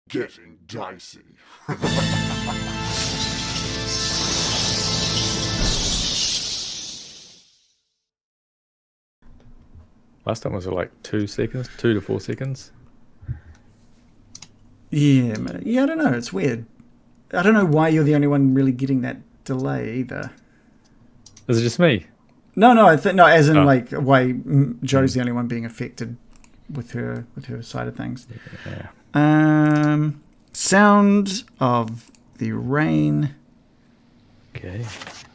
getting dicey. Last time was it like 2 seconds, 2 to 4 seconds? Yeah, I don't know. It's weird. I don't know why you're the only one really getting that delay either. Is it just me? No, I think no. As in, like, why Joe's the only one being affected with her side of things. Yeah. Sound of the rain. Okay.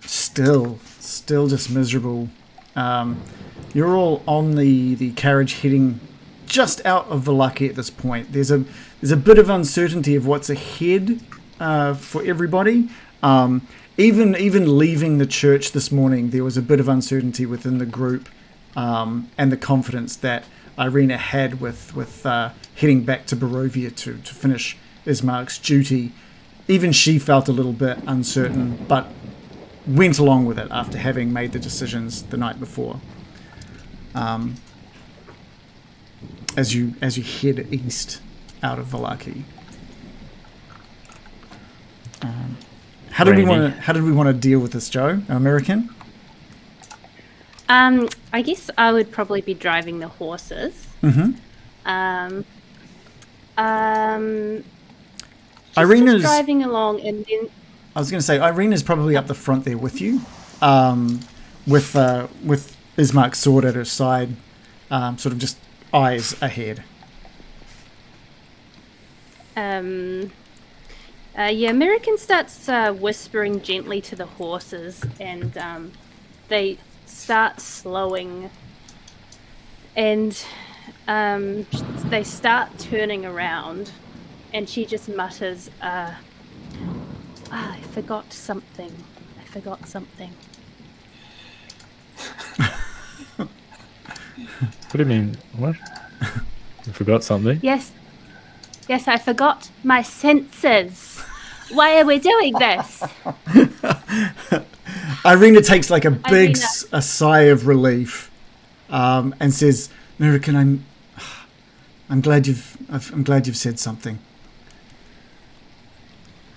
Still just miserable. You're all on the carriage heading just out of Vallaki at this point. There's a bit of uncertainty of what's ahead for everybody. Even leaving the church this morning, there was a bit of uncertainty within the group, and the confidence that Ireena had with heading back to Barovia to finish Ismark's duty. Even she felt a little bit uncertain, but went along with it after having made the decisions the night before. As you head east out of Vallaki. How did we want to deal with this, Joe? American? I guess I would probably be driving the horses. Mm-hmm. Ireena's just driving along, and then I was going to say Ireena's probably up the front there with you, with Ismark's sword at her side, sort of just eyes ahead. American starts whispering gently to the horses, and they start slowing, and they start turning around, and she just mutters, I forgot something. What do you mean? What? You forgot something? Yes, I forgot my senses. Why are we doing this? Ireena takes like a big a sigh of relief, and says, "American, I'm glad you've said something."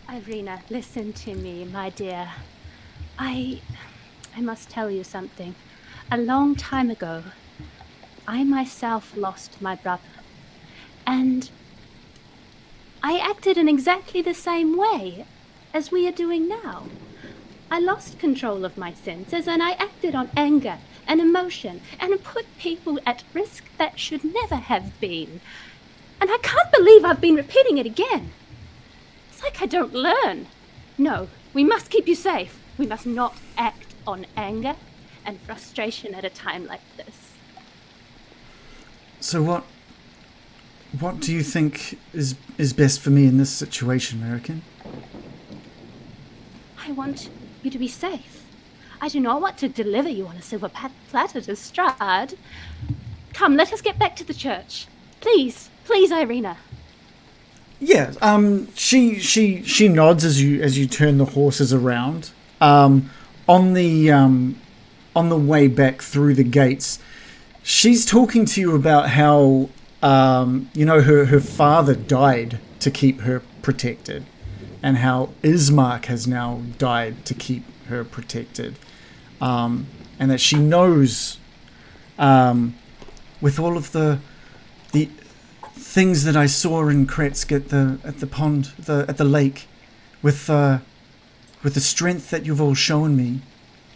Ireena, listen to me, my dear. I must tell you something. A long time ago, I myself lost my brother, and I acted in exactly the same way as we are doing now. I lost control of my senses, and I acted on anger and emotion, and put people at risk that should never have been. And I can't believe I've been repeating it again. It's like I don't learn. No, we must keep you safe. We must not act on anger and frustration at a time like this. So what do you think is best for me in this situation, American? I want you to be safe. I do not want to deliver you on a silver platter to Strahd. Come, let us get back to the church. Please, Ireena. Yeah, she nods as you turn the horses around. On the way back through the gates, she's talking to you about how her father died to keep her protected, and how Ismark has now died to keep her protected, and that she knows, with all of the things that I saw in Kretsk at the pond, at the lake, with the strength that you've all shown me,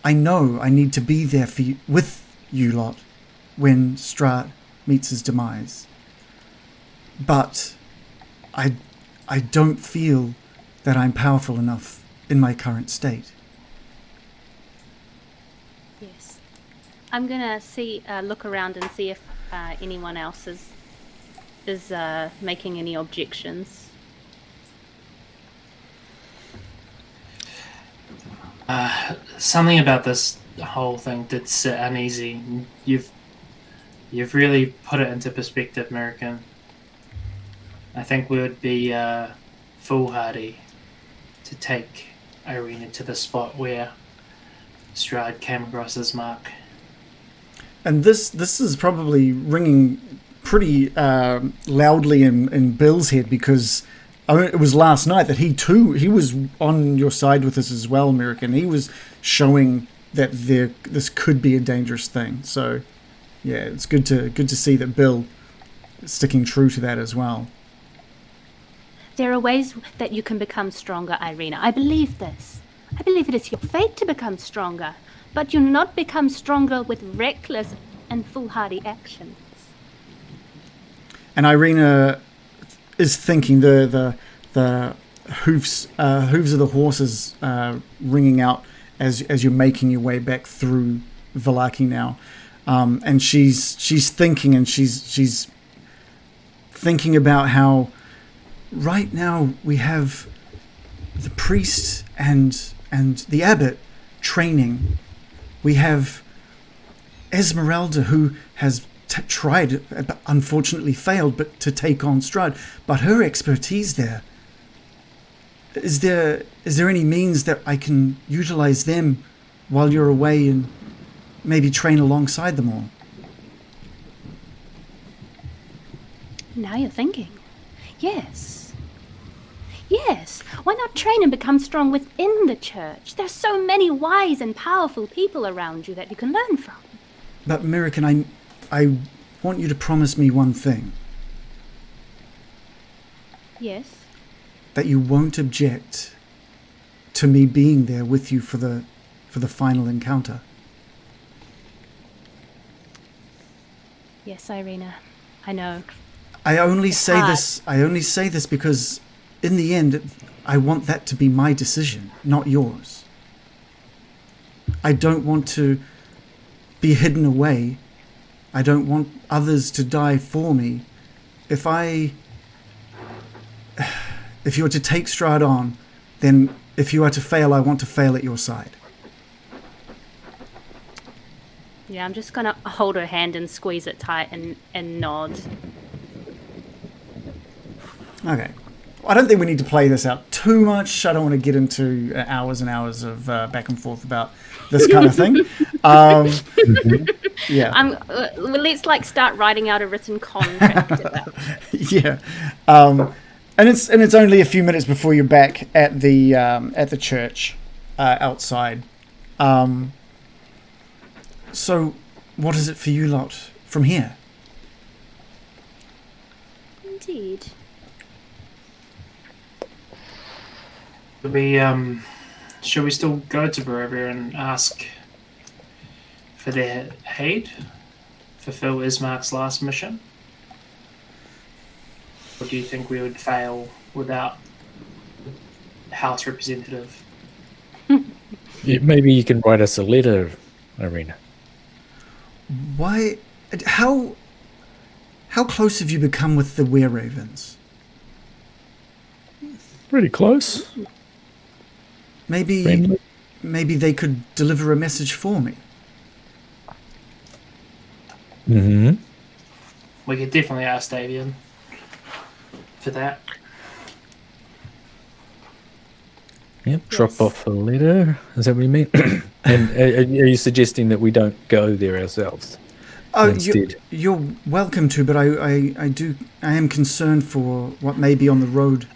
I know I need to be there for you, with you lot, when Strahd meets his demise. But I don't feel that I'm powerful enough in my current state. Yes. I'm gonna look around and see if anyone else is making any objections. Something about this whole thing did sit uneasy. You've really put it into perspective, American. I think we would be foolhardy to take Ireena to the spot where Strahd came across his mark. And this is probably ringing pretty loudly in Bill's head, because I mean, it was last night that he was on your side with us as well, American. He was showing that this could be a dangerous thing. So, yeah, it's good to see that Bill is sticking true to that as well. There are ways that you can become stronger, Ireena. I believe this. I believe it is your fate to become stronger, but you not become stronger with reckless and foolhardy actions. And Ireena is thinking the hoofs of the horses ringing out as you're making your way back through Vallaki now, and she's thinking, and she's thinking about how right now we have the priest and the abbot training. We have Esmerelda, who has tried, but unfortunately failed, but to take on Strahd. But her expertise there. Is there any means that I can utilize them while you're away and maybe train alongside them all? Now you're thinking. Yes. Yes. Why not train and become strong within the church? There's so many wise and powerful people around you that you can learn from. But American, I want you to promise me one thing. Yes. That you won't object to me being there with you for the final encounter. Yes, Ireena. I know. I only say hard. this. I only say this because, in the end, I want that to be my decision, not yours. I don't want to be hidden away. I don't want others to die for me. If you were to take Strahd on, then if you are to fail, I want to fail at your side. Yeah, I'm just gonna hold her hand and squeeze it tight and nod. Okay. I don't think we need to play this out too much. I don't want to get into hours and hours of back and forth about this kind of thing. Yeah. Let's start writing out a written contract about it. Yeah. And it's only a few minutes before you're back at the church outside. So, what is it for you lot from here? Indeed. Should we still go to Barovia and ask for their aid? Fulfill Ismark's last mission? Or do you think we would fail without the House representative? Maybe you can write us a letter, Ireena. Why? How close have you become with the Were-Ravens? Pretty close. Maybe they could deliver a message for me. Mm-hmm. We could definitely ask Davian for that. Yep, Yes. drop off a letter. Is that what you mean? And are you suggesting that we don't go there ourselves? Oh, Instead. you're welcome to, but I am concerned for what may be on the road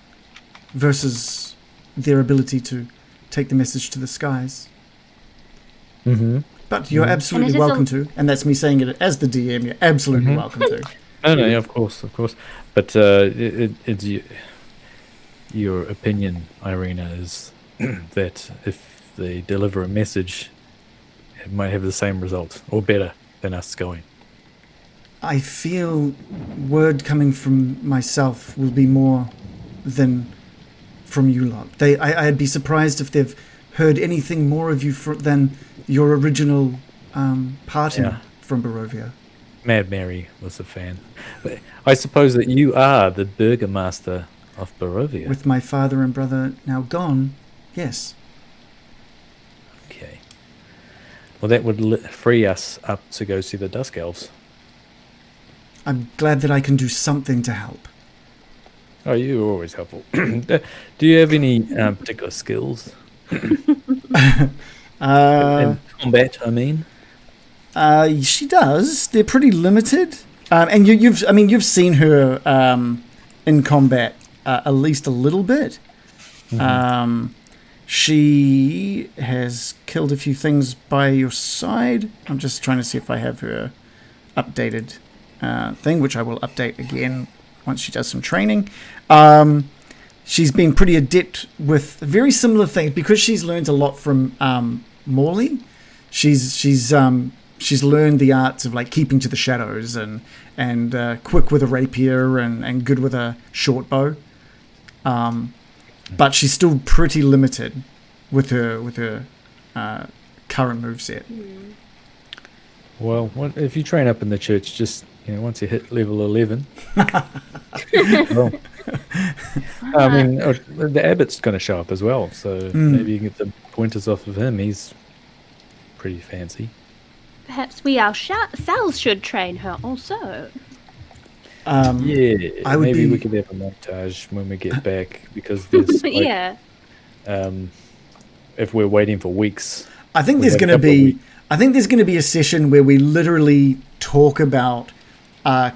versus their ability to take the message to the skies. Mm-hmm. But you're absolutely And it is welcome to, and that's me saying it as the DM. You're absolutely welcome to. No, of course. But it's your opinion, Ireena, is that if they deliver a message, it might have the same result, or better than us going. I feel word coming from myself will be more than from you lot. I'd be surprised if they've heard anything more of you than your original parting from Barovia. Mad Mary was a fan. I suppose that you are the burgomaster of Barovia. With my father and brother now gone, yes. Okay. Well, that would free us up to go see the Dusk Elves. I'm glad that I can do something to help. Oh, you're always helpful. Do you have any particular skills? In combat, I mean. She does. They're pretty limited. And you've seen her in combat at least a little bit. She has killed a few things by your side. I'm just trying to see if I have her updated thing, which I will update again once she does some training. She's been pretty adept with very similar things because she's learned a lot from Morley. She's learned the arts of like keeping to the shadows and quick with a rapier and good with a short bow. But she's still pretty limited with her current moveset. Well, if you train up in the church, just once you hit level 11. Well, I mean, the abbot's going to show up as well, so maybe you can get the pointers off of him. He's pretty fancy. Perhaps we ourselves should train her also. Yeah, maybe we could have a montage when we get back because there's like, if we're waiting for weeks, I think there's going to be a session where we literally talk about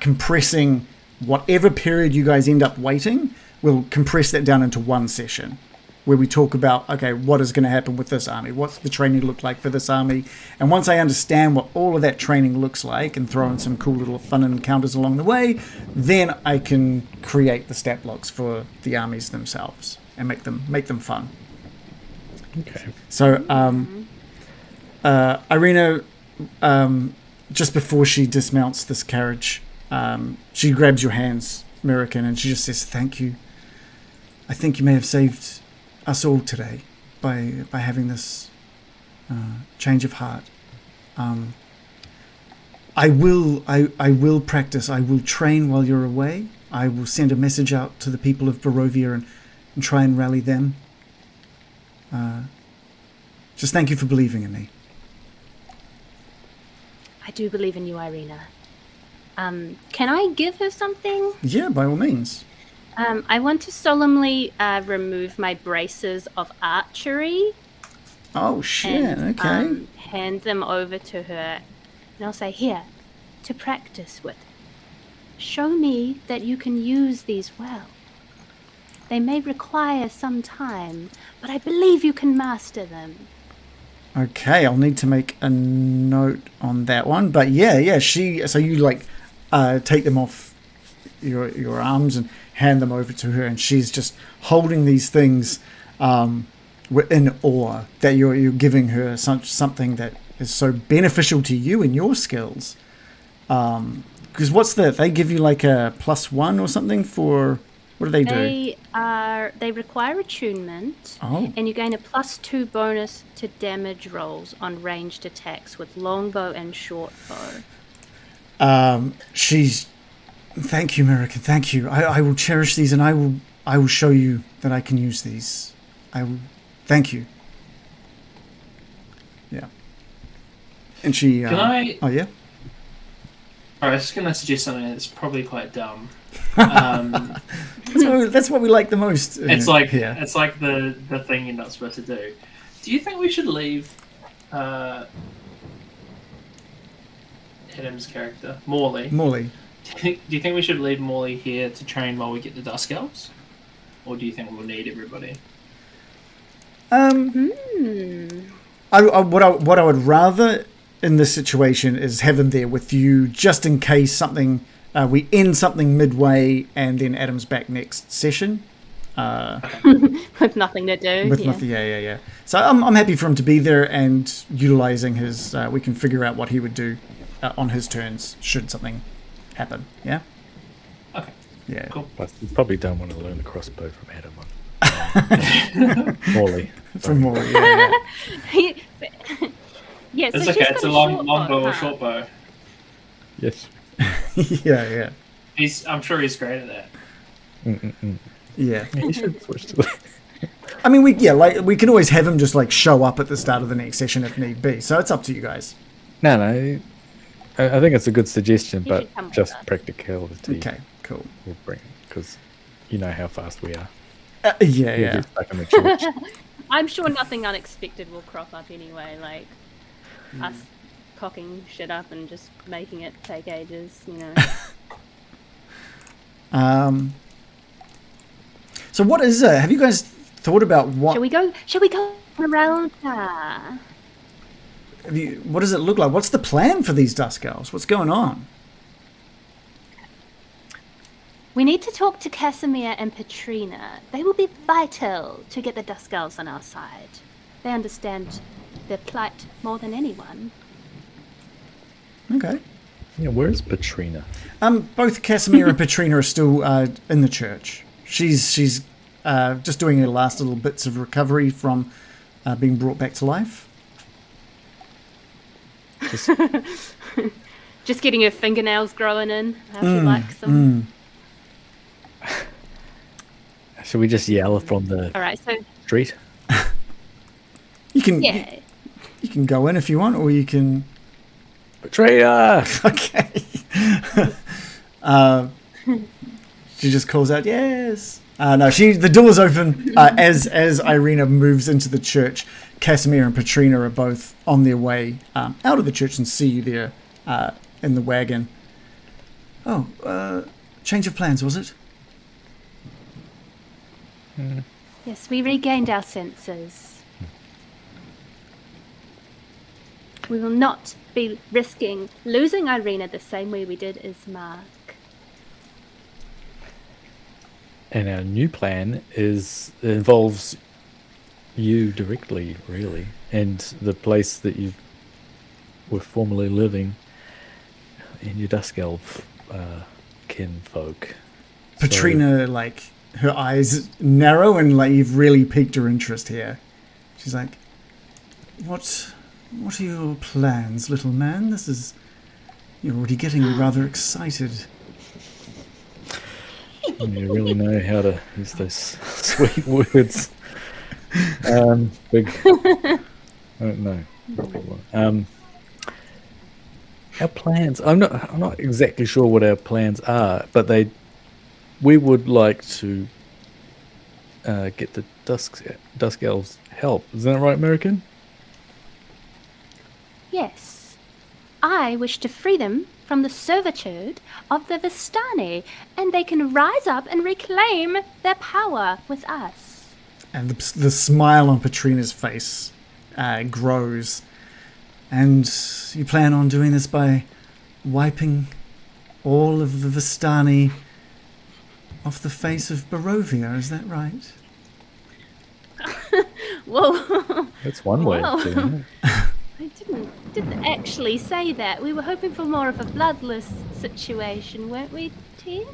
compressing whatever period you guys end up waiting. We'll compress that down into one session where we talk about, okay, what is going to happen with this army? What's the training look like for this army? And once I understand what all of that training looks like and throw in some cool little fun encounters along the way, then I can create the stat blocks for the armies themselves and make them fun. Okay. So, Ireena, just before she dismounts this carriage, she grabs your hands, American, and she just says, "Thank you. I think you may have saved us all today by having this change of heart. I will practice. I will train while you're away. I will send a message out to the people of Barovia and try and rally them. Just thank you for believing in me." I do believe in you, Ireena. Can I give her something? Yeah, by all means. I want to solemnly remove my braces of archery. Oh, shit, and, okay. Hand them over to her. And I'll say, here, to practice with. Show me that you can use these well. They may require some time, but I believe you can master them. Okay, I'll need to make a note on that one. But yeah, so you like take them off your arms and hand them over to her, and she's just holding these things in awe that you're giving her something that is so beneficial to you and your skills. Because what's that? They give you like a +1 or something for... What do they do? They require attunement, and you gain a +2 bonus to damage rolls on ranged attacks with longbow and shortbow. Thank you, American. Thank you. I will cherish these, and I will show you that I can use these. I will. Thank you. Yeah. And she. Can I? Oh yeah. I was going to suggest something that's probably quite dumb. That's what we like the most. It's like here. It's like the thing you're not supposed to do. Do you think we should leave Adam's character, Morley? Do you think we should leave Morley here to train while we get the Dusk Elves? Or do you think we'll need everybody? What I would rather in this situation is have him there with you just in case something we end something midway and then Adam's back next session. With nothing to do. Nothing, yeah. So I'm happy for him to be there and utilizing his. We can figure out what he would do on his turns should something happen. Yeah. Okay. Yeah. Cool. But you probably don't want to learn the crossbow from Adam. Morley. From Morley. Yeah. Yeah. It's okay. It's a long bow or short bow. Yes. Yeah. I'm sure he's great at that. Yeah. You should switch to that. I mean, we can always have him just like show up at the start of the next session if need be. So it's up to you guys. No. I think it's a good suggestion, You but should come with just us. practicality. Okay. Cool. We'll bring because you know how fast we are. Yeah. We'll get stuck in the church. I'm sure nothing unexpected will crop up anyway, like us cocking shit up and just making it take ages, So what is it? Have you guys thought about what? Shall we go around? What does it look like? What's the plan for these Dusk Elves? What's going on? We need to talk to Casimir and Petrina. They will be vital to get the Dusk Elves on our side. They understand their plight more than anyone. Okay. Yeah, where's Petrina? Both Casimir and Petrina are still in the church. She's just doing her last little bits of recovery from being brought back to life. Just getting her fingernails growing in. How she likes them. Should we just yell from the All right, so street? You can yeah. you can go in if you want, or you can. Petrina! Okay. She just calls out, "Yes." No, the door's open as Ireena moves into the church. Casimir and Petrina are both on their way out of the church and see you there in the wagon. Oh, change of plans, was it? Yes, we regained our senses. We will not be risking losing Ireena the same way we did Ismark. And our new plan involves you directly, really, and the place that you were formerly living in your Dusk Elf kinfolk. Petrina, like, her eyes narrow and, like, you've really piqued her interest here. She's like, What are your plans, little man? You're already getting rather excited. You really know how to use those sweet words. Big. I don't know. Our plans. I'm not exactly sure what our plans are, but we would like to get the Dusk Elves help. Isn't that right, American? Yes. I wish to free them from the servitude of the Vistani, and they can rise up and reclaim their power with us. And the smile on Petrina's face grows. And you plan on doing this by wiping all of the Vistani off the face of Barovia, is that right? Whoa. That's one way of doing it. I didn't actually say that. We were hoping for more of a bloodless situation, weren't we, Tim?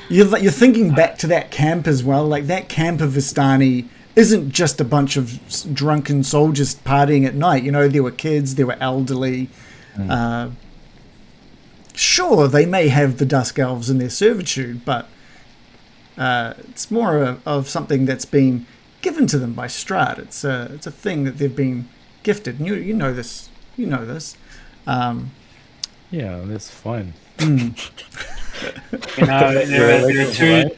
You're thinking back to that camp as well. Like, that camp of Vistani isn't just a bunch of drunken soldiers partying at night. You know, there were kids, there were elderly. Sure, they may have the Dusk Elves in their servitude, but it's more of something that's been given to them by Strahd. It's a thing that they've been gifted. And you know this. You know this. Yeah, that's fine. You know, there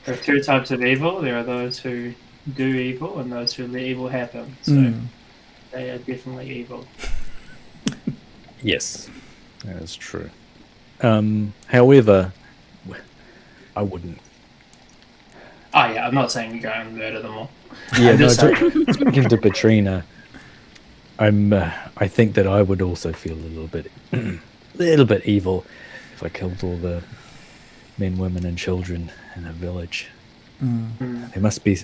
are two types of evil. There are those who do evil and those who let evil happen. So they are definitely evil. Yes, that is true. However, I wouldn't. Oh yeah, I'm not saying you go and murder them all. Yeah, I'm no, just saying. speaking to Petrina, I think that I would also feel a little bit evil if I killed all the men, women, and children in a village. There must be,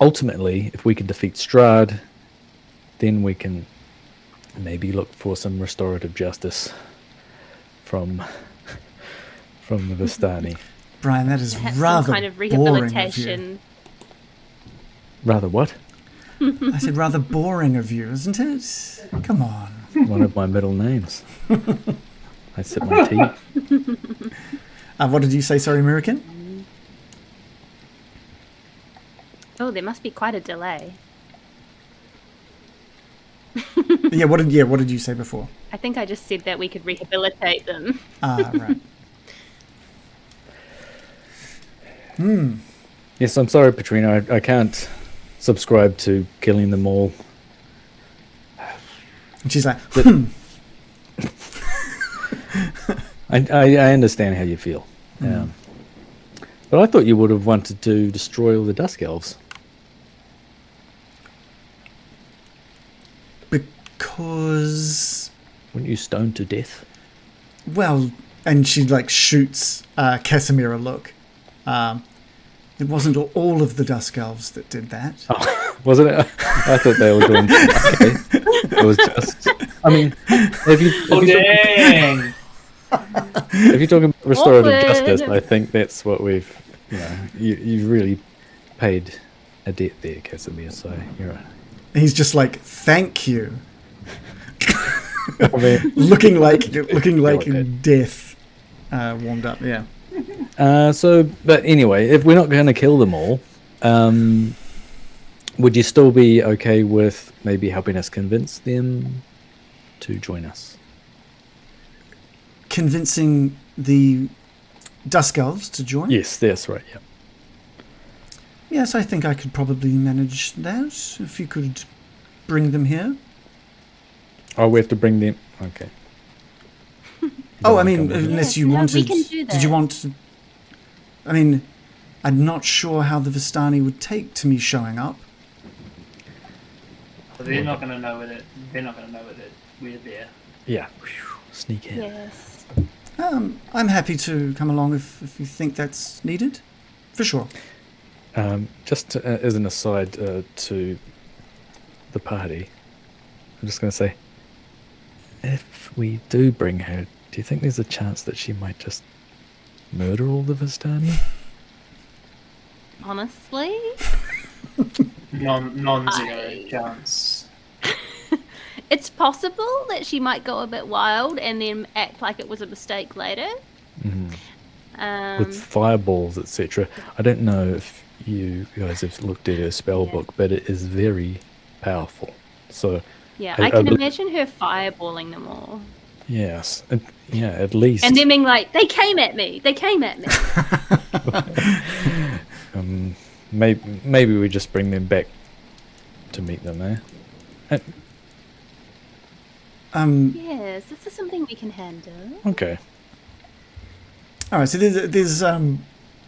ultimately, if we can defeat Strahd, then we can maybe look for some restorative justice from the Vistani. Brian, that is Perhaps rather some kind of boring of you. rehabilitation. Rather what? I said rather boring of you, isn't it? Come on. One of my middle names. I sip my tea. What did you say, sorry, American? Oh, there must be quite a delay. Yeah, what did you say before? I think I just said that we could rehabilitate them. Right. Yes, I'm sorry, Petrina. I can't subscribe to killing them all. And she's like, I understand how you feel. But I thought you would have wanted to destroy all the Dusk Elves. Because... Weren't you stoned to death? Well, and she like shoots Casimir a look. It wasn't all of the Dusk Elves that did that. Oh, wasn't it? I thought they were doing... Okay. It was just... I mean, if you're talking about restorative justice, I think that's what we've... You really paid a debt there, Casimir, so you're right. He's just like, thank you. I mean, looking like death warmed up, yeah. But anyway, if we're not going to kill them all, would you still be okay with maybe helping us convince them to join us? Convincing the Dusk Elves to join? Yes, that's right, yeah. Yes, I think I could probably manage that, if you could bring them here. Oh, we have to bring them... Okay. Oh, I mean, unless you wanted... we can do that. Did you want to... I mean, I'm not sure how the Vistani would take to me showing up. They're not going to know that we're there. Yeah. Sneak in. Yes. I'm happy to come along if you think that's needed. For sure. Just as an aside to the party, I'm just going to say, if we do bring her, do you think there's a chance that she might just murder all the Vistani? Honestly? Non-zero chance. It's possible that she might go a bit wild and then act like it was a mistake later. With fireballs, etc. I don't know if you guys have looked at her spell book, but it is very powerful. So yeah, I can imagine her fireballing them all. Yes, at least. And then being like, they came at me. Maybe we just bring them back to meet them, eh? Yes, this is something we can handle. Okay. All right, so there's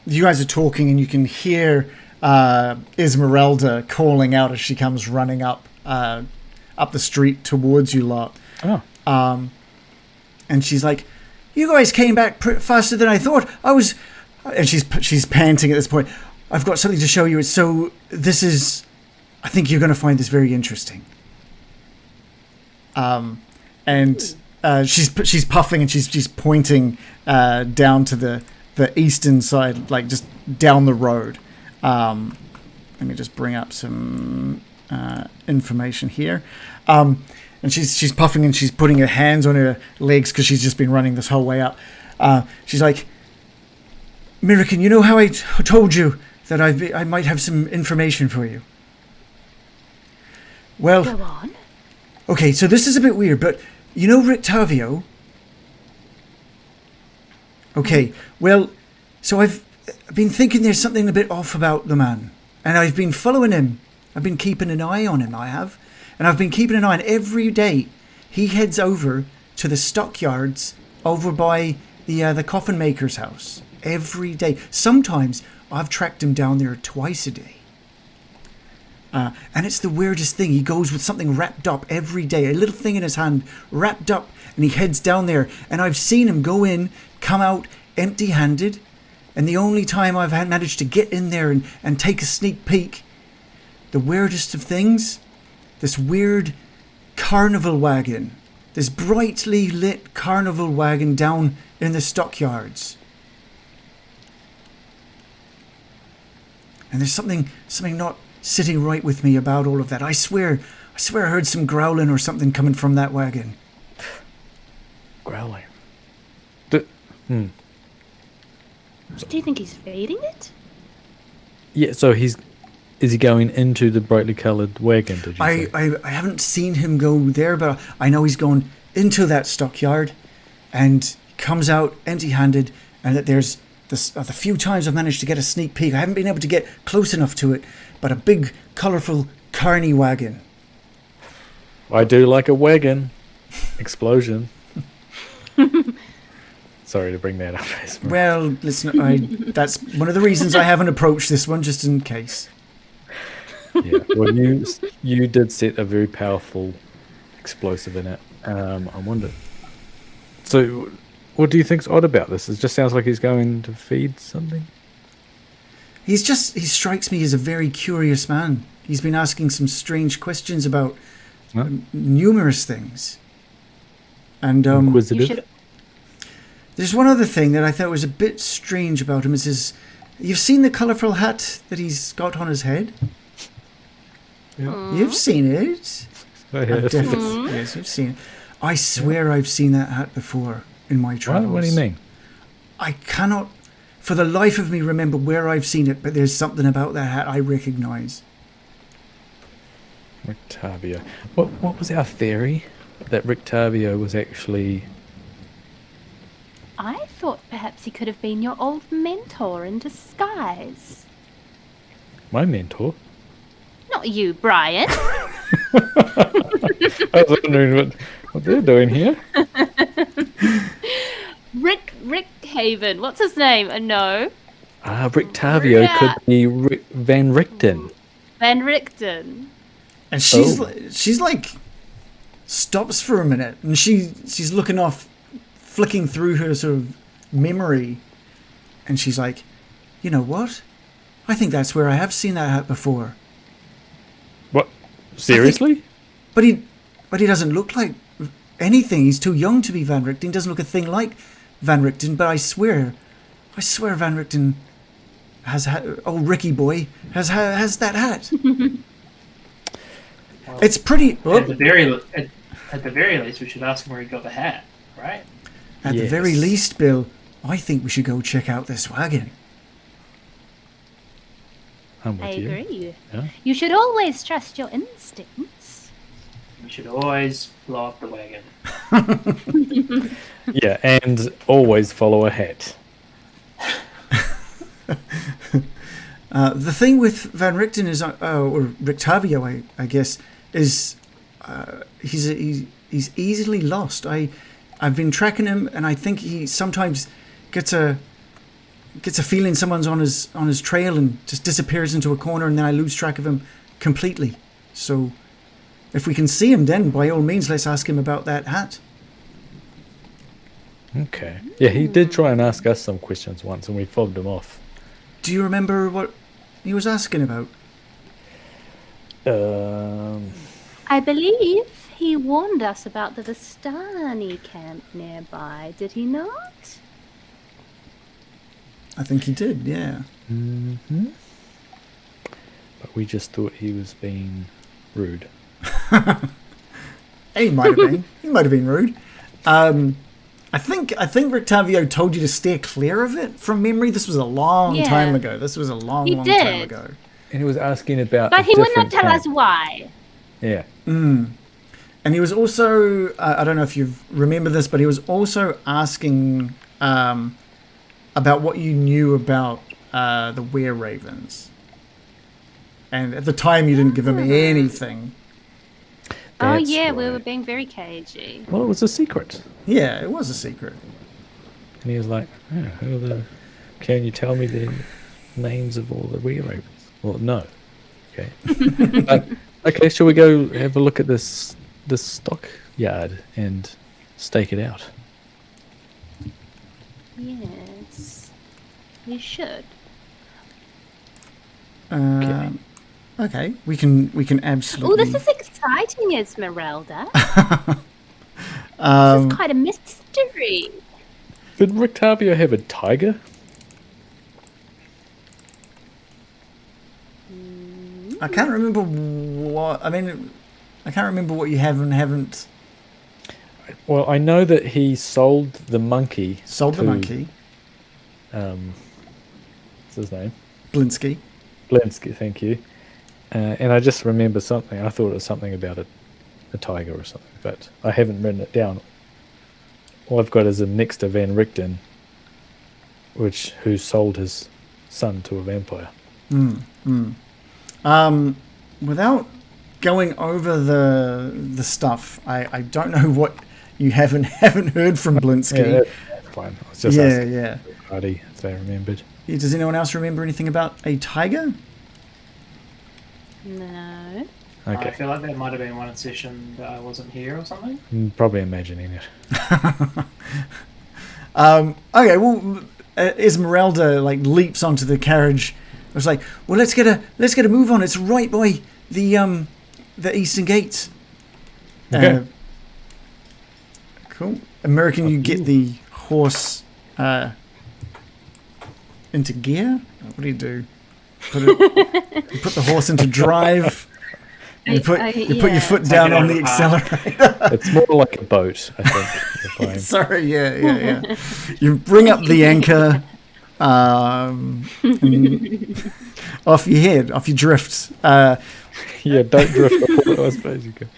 you guys are talking and you can hear Esmerelda calling out as she comes running up the street towards you lot. Oh. And she's like, "You guys came back faster than I thought. And she's panting at this point. I've got something to show you. So this is, I think you're going to find this very interesting. And she's puffing and she's pointing down to the eastern side, like just down the road. Let me just bring up some information here. And she's puffing and she's putting her hands on her legs because she's just been running this whole way up. She's like, Mirakin, you know how I told you that I might have some information for you? Well, Go on. Okay, so this is a bit weird, but you know Rictavio? Okay, well, so I've been thinking there's something a bit off about the man. And I've been following him. I've been keeping an eye on him, I have. And I've been keeping an eye on every day. He heads over to the stockyards over by the coffin maker's house. Every day. Sometimes I've tracked him down there twice a day. And it's the weirdest thing. He goes with something wrapped up every day. A little thing in his hand, wrapped up. And he heads down there. And I've seen him go in, come out empty-handed. And the only time I've managed to get in there and take a sneak peek, the weirdest of things, this weird carnival wagon. This brightly lit carnival wagon down in the stockyards. And there's something not sitting right with me about all of that. I swear I heard some growling or something coming from that wagon. Growling. Do you think he's feeding it? Yeah, so is he going into the brightly coloured wagon, did you say? I haven't seen him go there, but I know he's going into that stockyard and comes out empty-handed, and that there's the few times I've managed to get a sneak peek. I haven't been able to get close enough to it, but a big, colourful carny wagon. I do like a wagon. Explosion. Sorry to bring that up. Esmeralda. Well, listen, that's one of the reasons I haven't approached this one, just in case. Yeah. Well, you did set a very powerful explosive in it. I wonder. So, what do you think's odd about this? It just sounds like he's going to feed something. He strikes me as a very curious man. He's been asking some strange questions about Huh? numerous things. And Inquisitive. there's one other thing that I thought was a bit strange about him. Is you've seen the colourful hat that he's got on his head? Yeah. You've seen it. I heard. Yes, you've seen it. I swear I've seen that hat before in my travels. What do you mean? I cannot, for the life of me, remember where I've seen it, but there's something about that hat I recognise. Rictavio. What was our theory? That Rictavio was actually... I thought perhaps he could have been your old mentor in disguise. my mentor. Not you, Brian. I was wondering what they're doing here. Rick Haven. What's his name? No. Rictavio Yeah. could be Van Richten. Van Richten. And she's like stops for a minute, and she's looking off, flicking through her sort of memory, and she's like, you know what? I think that's where I have seen that hat before. What? Seriously? But he doesn't look like anything. He's too young to be Van Richten. He doesn't look a thing like Van Richten. But I swear Van Richten has old Ricky boy has that hat. Well, It's pretty. at the very least, we should ask him where he got the hat, right? At the Yes. very least, Bill, I think we should go check out this wagon. I'm with I you. agree. Yeah. You should always trust your instincts. We should always blow up the wagon. Yeah, and always follow a hat. The thing with Van Richten is, or Rictavio, I guess, is he's easily lost. I've been tracking him, and I think he sometimes gets a feeling someone's on his trail and just disappears into a corner, and then I lose track of him completely. So, if we can see him, then by all means, let's ask him about that hat. Okay. Yeah, he did try and ask us some questions once, and we fobbed him off. Do you remember what he was asking about? I believe he warned us about the Vistani camp nearby, did he not? I think he did, yeah. Mm-hmm. But we just thought he was being rude. He might have been. He might have been rude. I think Rictavio told you to steer clear of it from memory. This was a long Yeah. time ago. This was a long time did. ago. And he was asking about. But a he would not different tell us camp. why. Yeah. And he was also, I don't know if you remember this, but he was also asking about what you knew about the were-ravens. And at the time, you didn't give him anything. Oh That's yeah, we were right. being very cagey. Well, it was a secret. Yeah, it was a secret. And he was like, can you tell me the names of all the were-ravens? Well, no. Okay. Okay, shall we go have a look at this stockyard and stake it out? Yes, we should. Okay, we can Oh, absolutely. this is exciting, Esmerelda. This is quite a mystery. Did Rictavio have a tiger? I can't remember what. I mean, I can't remember what you have and haven't Well, I know that he sold the monkey. sold the to, monkey. What's his name? Blinsky. Blinsky, thank you. And I just remember something. I thought it was something about a tiger or something, but I haven't written it down. All I've got is a next to Van Richten, who sold his son to a vampire. Without going over the stuff, I don't know what you haven't heard from Blinsky. Yeah, fine. I was just Yeah, asking yeah. the party if they remembered. Yeah. Does anyone else remember anything about a tiger? No. I Okay. feel like that might have been one session that I wasn't here or something. Probably imagining it. Okay, well, Esmerelda like leaps onto the carriage. I was like, well, let's get a move on. It's right by the eastern gates. Okay. Cool. American, you get the horse into gear. What do? You put the horse into drive. You put your foot down on the accelerator. It's more like a boat, I think. If I'm- Sorry, yeah. You bring up the anchor, and off you head, off you drift. Yeah, don't drift off. I suppose you could.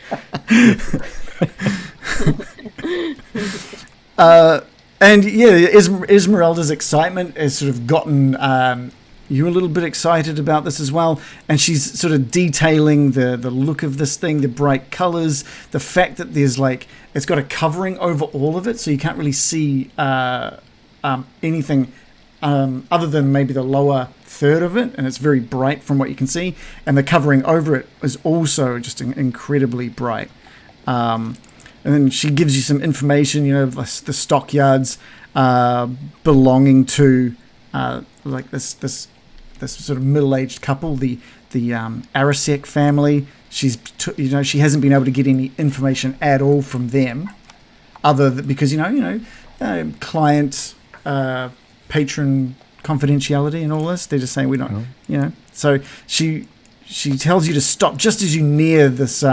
And yeah, Esmeralda's excitement has sort of gotten you a little bit excited about this as well, and she's sort of detailing the look of this thing, the bright colors, the fact that there's like it's got a covering over all of it, so you can't really see anything other than maybe the lower third of it, and it's very bright from what you can see, and the covering over it is also just incredibly bright. And then she gives you some information, you know, the stockyards belonging to like this sort of middle-aged couple, the Arasek family. She hasn't been able to get any information at all from them, because client patron confidentiality and all this. They're just saying we don't, So she tells you to stop just as you near this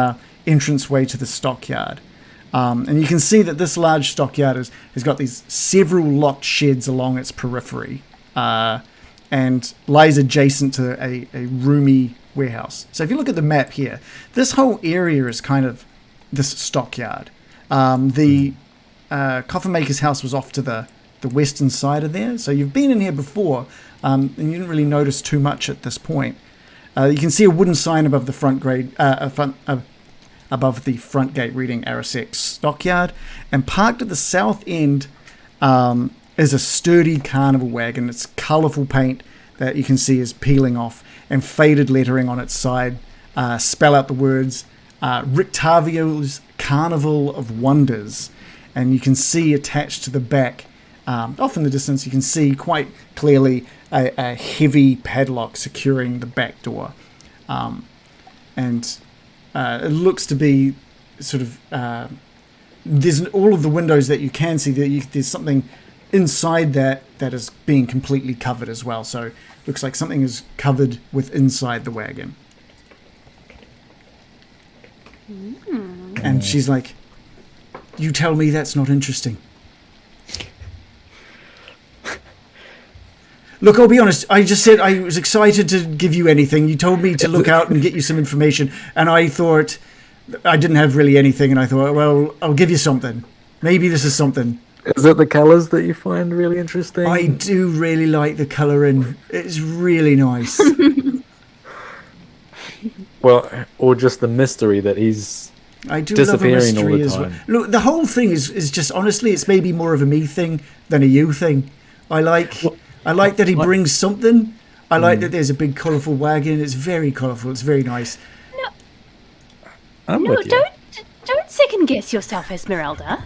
entranceway to the stockyard. And you can see that this large stockyard has got these several locked sheds along its periphery, and lies adjacent to a roomy warehouse. So if you look at the map here, this whole area is kind of this stockyard. The coffin maker's house was off to the western side of there. So you've been in here before, and you didn't really notice too much at this point. You can see a wooden sign above the front gate reading Arasek Stockyard, and parked at the south end is a sturdy carnival wagon. It's colourful paint that you can see is peeling off, and faded lettering on its side spell out the words Rictavio's Carnival of Wonders, and you can see attached to the back, off in the distance, you can see quite clearly a heavy padlock securing the back door, and it looks to be sort of there's all of the windows that you can see. There's something inside that is being completely covered as well. So it looks like something is covered with inside the wagon. And she's like, "You tell me that's not interesting." Look, I'll be honest. I just said I was excited to give you anything. You told me to look out and get you some information, and I thought I didn't have really anything, and I thought, well, I'll give you something. Maybe this is something. Is it the colours that you find really interesting? I do really like the colouring. It's really nice. Well, or just the mystery that he's I do love a disappearing all mystery the as well. time. Look, the whole thing is just, honestly, it's maybe more of a me thing than a you thing. I like that he brings something. I like that there's a big colourful wagon. It's very colourful. It's very nice. I'm No, with you. don't second guess yourself, Esmeralda.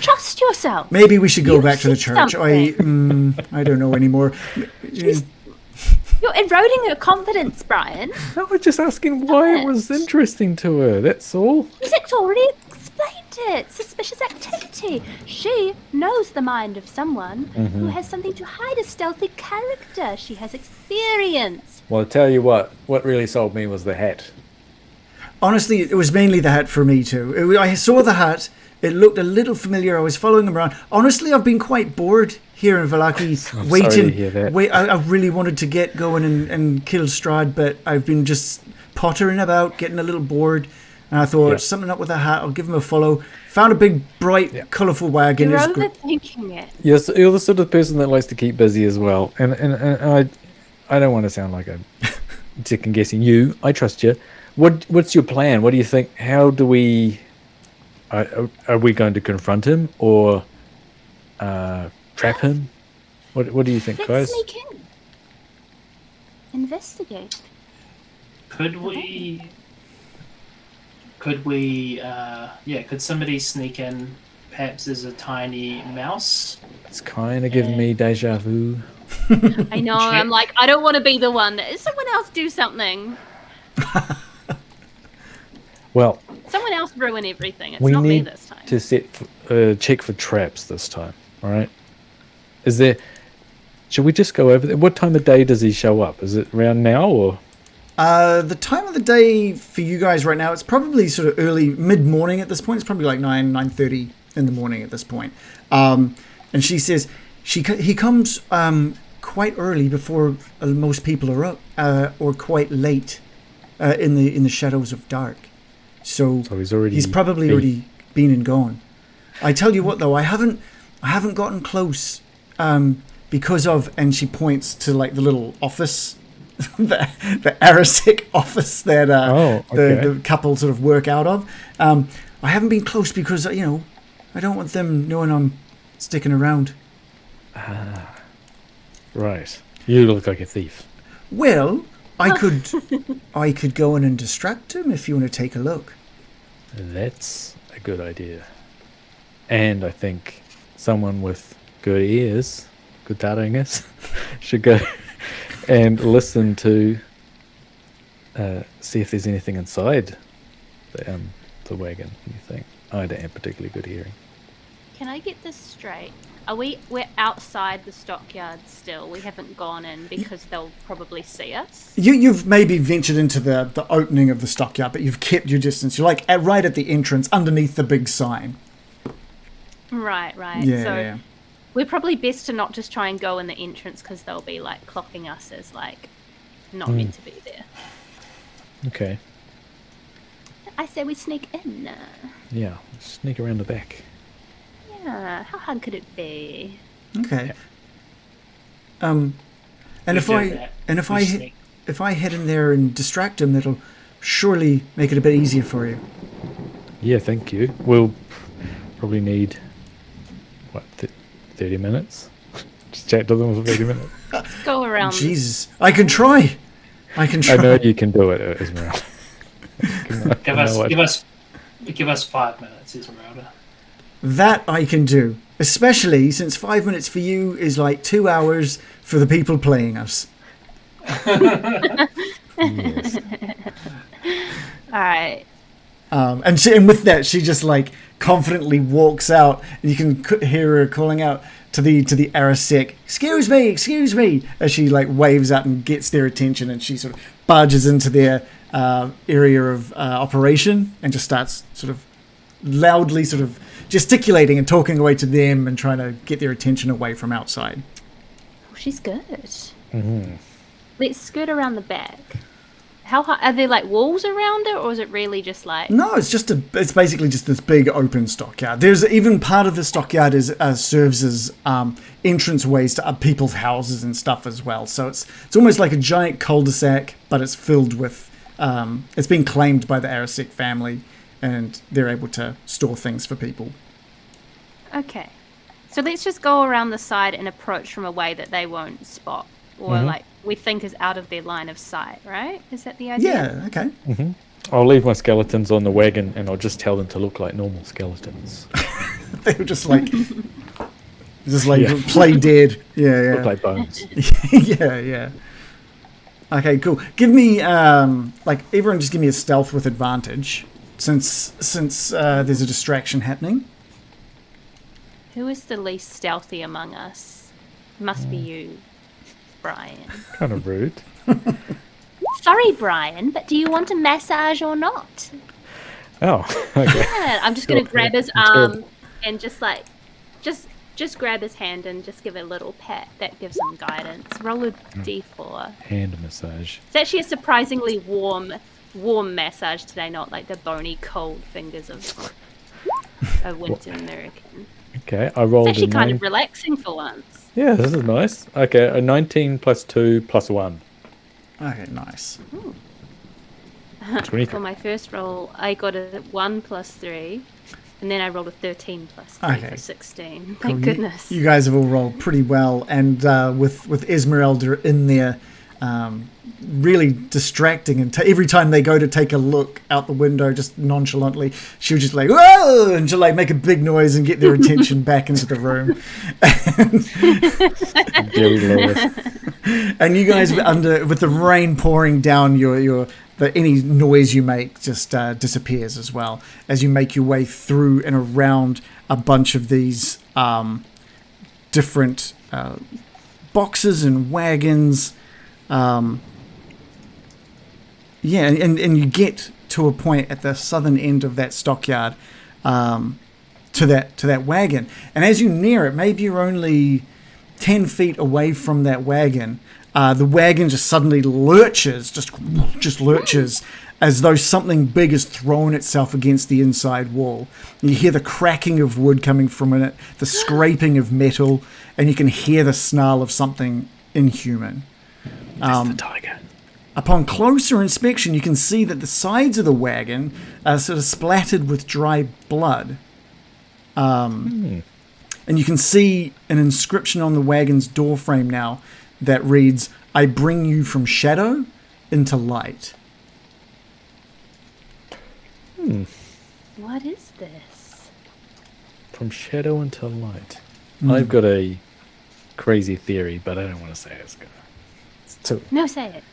Trust yourself. Maybe we should go You back to the see church. I don't know anymore. You're eroding her confidence, Brian. I was just asking why it was interesting to her. That's all. Music's already explained it. Suspicious activity. She knows the mind of someone who has something to hide, a stealthy character. She has experience. Well, I'll tell you what really sold me was the hat. Honestly, it was mainly the hat for me too. I saw the hat. It looked a little familiar. I was following him around. Honestly, I've been quite bored here in Vallaki, waiting. Sorry to hear that. I really wanted to get going and kill Strahd, but I've been just pottering about, getting a little bored. And I thought, something up with the hat. I'll give him a follow. Found a big, bright, colourful wagon. You're It's great. overthinking it. Yes, you're the sort of person that likes to keep busy as well. And I don't want to sound like I'm second guessing you. I trust you. What's your plan? What do you think? How do we? Are we going to confront him, or trap him? What do you think, Let's guys? sneak in. Investigate. Could we? Could somebody sneak in? Perhaps as a tiny mouse. It's kind of giving me deja vu. I know. I'm like, I don't want to be the one. Someone else do something. Well, Someone else ruin everything. It's we not me need this time. to check for traps this time. All right. Is there? Should we just go over there? What time of day does he show up? Is it around now or? The time of the day for you guys right now, it's probably sort of early, mid-morning at this point. It's probably like 9:30 in the morning at this point. And she says he comes quite early before most people are up, or quite late in the shadows of dark. So he's probably already been and gone. I tell you what, though, I haven't gotten close because of, and she points to like the little office. the Arisic office that the couple sort of work out of. I haven't been close because, I don't want them knowing I'm sticking around. Right. You look like a thief. Well, I could go in and distract him if you want to take a look. That's a good idea. And I think someone with good ears, good taringas, should go and listen to see if there's anything inside the wagon. You think? I don't have particularly good hearing. Can I get this straight? We're outside the stockyard still. We haven't gone in because they'll probably see us. You've maybe ventured into the opening of the stockyard, but you've kept your distance. You're like right at the entrance, underneath the big sign. Right. Yeah. We're probably best to not just try and go in the entrance because they'll be like clocking us as like not meant to be there. Okay. I say we sneak in. Yeah, sneak around the back. Yeah, how hard could it be? Okay. And if I head in there and distract him, that'll surely make it a bit easier for you. Yeah, thank you. We'll probably need 30 minutes. Just chat to them for 30 minutes. Go around. Jesus, I can try. I know you can do it, Esmeralda. Give us 5 minutes, Esmeralda. That I can do, especially since 5 minutes for you is like 2 hours for the people playing us. Yes. All right. And with that, she just like confidently walks out, and you can hear her calling out to the Arisic, excuse me, as she like waves out and gets their attention, and she sort of barges into their area of operation and just starts sort of loudly sort of gesticulating and talking away to them and trying to get their attention away from outside. Oh, she's good. Mm-hmm. Let's skirt around the back. How high, are there like walls around it, or is it really just like? No, it's basically just this big open stockyard. There's even part of the stockyard serves as entranceways to people's houses and stuff as well. So it's almost like a giant cul-de-sac, but it's filled with it's been claimed by the Arisic family, and they're able to store things for people. Okay, so let's just go around the side and approach from a way that they won't spot, or like we think is out of their line of sight, right? Is that the idea? Yeah, okay. Mm-hmm. I'll leave my skeletons on the wagon, and I'll just tell them to look like normal skeletons. They were just like play dead. Yeah. Look like bones. yeah. Okay, cool. Give me everyone just give me a stealth with advantage, since there's a distraction happening. Who is the least stealthy among us? Must be you, Brian. Kind of rude. Sorry, Brian, but do you want a massage or not? Oh, okay. Yeah, I'm just going to grab his arm and just grab his hand and just give it a little pat. That gives him guidance. Roll a d4. Hand massage. It's actually a surprisingly warm massage today, not like the bony, cold fingers of a winter American. Okay, I rolled It's actually kind of relaxing for once. Yeah, this is nice. Okay, a 19 plus 2 plus 1. Okay, nice. 23. For my first roll, I got a 1 plus 3. And then I rolled a 13 plus 3 Okay. for 16. Cool. Thank goodness. You guys have all rolled pretty well, and with Esmerelda in there, really distracting. And every time they go to take a look out the window, just nonchalantly, she'll just like, whoa, and she'll like make a big noise and get their attention back into the room. Jerry Lewis. And you guys with the rain pouring down, any noise you make just disappears as well as you make your way through and around a bunch of these different boxes and wagons. And you get to a point at the southern end of that stockyard, to that wagon. And as you near it, maybe you're only 10 feet away from that wagon. The wagon just suddenly lurches, just lurches, as though something big has thrown itself against the inside wall. And you hear the cracking of wood coming from it, the scraping of metal, and you can hear the snarl of something inhuman. That's the tiger. Upon closer inspection, you can see that the sides of the wagon are sort of splattered with dry blood. And you can see an inscription on the wagon's doorframe now that reads, "I bring you from shadow into light." What is this? From shadow into light. I've got a crazy theory, but I don't want to say it's too. No, say it.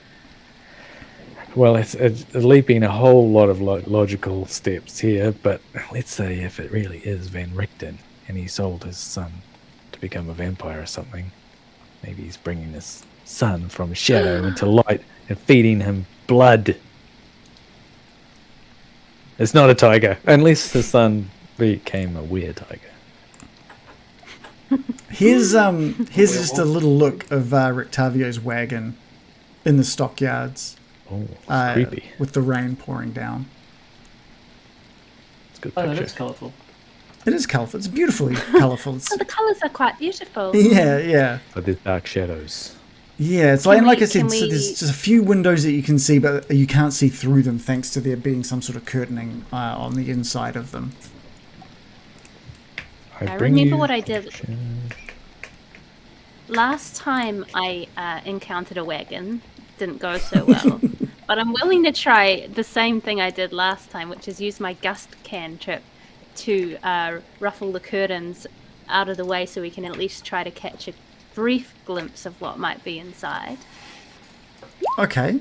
Well, it's leaping a whole lot of logical steps here, but let's say if it really is Van Richten and he sold his son to become a vampire or something, maybe he's bringing his son from shadow into light and feeding him blood. It's not a tiger, unless his son became a weird tiger. Here's just a little look of Rictavio's wagon in the stockyards. Oh, it's creepy. With the rain pouring down. It's a good Oh, picture. that is colourful. It is colourful. It's beautifully colourful. Oh, the colours are quite beautiful. Yeah. But there's dark shadows. Yeah, it's like I said, can so there's just a few windows that you can see, but you can't see through them thanks to there being some sort of curtaining on the inside of them. I remember what I did last time I encountered a wagon. Didn't go so well. But I'm willing to try the same thing I did last time, which is use my gust cantrip to ruffle the curtains out of the way so we can at least try to catch a brief glimpse of what might be inside. Okay.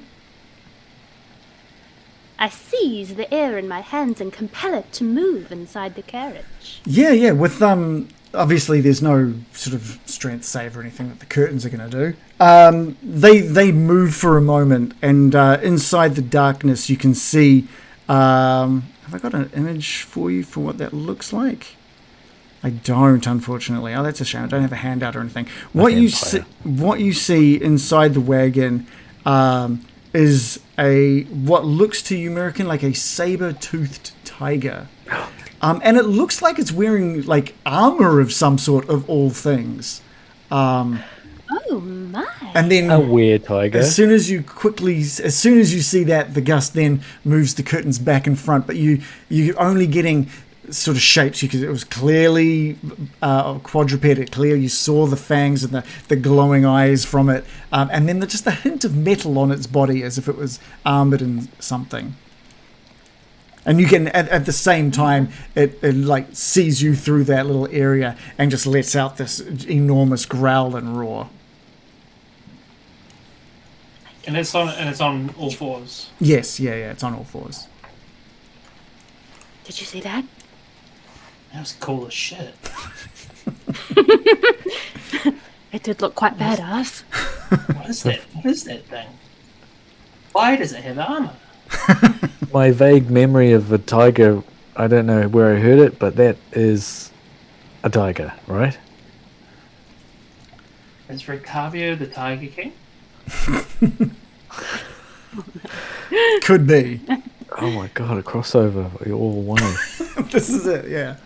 I seize the air in my hands and compel it to move inside the carriage. Yeah. With obviously there's no sort of strength save or anything that the curtains are going to do. They move for a moment, and inside the darkness you can see. Have I got an image for you for what that looks like? I don't, unfortunately. Oh, that's a shame. I don't have a handout or anything. What you see inside the wagon is what looks to you, American, like a saber-toothed tiger. And it looks like it's wearing like armor of some sort, of all things. Oh my! And then A weird tiger. as soon as you see that, the gust then moves the curtains back in front. But you're only getting sort of shapes. It was clearly quadruped. You saw the fangs and the glowing eyes from it, and then just a hint of metal on its body, as if it was armored in something. And you can, at the same time, it like sees you through that little area and just lets out this enormous growl and roar. And it's on all fours. Yes, yeah, it's on all fours. Did you see that? That was cool as shit. It did look quite badass. What is that? What is that thing? Why does it have armor? My vague memory of a tiger, I don't know where I heard it, but that is a tiger, right? Is Rictavio the Tiger King? Could be. Oh my god, a crossover all one. This is it, yeah.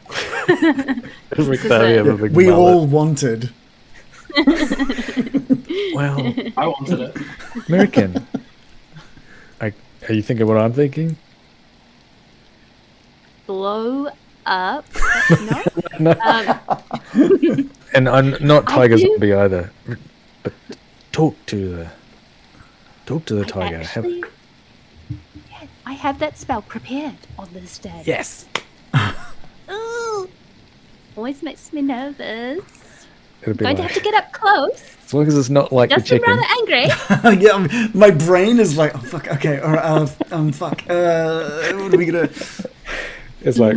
Rictavio have a big We mullet. all wanted. Well, I wanted it. American. Are you thinking what I'm thinking? Blow up. No. No. And I'm not I tiger do- zombie either. But talk to the tiger. Actually, yeah, I have that spell prepared on this day. Yes. Ooh, always makes me nervous. It'll be Going to like, have to get up close. as long as it's not like Just the chicken. rather angry. Yeah, my brain is like, oh, fuck, okay, all right, fuck, what are we gonna... It's like,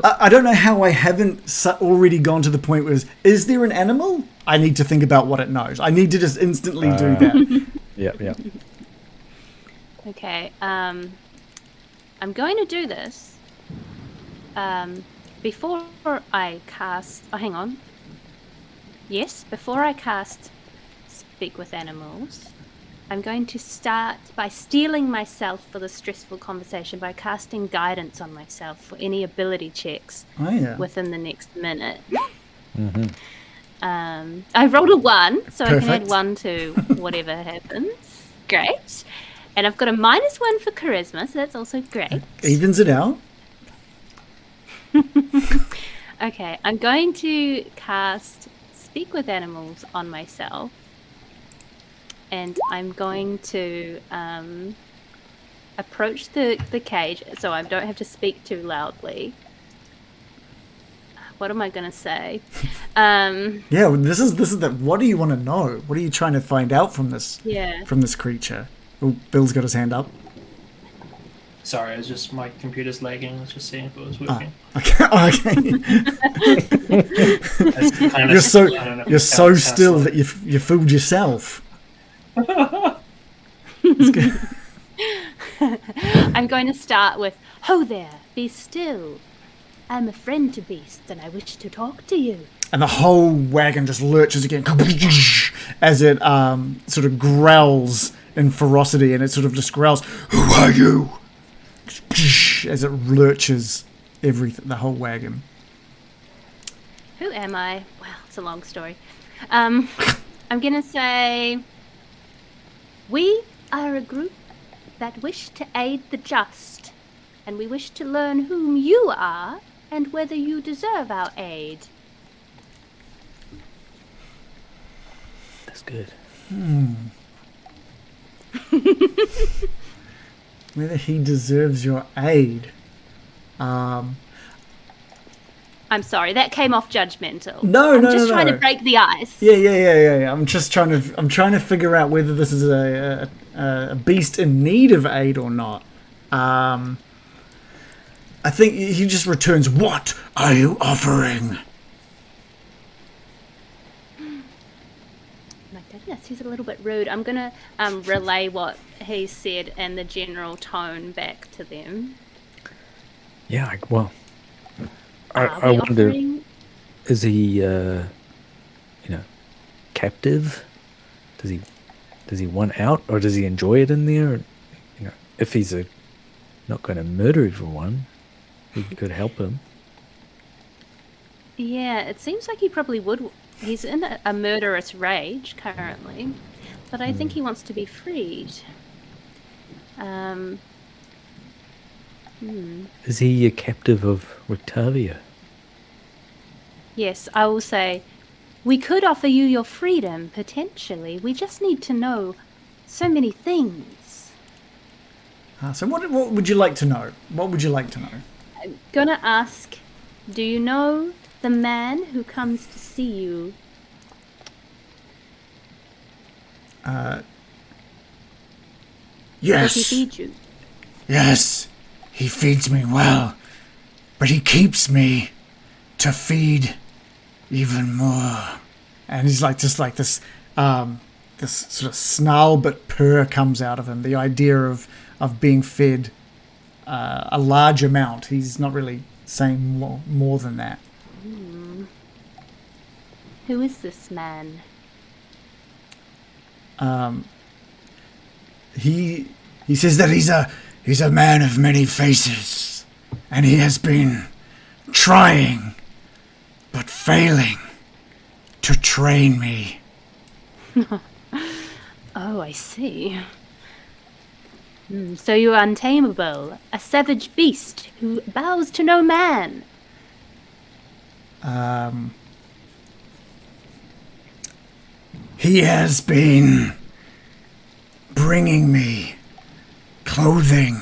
I don't know how I haven't already gone to the point where is there an animal? I need to think about what it knows. I need to just instantly do that. yeah. Okay, I'm going to do this. Before I cast... Oh, hang on. Yes, before I cast Speak with Animals, I'm going to start by steeling myself for the stressful conversation by casting guidance on myself for any ability checks Oh, yeah. within the next minute. Mm-hmm. I rolled a 1, so I can Perfect. add 1 to whatever happens. Great. And I've got a -1 for charisma, so that's also great. Evens it out. Okay, I'm going to cast Speak with Animals on myself. And I'm going to approach the cage so I don't have to speak too loudly. What am I going to say? Yeah, this is the. What do you want to know? What are you trying to find out from this? Yeah. From this creature. Oh, Bill's got his hand up. Sorry, it was just my computer's lagging. I was just seeing if it was working. Okay. Oh, okay. That's kind of- You're so I don't know if you're it so counts, still like- that you fooled yourself. It's good. I'm going to start with, Ho there, be still. I'm a friend to beasts and I wish to talk to you. And the whole wagon just lurches again as it sort of growls in ferocity, and it sort of just growls, "Who are you?" As it lurches the whole wagon. Who am I? Well, it's a long story. I'm going to say, we are a group that wish to aid the just, and we wish to learn whom you are and whether you deserve our aid. That's good. Whether he deserves your aid. I'm sorry, that came off judgmental. No, I'm no, just no, trying no. to break the ice. Yeah. I'm trying to figure out whether this is a beast in need of aid or not. I think he just returns, "What are you offering?" My goodness, he's a little bit rude. I'm going to relay what he said and the general tone back to them. Yeah, well, Are I we wonder, offering- is he, captive? Does he want out, or does he enjoy it in there? If he's not going to murder everyone, we could help him. Yeah, it seems like he probably would. He's in a murderous rage currently, but I think he wants to be freed. Is he a captive of Rictavia? Yes, I will say, we could offer you your freedom, potentially. We just need to know so many things. So what would you like to know? What would you like to know? I'm gonna ask, do you know the man who comes to see you? Does he Yes. feed you? Yes, he feeds me well, but he keeps me to feed even more. And he's like, just like this, this sort of snarl but purr comes out of him. The idea of being fed a large amount. He's not really saying more than that. Who is this man? He says that he's a man of many faces, and he has been trying but failing to train me. Oh, I see. So you're untamable, a savage beast who bows to no man. He has been bringing me clothing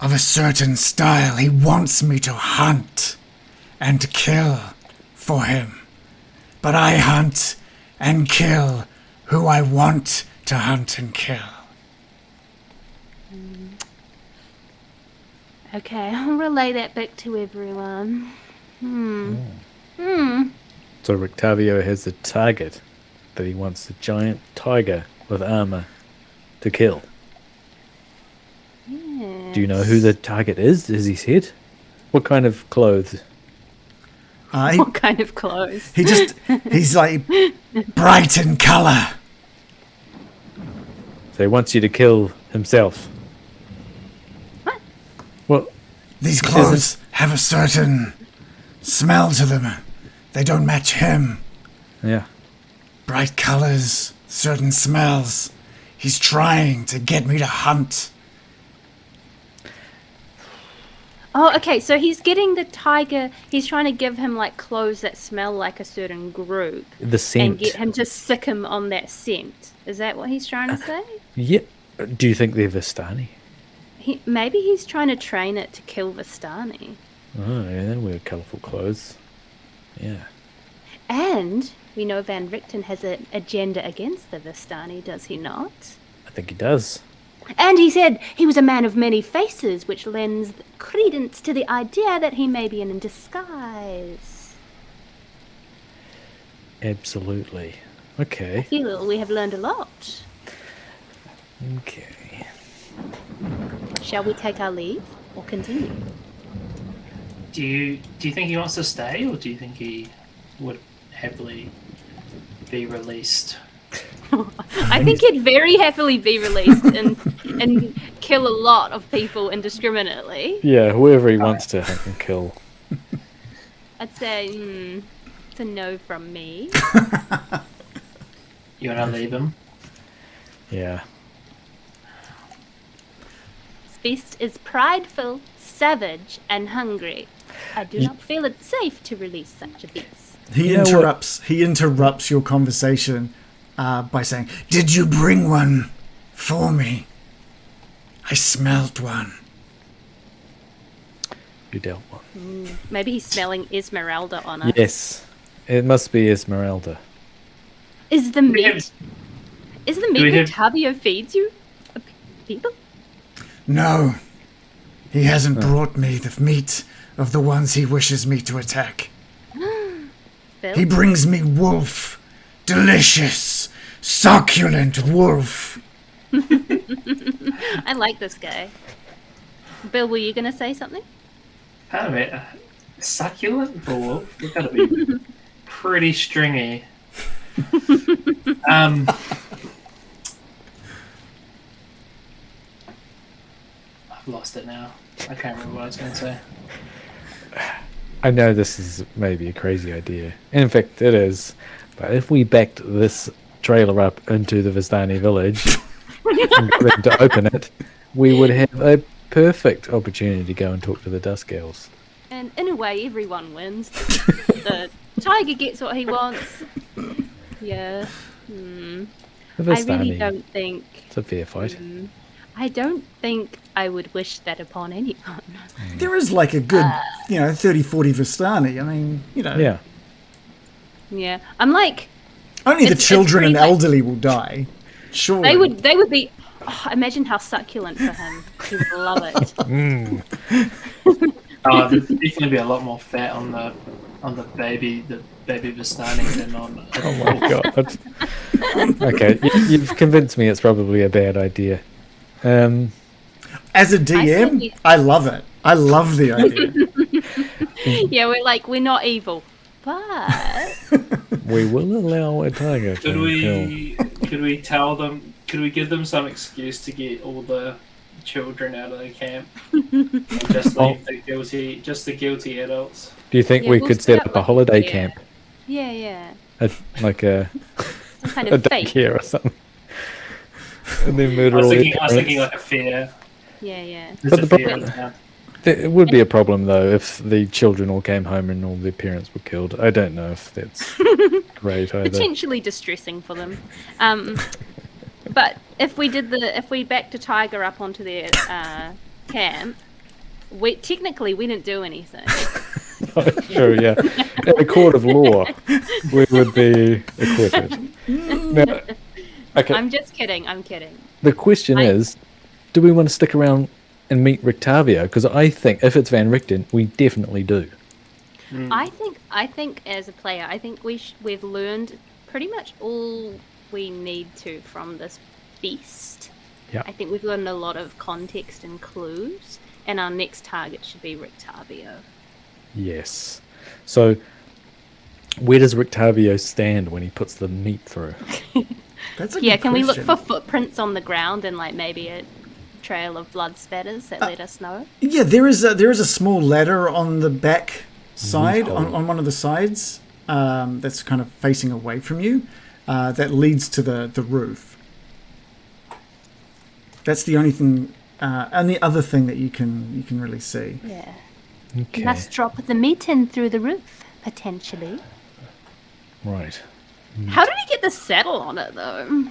of a certain style. He wants me to hunt and kill for him. But I hunt and kill who I want to hunt and kill. Okay, I'll relay that back to everyone. So Rictavio has a target that he wants a giant tiger with armor to kill. Yeah. Do you know who the target is? Has he said? What kind of clothes? What kind of clothes? He's like bright in colour. So he wants you to kill himself. What? Well, These clothes have a certain smell to them. They don't match him. yeah. Bright colours, certain smells. He's trying to get me to hunt. Oh, okay, so he's getting the tiger, he's trying to give him like clothes that smell like a certain group. The scent. And get him to sick him on that scent. Is that what he's trying to say? Yeah. Do you think they're Vistani? Maybe he's trying to train it to kill Vistani. Oh, yeah, they wear colourful clothes. Yeah. And we know Van Richten has an agenda against the Vistani, does he not? I think he does. And he said he was a man of many faces, which lends credence to the idea that he may be in disguise. Absolutely. I Okay. feel we have learned a lot. Okay. Shall we take our leave or continue? Do you think he wants to stay, or do you think he would happily be released? I think he'd very happily be released and kill a lot of people indiscriminately. Yeah, whoever he wants to hunt and kill. I'd say it's a no from me. You want to leave him? Yeah. This beast is prideful, savage, and hungry. I do not feel it safe to release such a beast. He You know interrupts. He interrupts your conversation by saying, "Did you bring one for me? I smelled one." You dealt one. Maybe he's smelling Esmerelda on us. Yes. It must be Esmerelda. Is the we have- meat? Is the we meat have- that Tavio feeds you? People? No, he hasn't brought me the meat of the ones he wishes me to attack. Bill? He brings me wolf, delicious, succulent wolf. I like this guy. Bill, were you going to say something? I mean, succulent for wolf? We've got to be pretty stringy. I've lost it now. I can't remember what I was going to say. I know this is maybe a crazy idea. In fact, it is. But if we backed this trailer up into the Vistani village and got them to open it, we would have a perfect opportunity to go and talk to the Dusk Elves. And in a way, everyone wins. The tiger gets what he wants. Yeah. The I Vistani, really don't think. it's a fair fight. I don't think I would wish that upon anyone. There is like a good, 30, 40 Vistani. I mean, Yeah. Yeah, I'm like only the It's children and pretty much- elderly will die. Sure. they would be. Oh, imagine how succulent for him. He would love it. Mm. Oh, there's definitely be a lot more fat on the baby Vistani than on. Oh my god. Okay, you've convinced me it's probably a bad idea. As a DM, you- I love it. I love the idea. Yeah, we're not evil, but We will allow a tiger to Could kill. we tell them? Could we give them some excuse to get all the children out of the camp? And just leave the guilty adults. Do you think Yeah, we we'll could set set up up a like- holiday yeah. camp? yeah, Like a some kind a of fake. daycare or something? And then I murder was all thinking, their I was thinking parents? like a fair. Yeah. But the fair problem- town. It would be a problem though if the children all came home and all their parents were killed. I don't know if that's great either. Potentially distressing for them. But if we backed a tiger up onto their camp, we didn't do anything. True, yeah. In a court of law, we would be acquitted. Now, okay. I'm just kidding. I'm kidding. The question is, do we want to stick around and meet Rictavio? Because I think if it's Van Richten, we definitely do. I think as a player, I think we've learned pretty much all we need to from this beast. Yeah. I think we've learned a lot of context and clues, and our next target should be Rictavio. Yes. So, where does Rictavio stand when he puts the meat through? That's a Yeah, good can we look question. for footprints on the ground and like maybe a trail of blood spatters that let us know? Yeah, there is a small ladder on the back side, on one of the sides, that's kind of facing away from you, that leads to the roof. That's the only thing, and the other thing that you can really see. Yeah. Okay. Must drop the meat in through the roof, potentially. Right. How did he get the saddle on it, though?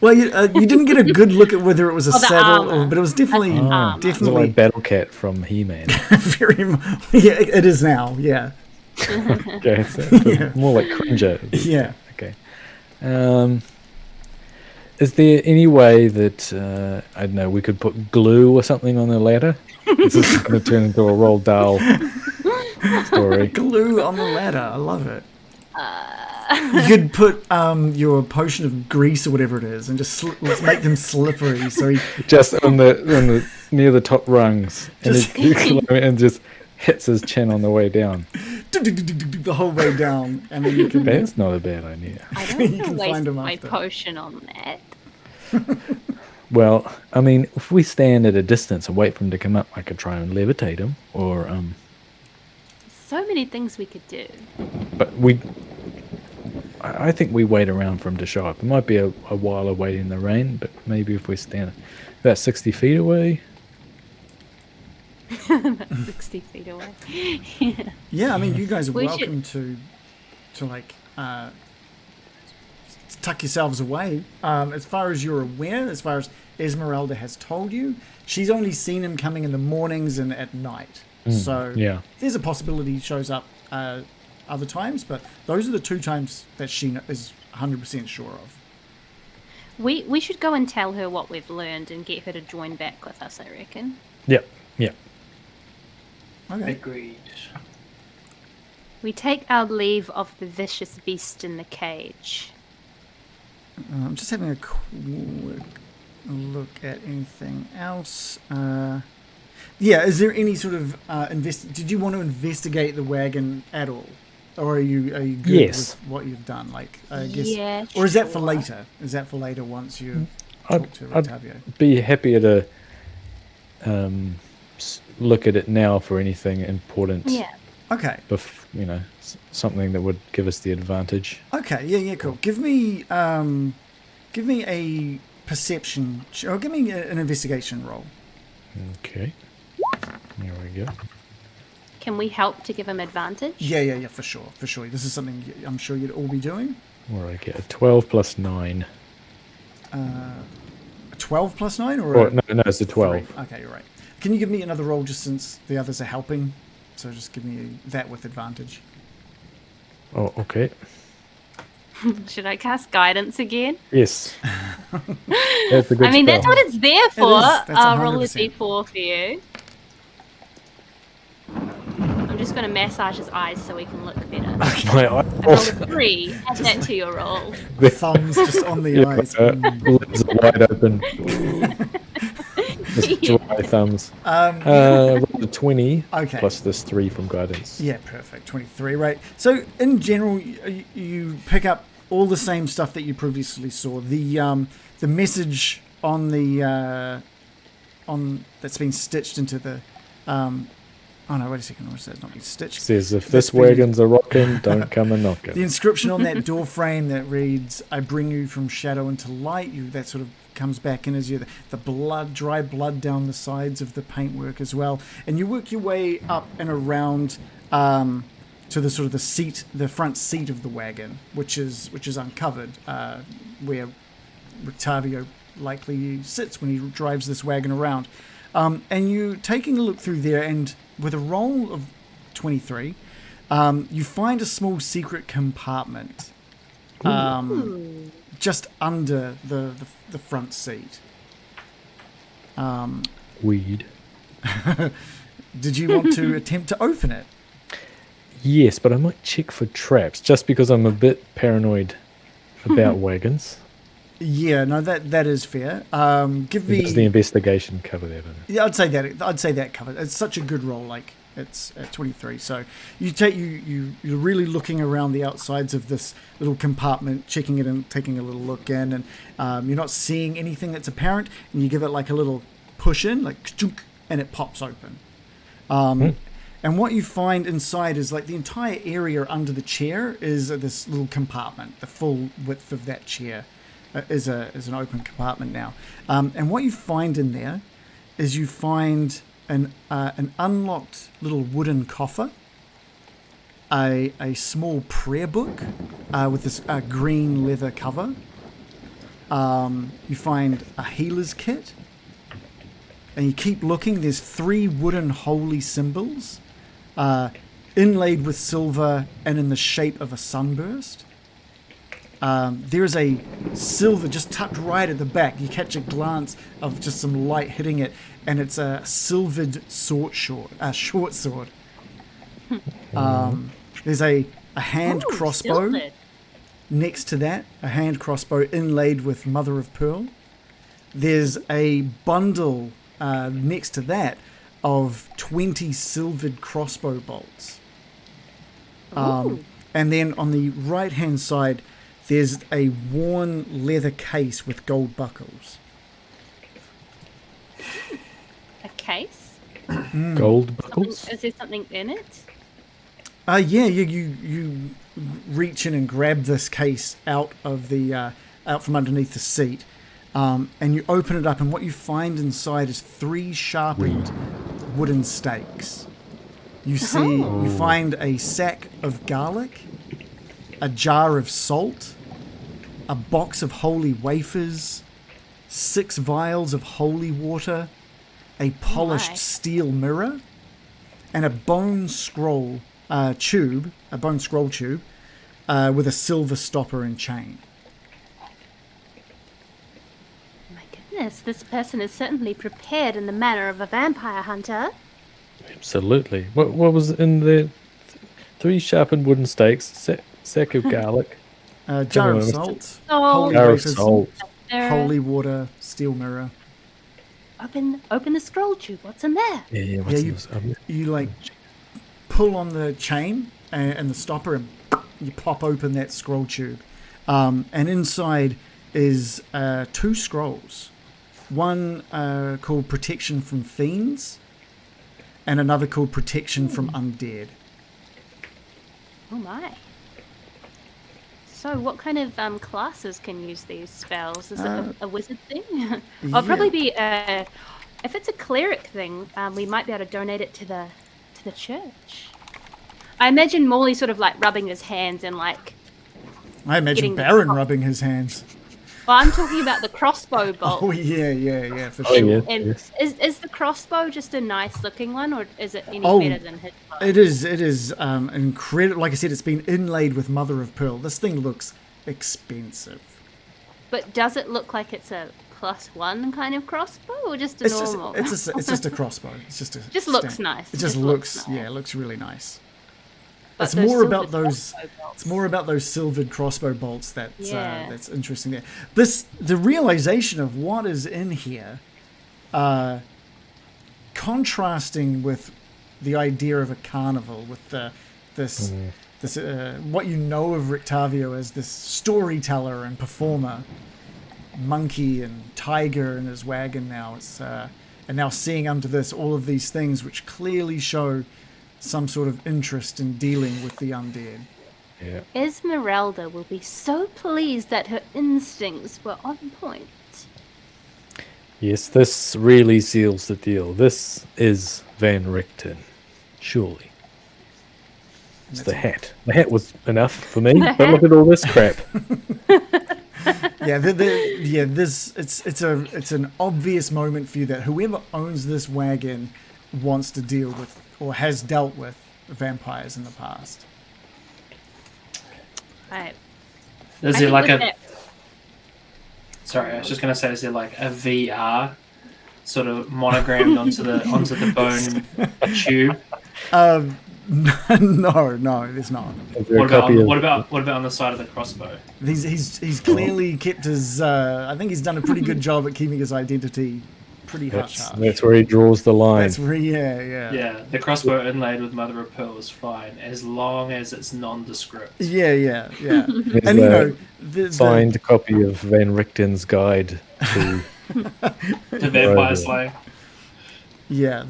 Well, you didn't get a good look at whether it was a the saddle, armor. but it was definitely That's the armor. Is it definitely like Battle Cat from He-Man? very. Yeah, it is now. Yeah, Okay, so more like Cringer. yeah. Okay. Is there any way that I don't know, we could put glue or something on the ladder? This is going to turn into a Roald Dahl story. Glue on the ladder. I love it. You could put your potion of grease or whatever it is, and just let's make them slippery. So he Just on the near the top rungs, and, Just- and just hits his chin on the way down. the whole way down, and then you can. That's not a bad idea. I You don't want can to find waste him my after. potion on that. Well, I mean, if we stand at a distance and wait for him to come up, I could try and levitate him, or So many things we could do. but I think we wait around for him to show up. It might be a while away in the rain, but maybe if we stand about 60 feet away. 60 feet away. Yeah. Yeah, I mean, you guys are We welcome to like tuck yourselves away. As far as you're aware, as far as Esmerelda has told you, she's only seen him coming in the mornings and at night. So Yeah. there's a possibility he shows up other times, but those are the two times that she is 100% sure of. We should go and tell her what we've learned and get her to join back with us, I reckon. Yep. Yep. Okay. Agreed. We take our leave of the vicious beast in the cage. I'm just having a quick look at anything else. Yeah, is there any sort of did you want to investigate the wagon at all, or are you good Yes. with what you've done? Like, I guess, Yeah, or is that for sure. later? Is that for later once you I'd- talk to I'd- Rictavio? Be happier to look at it now for anything important. Yeah. Okay, Something that would give us the advantage. okay, yeah, cool. Give me a perception, or give me an investigation roll. Okay. There we go. Can we help to give him advantage? Yeah, for sure. This is something I'm sure you'd all be doing. Where I get a 12 plus 9. A 12 plus 9, or Or, no, it's a 12. 3? Okay, you're right. Can you give me another roll just since the others are helping? So just give me that with advantage. Oh, okay. Should I cast guidance again? Yes. That's a good I mean, that's spell. what it's there for. That's I'll roll a 100%. d4 for you. I'm just going to massage his eyes so he can look better. My eye. I rolled a 3. Add that to your roll. Thumbs just on the Yeah, eyes. lids are wide open. Just dry thumbs. Rolled a 20 Okay. plus this 3 from guidance. Yeah, perfect. 23, right. So in general, you pick up all the same stuff that you previously saw. The message on the on that's been stitched into the Oh no, wait a second. What's that? It's not been stitched. Says if That's this been- wagon's a rockin', don't come a knockin'. The inscription on that door frame that reads, "I bring you from shadow into light." That sort of comes back in as you the blood, dry blood down the sides of the paintwork as well, and you work your way up and around to the sort of the front seat of the wagon, which is uncovered, where Rictavio likely sits when he drives this wagon around. And you taking a look through there, and with a roll of 23, you find a small secret compartment just under the front seat. Weed. Did you want to attempt to open it? Yes, but I might check for traps, just because I'm a bit paranoid about wagons. Yeah, no, that is fair. Give me Does the investigation cover that? Yeah, I'd say that covered. It's such a good roll, like it's at 23. So you're really looking around the outsides of this little compartment, checking it and taking a little look in, and you're not seeing anything that's apparent. And you give it like a little push in, like chunk, and it pops open. And what you find inside is like the entire area under the chair is this little compartment. The full width of that chair is an open compartment now. And what you find in there is you find an unlocked little wooden coffer, a small prayer book with this green leather cover. You find a healer's kit. And you keep looking, there's 3 wooden holy symbols inlaid with silver and in the shape of a sunburst. There's a silver just tucked right at the back. You catch a glance of just some light hitting it, and it's a silvered short sword. There's a hand crossbow silvered. next to that, a hand crossbow inlaid with mother of pearl. There's a bundle next to that of 20 silvered crossbow bolts. And then on the right hand side, there's a worn leather case with gold buckles. A case? Gold buckles? Is there something in it? Yeah, you reach in and grab this case out from underneath the seat, and you open it up, and what you find inside is 3 sharpened wooden stakes. You find a sack of garlic, a jar of salt, a box of holy wafers, 6 vials of holy water, a polished steel mirror, and a bone scroll tube with a silver stopper and chain. My goodness, this person is certainly prepared in the manner of a vampire hunter. Absolutely. What was in the 3 sharpened wooden stakes, sack of garlic, Jar of salt, holy jar of wafers, salt. holy water, steel mirror. Open the scroll tube. What's in there? Yeah, what's Yeah, this? You like pull on the chain and the stopper, and you pop open that scroll tube, and inside is 2 scrolls. One called Protection from Fiends, and another called Protection from Undead. Oh my. So what kind of classes can use these spells? Is it a wizard thing? I'll probably be if it's a cleric thing, we might be able to donate it to the church. I imagine Morley sort of like rubbing his hands and like. I imagine Baron rubbing his hands. Well, I'm talking about the crossbow bolt. Oh yeah, for Oh, sure. yeah. And is the crossbow just a nice looking one, or is it any better than his bow? It is incredible. Like I said, it's been inlaid with mother of pearl. This thing looks expensive. But does it look like it's a +1 kind of crossbow, or just a normal? It's just a crossbow. It's just looks nice. It just looks nice. It looks really nice. But It's those more about silvered those. crossbow bolts. It's more about those silvered crossbow bolts that's Yeah. that's interesting there. The realization of what is in here, contrasting with the idea of a carnival, with this what you know of Rictavio as this storyteller and performer, monkey and tiger in his wagon now. and now seeing under this all of these things which clearly show some sort of interest in dealing with the undead. Yeah. Esmerelda will be so pleased that her instincts were on point. Yes, this really seals the deal. This is Van Richten, surely. It's the hat. The hat was enough for me, but look at all this crap. It's an obvious moment for you that whoever owns this wagon wants to deal with or has dealt with vampires in the past. Right. Is I there think like with a... that- Sorry, I was just going to say, is there like a VR sort of monogrammed onto the bone tube? No, there's not. Is there a copy What of- about on the side of the crossbow? He's clearly kept his. I think he's done a pretty good job at keeping his identity pretty hush hush. That's where he draws the line. That's where, yeah. Yeah, the crossbow inlaid with mother of pearl is fine as long as it's nondescript. Yeah. There's And you a know, the signed copy of Van Richten's guide to To vampire slaying. yeah,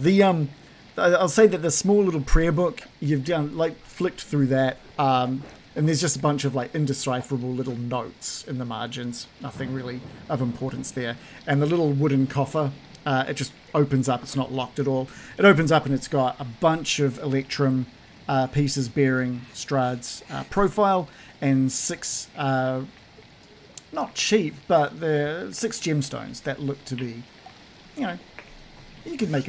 I'll say that the small little prayer book you've done, like flicked through that, and there's just a bunch of like indecipherable little notes in the margins. Nothing really of importance there. And the little wooden coffer, it just opens up. It's not locked at all. It opens up and it's got a bunch of electrum pieces bearing Strahd's profile and 6, not cheap, but they're 6 gemstones that look to be, you could make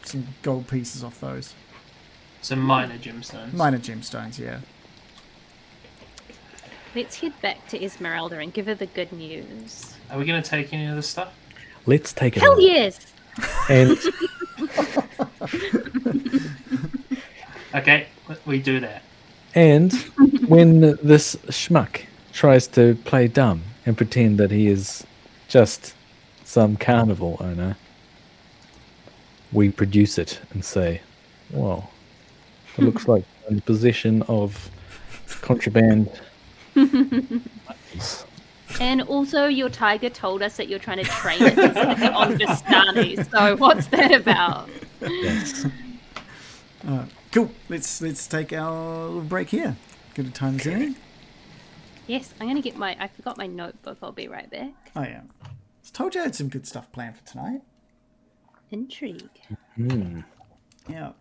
some gold pieces off those. So minor gemstones. Minor gemstones, yeah. Let's head back to Esmerelda and give her the good news. Are we going to take any of this stuff? let's take it. Hell all. yes! And Okay, we do that. and when this schmuck tries to play dumb and pretend that he is just some carnival owner, we produce it and say, well, it looks like you're in possession of contraband. And also, your tiger told us that you're trying to train it on Vistani. So what's that about? Yes. Cool. Let's take our little break here. Good a time as any. Yes, I'm going to get I forgot my notebook. I'll be right back. Oh yeah. I told you I had some good stuff planned for tonight. Intrigue. Yeah.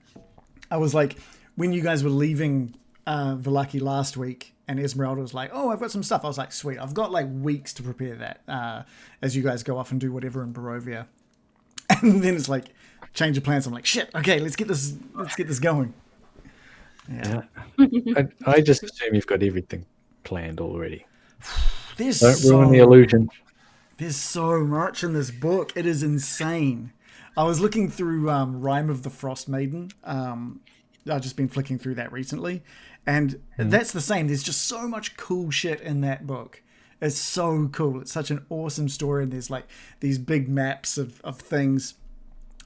I was like, when you guys were leaving Vallaki last week, and Esmeralda was like, oh, I've got some stuff. I was like, sweet. I've got like weeks to prepare that as you guys go off and do whatever in Barovia. And then it's like, change of plans. I'm like, shit, okay, let's get this going. Yeah. I just assume you've got everything planned already. There's Don't ruin the illusion. There's so much in this book. It is insane. I was looking through Rime of the Frost Maiden. I've just been flicking through that recently. And that's the same. There's just so much cool shit in that book. It's so cool. It's such an awesome story. And there's like these big maps of things.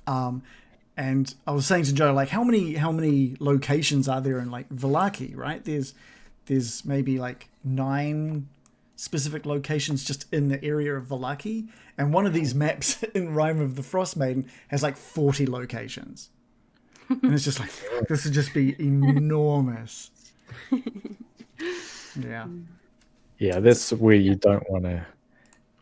And I was saying to Joe, like, how many locations are there in like Vallaki, right? There's maybe like 9 specific locations just in the area of Vallaki. And one of these maps in Rime of the Frost Maiden has like 40 locations. And it's just like, this would just be enormous. Yeah. Yeah, that's where you don't want to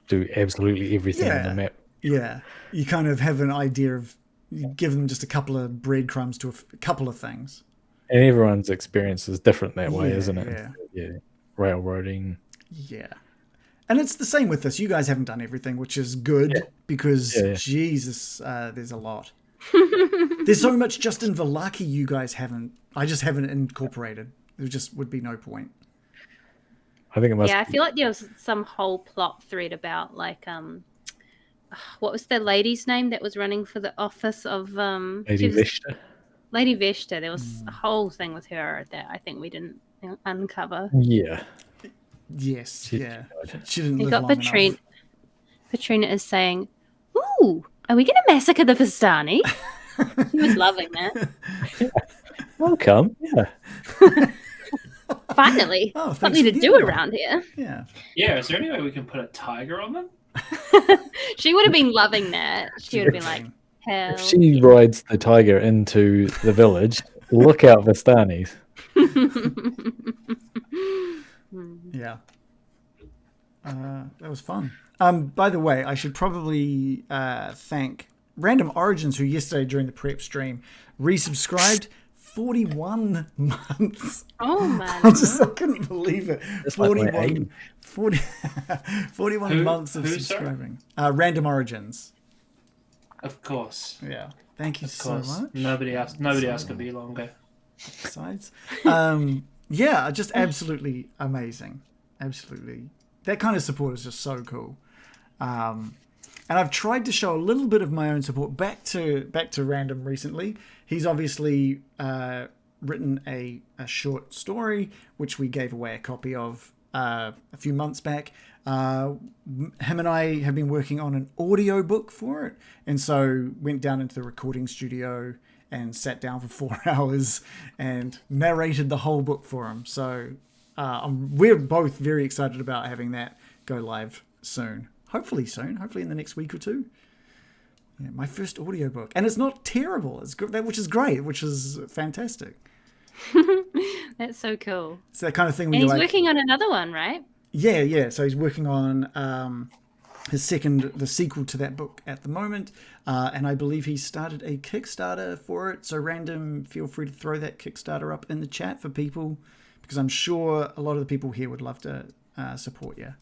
do absolutely everything on the map. Yeah. You kind of have an idea of, you give them just a couple of breadcrumbs to a couple of things. And everyone's experience is different that way, Yeah, isn't it? Yeah. Railroading. Yeah. And it's the same with this. You guys haven't done everything, which is good because, Jesus, there's a lot. There's so much just in Vallaki you guys haven't. I just haven't incorporated. There just would be no point. I think it must. Yeah, I feel like there was some whole plot thread about like what was the lady's name that was running for the office of Lady Vesta. Lady Vesta. There was a whole thing with her that I think we didn't uncover. Yeah. Yes, She didn't You live got long Patrina. enough. Patrina is saying, "Ooh, are we going to massacre the Vistani?" She was loving that. Welcome. Yeah. Finally, Oh, thanks something for to the do invite. around here. Yeah. Yeah, is there any way we can put a tiger on them? She would have been loving that. She would have been like, Hell. if she rides the tiger into the village, look out for Stanis. Yeah. That was fun. By the way, I should probably thank Random Origins, who yesterday during the prep stream resubscribed 41 months. Oh my I couldn't believe it. That's like my age. 41 months of who, sir? subscribing. Random Origins. Of course. Yeah. Thank you Of so course. much. Nobody else could be longer. Besides. Yeah, just absolutely amazing. Absolutely. That kind of support is just so cool. And I've tried to show a little bit of my own support back to Random recently. He's obviously written a short story, which we gave away a copy of a few months back. Him and I have been working on an audio book for it, and so went down into the recording studio and sat down for 4 hours and narrated the whole book for him. So we're both very excited about having that go live soon. Hopefully in the next week or two. Yeah, my first audiobook. And it's not terrible. It's good, which is great, which is fantastic. That's so cool. It's that kind of thing where And you're he's like, working on another one, right? yeah. So he's working on the sequel to that book at the moment. And I believe he started a Kickstarter for it. So Random, feel free to throw that Kickstarter up in the chat for people, because I'm sure a lot of the people here would love to support you.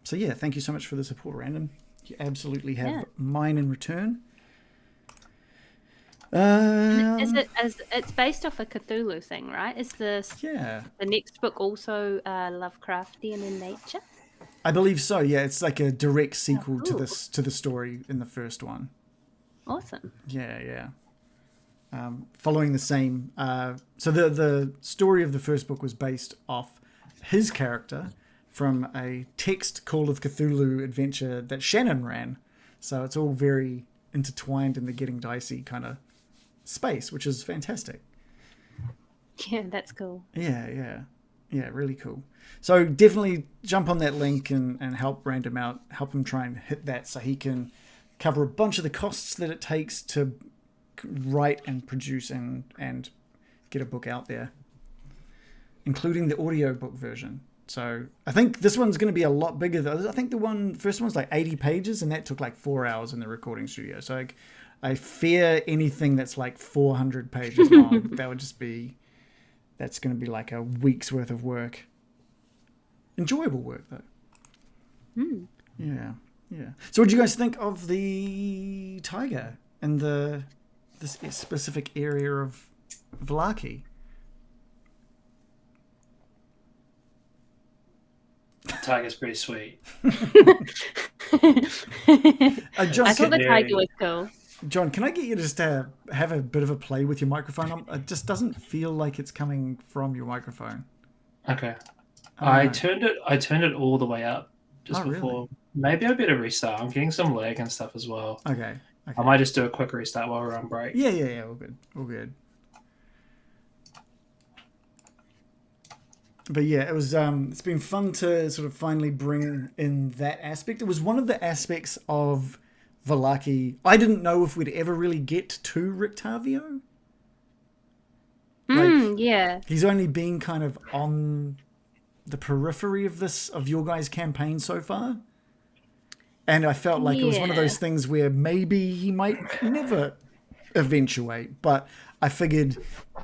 So yeah, thank you so much for the support, Random. You absolutely have mine in return. It's based off a Cthulhu thing, right? Is the next book also Lovecraftian in nature? I believe so. Yeah, it's like a direct sequel to the story in the first one. Awesome. Yeah. Following the same. So the story of the first book was based off his character from a text Call of Cthulhu adventure that Shannon ran. So it's all very intertwined in the Getting Dicey kind of space, which is fantastic. Yeah, that's cool. Yeah, really cool. So definitely jump on that link and help Random out, help him try and hit that so he can cover a bunch of the costs that it takes to write and produce and get a book out there, including the audiobook version. So I think this one's going to be a lot bigger. I think the first one's like 80 pages, and that took like 4 hours in the recording studio. So I fear anything that's like 400 pages long. That's going to be like a week's worth of work. Enjoyable work though. Yeah. So what do you guys think of the tiger and this specific area of Vallaki? Tiger's pretty sweet. John, I thought the tiger was cool. John, can I get you just to have a bit of a play with your microphone? It just doesn't feel like it's coming from your microphone. Okay. I turned it all the way up just before. Really? Maybe I better restart. I'm getting some lag and stuff as well. Okay. I might just do a quick restart while we're on break. Yeah. All good. But yeah, it was. It's been fun to sort of finally bring in that aspect. It was one of the aspects of Vallaki. I didn't know if we'd ever really get to Rictavio. Yeah. He's only been kind of on the periphery of your guys' campaign so far. And I felt like it was one of those things where maybe he might never eventuate. But I figured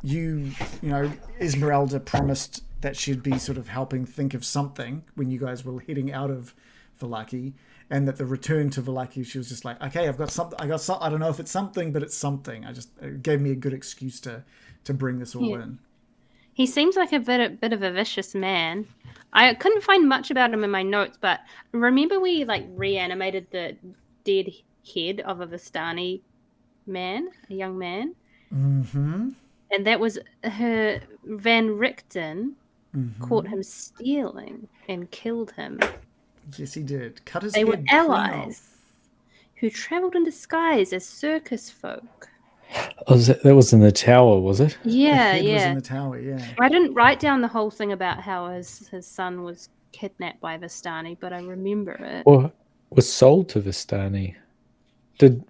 you know, Esmerelda promised that she'd be sort of helping think of something when you guys were heading out of Vallaki, and that the return to Vallaki, she was just like, okay, I've got something. I don't know if it's something, but it's something. It gave me a good excuse to bring this all in. He seems like a bit of a vicious man. I couldn't find much about him in my notes, but remember we like reanimated the dead head of a Vistani man, a young man? Mm-hmm. And that was her. Van Richten caught him stealing and killed him. Yes, he did. Cut his They head were clean allies off. who travelled in disguise as circus folk. Oh, that was in the tower, was it? Yeah, The head was yeah. in the tower, yeah. I didn't write down the whole thing about how his son was kidnapped by Vistani, but I remember it. Well, was sold to Vistani. Did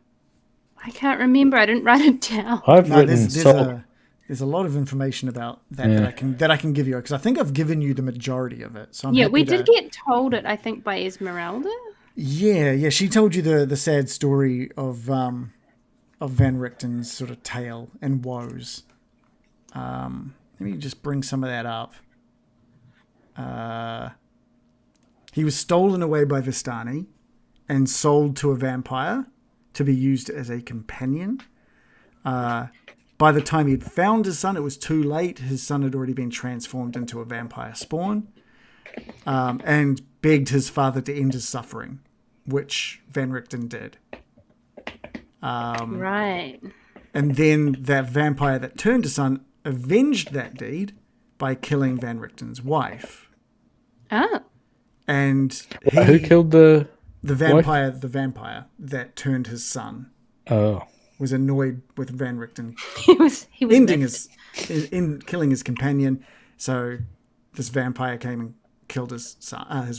I can't remember. I didn't write it down. I've No, written sold? there's a lot of information about that Yeah. that I can give you, because I think I've given you the majority of it. So I'm Yeah, happy we to- did get told it, I think, by Esmerelda. Yeah. She told you the sad story of Van Richten's sort of tale and woes. Let me just bring some of that up. He was stolen away by Vistani and sold to a vampire to be used as a companion. By the time he had found his son, it was too late. His son had already been transformed into a vampire spawn, and begged his father to end his suffering, which Van Richten did. Right. And then that vampire that turned his son avenged that deed by killing Van Richten's wife. Oh. And Who killed the? the vampire that turned his son Oh, was annoyed with Van Richten He was ending mixed. killing his companion. So this vampire came and killed his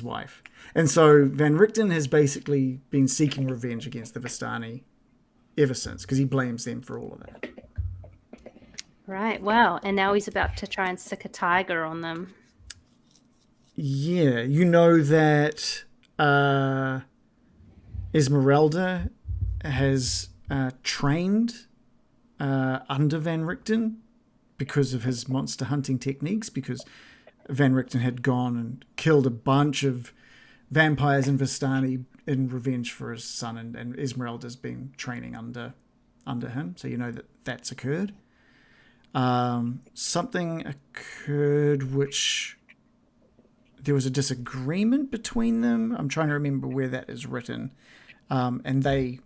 wife. And so Van Richten has basically been seeking revenge against the Vistani ever since, because he blames them for all of that. Right, wow. And now he's about to try and sick a tiger on them. Yeah, you know that Esmerelda has trained under Van Richten because of his monster hunting techniques, because Van Richten had gone and killed a bunch of vampires in Vistani in revenge for his son, and Esmeralda's been training under him, so you know that that's occurred. Something occurred which there was a disagreement between them. I'm trying to remember where that is written. And they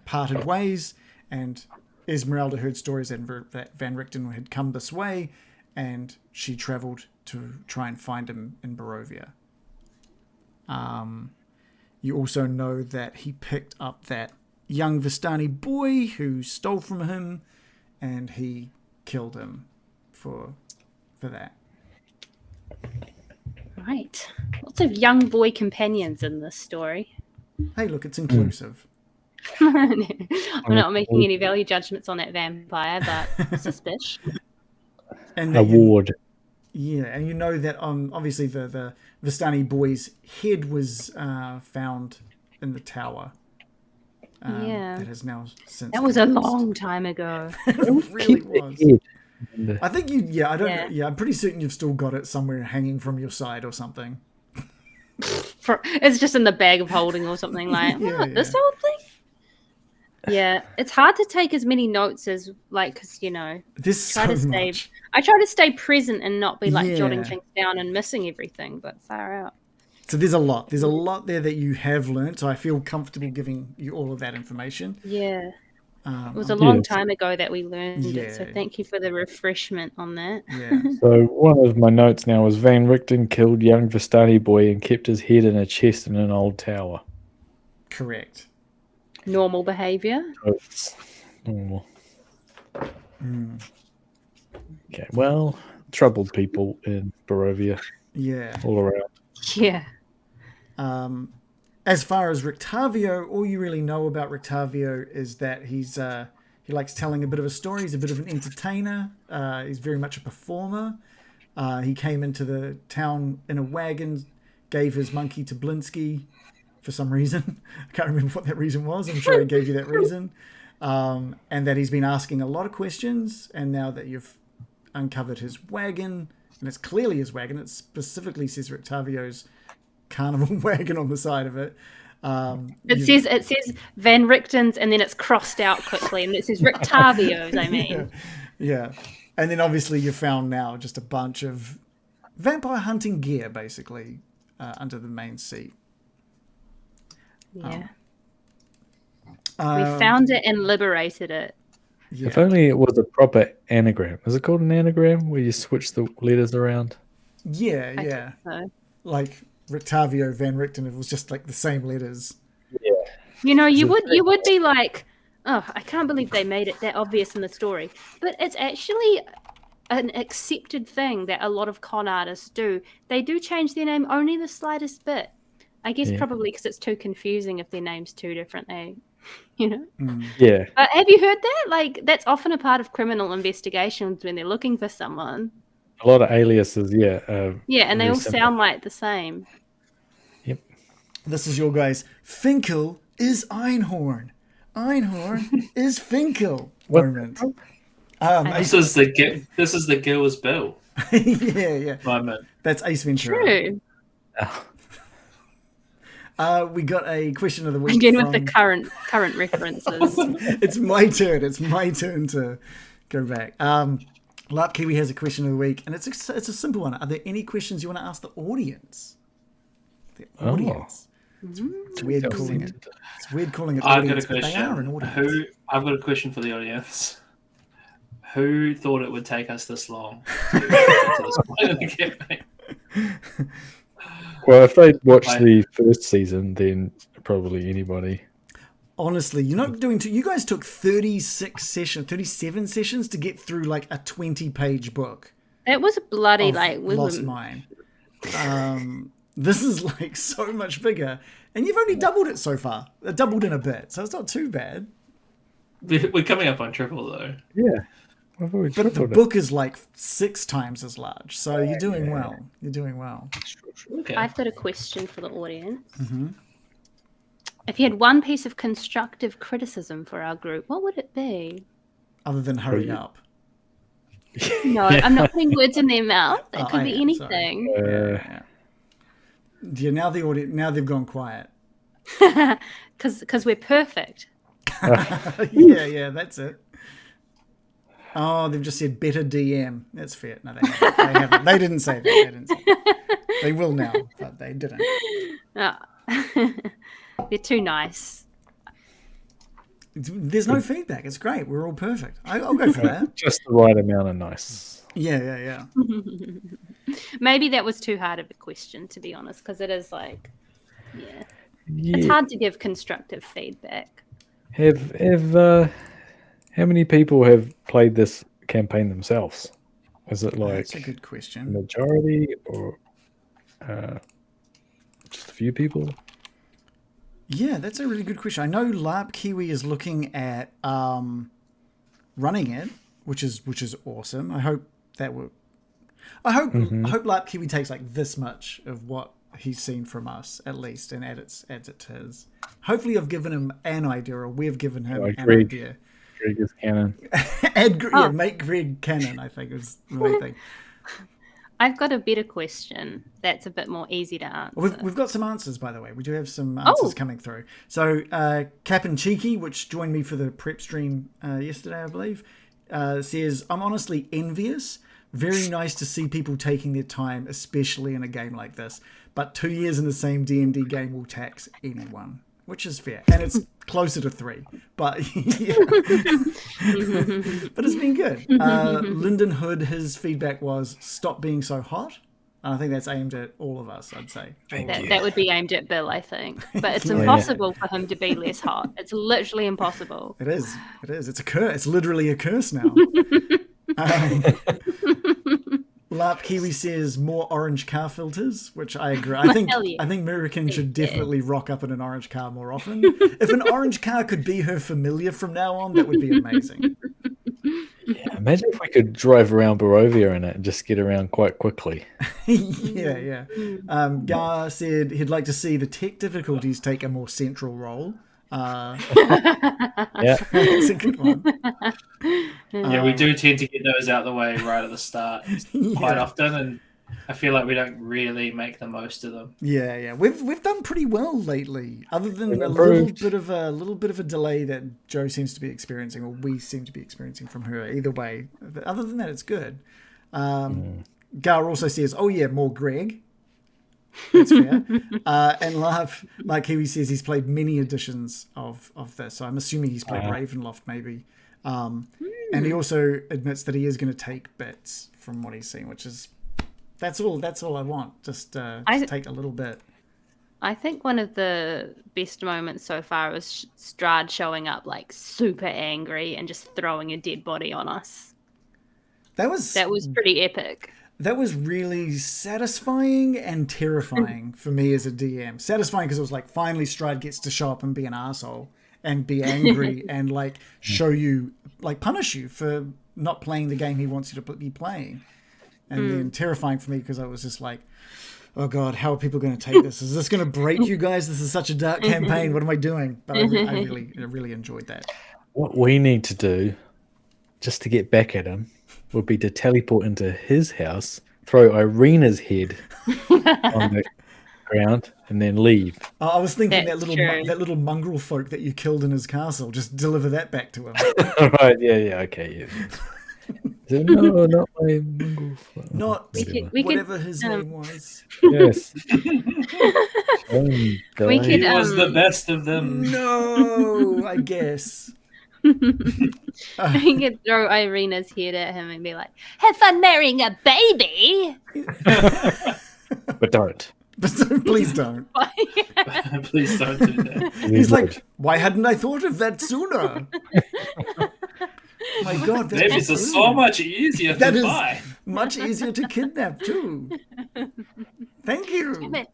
parted ways, and Esmeralda heard stories that Van Richten had come this way, and she travelled to try and find him in Barovia. You also know that he picked up that young Vistani boy who stole from him, and he killed him for that. Right. Lots of young boy companions in this story. Hey, look, it's inclusive. I'm not making any value judgments on that vampire, but suspicious. And a that ward. Yeah, and you know that obviously the Vistani boy's head was found in the tower. Yeah. That has now since. That was a collapsed. long time ago. It really was. Head. I think you. Yeah, I don't. Yeah. Yeah, I'm pretty certain you've still got it somewhere hanging from your side or something. It's just in the bag of holding or something like, Yeah, what, this yeah. old thing? Yeah, it's hard to take as many notes as, like, because, you know, There's try so to stay. much. I try to stay present and not be like jotting Yeah. things down and missing everything, but far out. So there's a lot. There's a lot there that you have learned. So I feel comfortable giving you all of that information. Yeah. It was a I'm- long Yes. time ago that we learned it, so Yeah. thank you for the refreshment on that. Yeah. So one of my notes now was Van Richten killed young Vistani boy and kept his head in a chest in an old tower. Correct. Normal behavior. So it's normal. Okay, well, troubled people in Barovia Yeah. all around. Yeah. As far as Rictavio, all you really know about Rictavio is that he likes telling a bit of a story. He's a bit of an entertainer. He's very much a performer. He came into the town in a wagon, gave his monkey to Blinsky for some reason. I can't remember what that reason was. I'm sure he gave you that reason. And that he's been asking a lot of questions. And now that you've uncovered his wagon, and it's clearly his wagon, it specifically says Rictavio's carnival wagon on the side of it. It says Van Richten's and then it's crossed out quickly and it says Rictavio's, I mean. Yeah. And then obviously you found now just a bunch of vampire hunting gear, basically, under the main seat. Yeah. Um, We found it and liberated it. Yeah. If only it was a proper anagram. Is it called an anagram where you switch the letters around? Yeah, I yeah. think so. Like Rictavio, Van Richten, it was just like the same letters. You know, you would be like, oh, I can't believe they made it that obvious in the story. But it's actually an accepted thing that a lot of con artists do. They do change their name only the slightest bit. I guess Yeah. probably because it's too confusing if their name's too different, you know? Yeah. But have you heard that? Like, that's often a part of criminal investigations when they're looking for someone. A lot of aliases, yeah. Yeah, and they very all similar. sound like the same. Yep. This is your guys. Finkel is Einhorn. Einhorn is Finkel. What? Moment. This is the Gil's Bill yeah. moment. That's Ace Ventura. True. We got a question of the week. Again with the current references. It's my turn. It's my turn to go back. Larp Kiwi has a question of the week, and it's a simple one. Are there any questions you want to ask the audience? The audience. It's weird calling it. It's weird calling it I've got a audience, but they are an question. audience. I've got a question for the audience. Who thought it would take us this long to get to this point of the campaign? Well, if they watched the first season, then probably anybody. Honestly, you're not doing too. You guys took 37 sessions to get through like a 20-page book. It was bloody of we Lost were Mine. This is like so much bigger, and you've only doubled it so far. Doubled in a bit, so it's not too bad. We're coming up on triple though. Yeah. But the book is like 6 times as large, so you're doing well. You're doing well. Okay. I've got a question for the audience. Mm-hmm. If you had one piece of constructive criticism for our group, what would it be? Other than hurry up. No, I'm not putting words in their mouth. It could I be am, anything. Yeah. Now they've gone quiet. Because we're perfect. yeah, that's it. Oh, they've just said better DM. That's fair. No, they haven't. They didn't say that. They will now, but they didn't. They're too nice. There's no feedback. It's great. We're all perfect. I'll go for that. Just the right amount of nice. Yeah. Maybe that was too hard of a question, to be honest, because it is like, it's hard to give constructive feedback. How many people have played this campaign themselves? Is it like That's a good question. majority or just a few people? Yeah, that's a really good question. I know Larp Kiwi is looking at running it, which is awesome. I hope that will. I hope Larp Kiwi takes like this much of what he's seen from us at least and adds it to his. Hopefully, I've given him an idea, or we've given him an idea. Greg is canon. Make Greg canon. I think is the main thing. I've got a better question that's a bit more easy to answer. We've got some answers, by the way. We do have some answers coming through. So, Cap and Cheeky, which joined me for the prep stream yesterday, I believe, says, I'm honestly envious. Very nice to see people taking their time, especially in a game like this. But 2 years in the same D&D game will tax anyone, which is fair. And it's closer to 3. But, yeah. But it's been good. Lyndon Hood, his feedback was, stop being so hot. And I think that's aimed at all of us, I'd say. That would be aimed at Bill, I think. But it's impossible for him to be less hot. It's literally impossible. It is. It's a curse. It's literally a curse now. Larp Kiwi says more orange car filters, which I agree. I think Murican should definitely rock up in an orange car more often. If an orange car could be her familiar from now on, that would be amazing. Yeah, imagine if we could drive around Barovia in it and just get around quite quickly. Yeah. Gar said he'd like to see the tech difficulties take a more central role. Yeah, That's a good one. Yeah, we do tend to get those out of the way right at the start quite often, and I feel like we don't really make the most of them. Yeah. We've done pretty well lately, other than a little bit of a delay that Joe seems to be experiencing, or we seem to be experiencing from her. Either way, but other than that, it's good. Gar also says, "Oh yeah, more Greg." That's fair. And like Kiwi says, he's played many editions of this, so I'm assuming he's played Ravenloft maybe. And he also admits that he is going to take bits from what he's seen, which is that's all I want. Just take a little bit. I think one of the best moments so far was Strahd showing up like super angry and just throwing a dead body on us. That was pretty epic. That was really satisfying and terrifying for me as a DM. Satisfying because it was like, finally Strahd gets to show up and be an asshole and be angry and like show you, like punish you for not playing the game he wants you to be playing. And then terrifying for me because I was just like, oh God, how are people going to take this? Is this going to break you guys? This is such a dark campaign. What am I doing? But I really enjoyed that. What we need to do, just to get back at him, would be to teleport into his house, throw Ireena's head on the ground, and then leave. I was thinking That's that little mongrel folk that you killed in his castle, just deliver that back to him. Right, yeah, okay, yeah. No, not my mongrel. Not whatever his name was. Yes. We could, He was the best of them. No, I guess. We could throw Ireena's head at him and be like, "Have fun marrying a baby." But don't. Please don't. Please don't do that. He's like, why hadn't I thought of that sooner? My God, Babies are so much easier That to is buy. much easier to kidnap too. Thank you.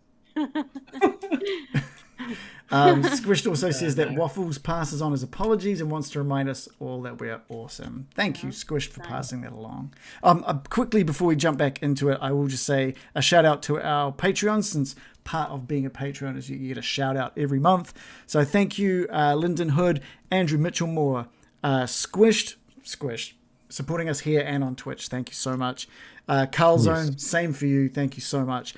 Squished also says that Waffles passes on his apologies and wants to remind us all that we're awesome. Thank you, Squished, for passing that along. Quickly, before we jump back into it, I will just say a shout out to our Patreon, since part of being a Patreon is you get a shout out every month. So thank you, Lyndon Hood, Andrew Mitchell-Moore, Squished, supporting us here and on Twitch. Thank you so much. Carlzone, same for you. Thank you so much.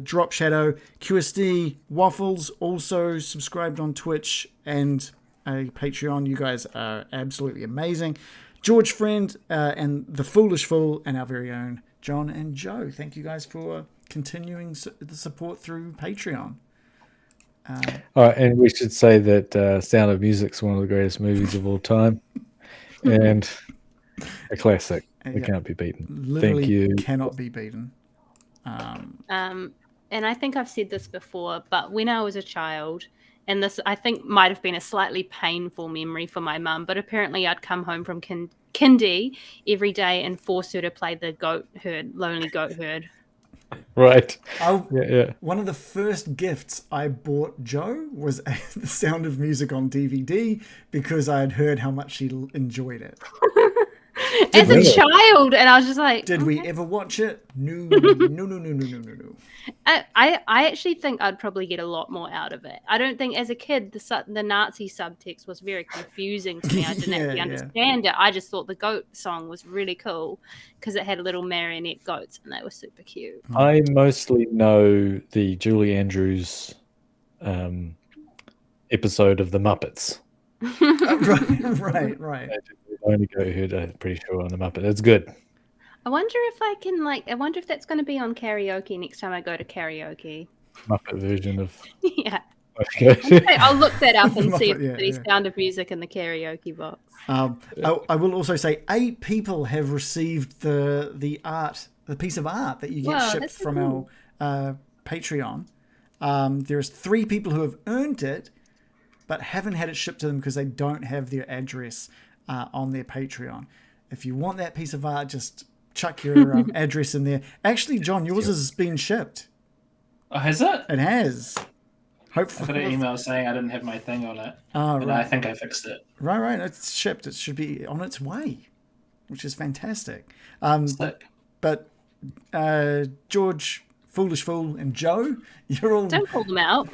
Drop Shadow, QSD, Waffles, also subscribed on Twitch and a Patreon. You guys are absolutely amazing. George Friend and The Foolish Fool and our very own John and Joe. Thank you guys for continuing the support through Patreon. All right, and we should say that Sound of Music's one of the greatest movies of all time, and a classic. It can't be beaten. Literally Thank you. Cannot be beaten. And I think I've said this before, but when I was a child, and this I think might have been a slightly painful memory for my mum, but apparently I'd come home from kindy every day and force her to play the Lonely Goat Herd. Right. Yeah. One of the first gifts I bought Joe was The Sound of Music on DVD because I had heard how much she enjoyed it. As a child, and I was just like, did we ever watch it? No. I actually think I'd probably get a lot more out of it. I don't think as a kid the Nazi subtext was very confusing to me. I didn't actually understand it. I just thought the goat song was really cool because it had little marionette goats and they were super cute. I mostly know the Julie Andrews episode of The Muppets. Right. Only go ahead, I'm pretty sure, on The Muppet. It's good. I wonder if that's going to be on karaoke next time I go to karaoke. Muppet version of. Yeah. Okay. I'll look that up and see if Muppet, there's Sound of Music in the karaoke box. I will also say 8 people have received the piece of art that you get shipped from our Patreon. There's 3 people who have earned it, but haven't had it shipped to them because they don't have their address on their Patreon. If you want that piece of art, just chuck your address in there. Actually, John, yours has been shipped. Oh, has it? It has. Hopefully. I got an email saying I didn't have my thing on it. Oh, right. I think I fixed it. Right. It's shipped. It should be on its way, which is fantastic. But George, Foolish Fool, and Joe, you're all... Don't call them out.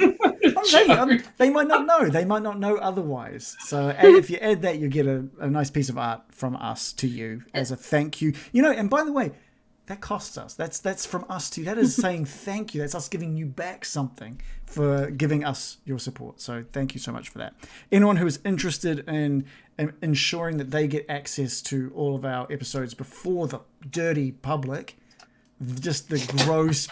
They might not know. They might not know otherwise. So if you add that, you get a nice piece of art from us to you as a thank you. And by the way, that costs us. That's from us to you. That is saying thank you. That's us giving you back something for giving us your support. So thank you so much for that. Anyone who is interested in ensuring that they get access to all of our episodes before the dirty public, just the gross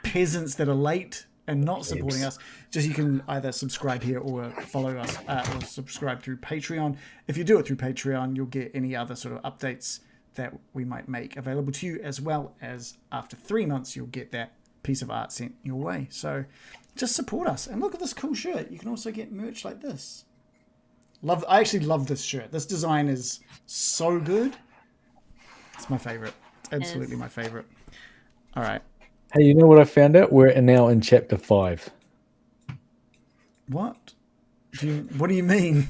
peasants that are late and not supporting us, just you can either subscribe here or follow us or subscribe through Patreon. If you do it through Patreon, you'll get any other sort of updates that we might make available to you, as well as after 3 months you'll get that piece of art sent your way. So just support us. And look at this cool shirt. You can also get merch like this. I actually love this shirt. This design is so good. It's my favorite. Absolutely my favorite. All right. Hey, you know what I found out? We're now in chapter 5. What? What do you mean?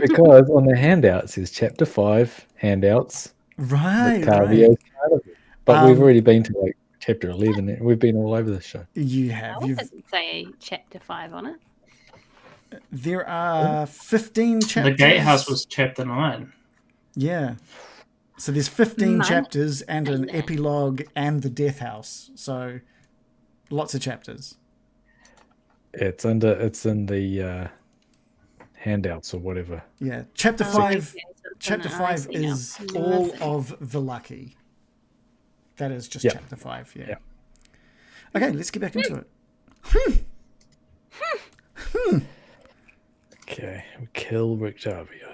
Because on the handout it says chapter 5 handouts. Right. Carnivore. But we've already been to like chapter 11. We've been all over this show. You have. Oh, it doesn't say chapter 5 on it. There are 15 chapters. The gatehouse was chapter 9. Yeah. So there's 15 Mine- chapters and an Amen. epilogue and the death house. So lots of chapters. It's in the handouts or whatever. Yeah. Chapter Oh, 5. okay, so it's Chapter on the- I 5 see now. is all of Vallaki. That is just Yep. chapter 5. Yeah. Yep. Okay, let's get back into it. Okay, we kill Rictavia.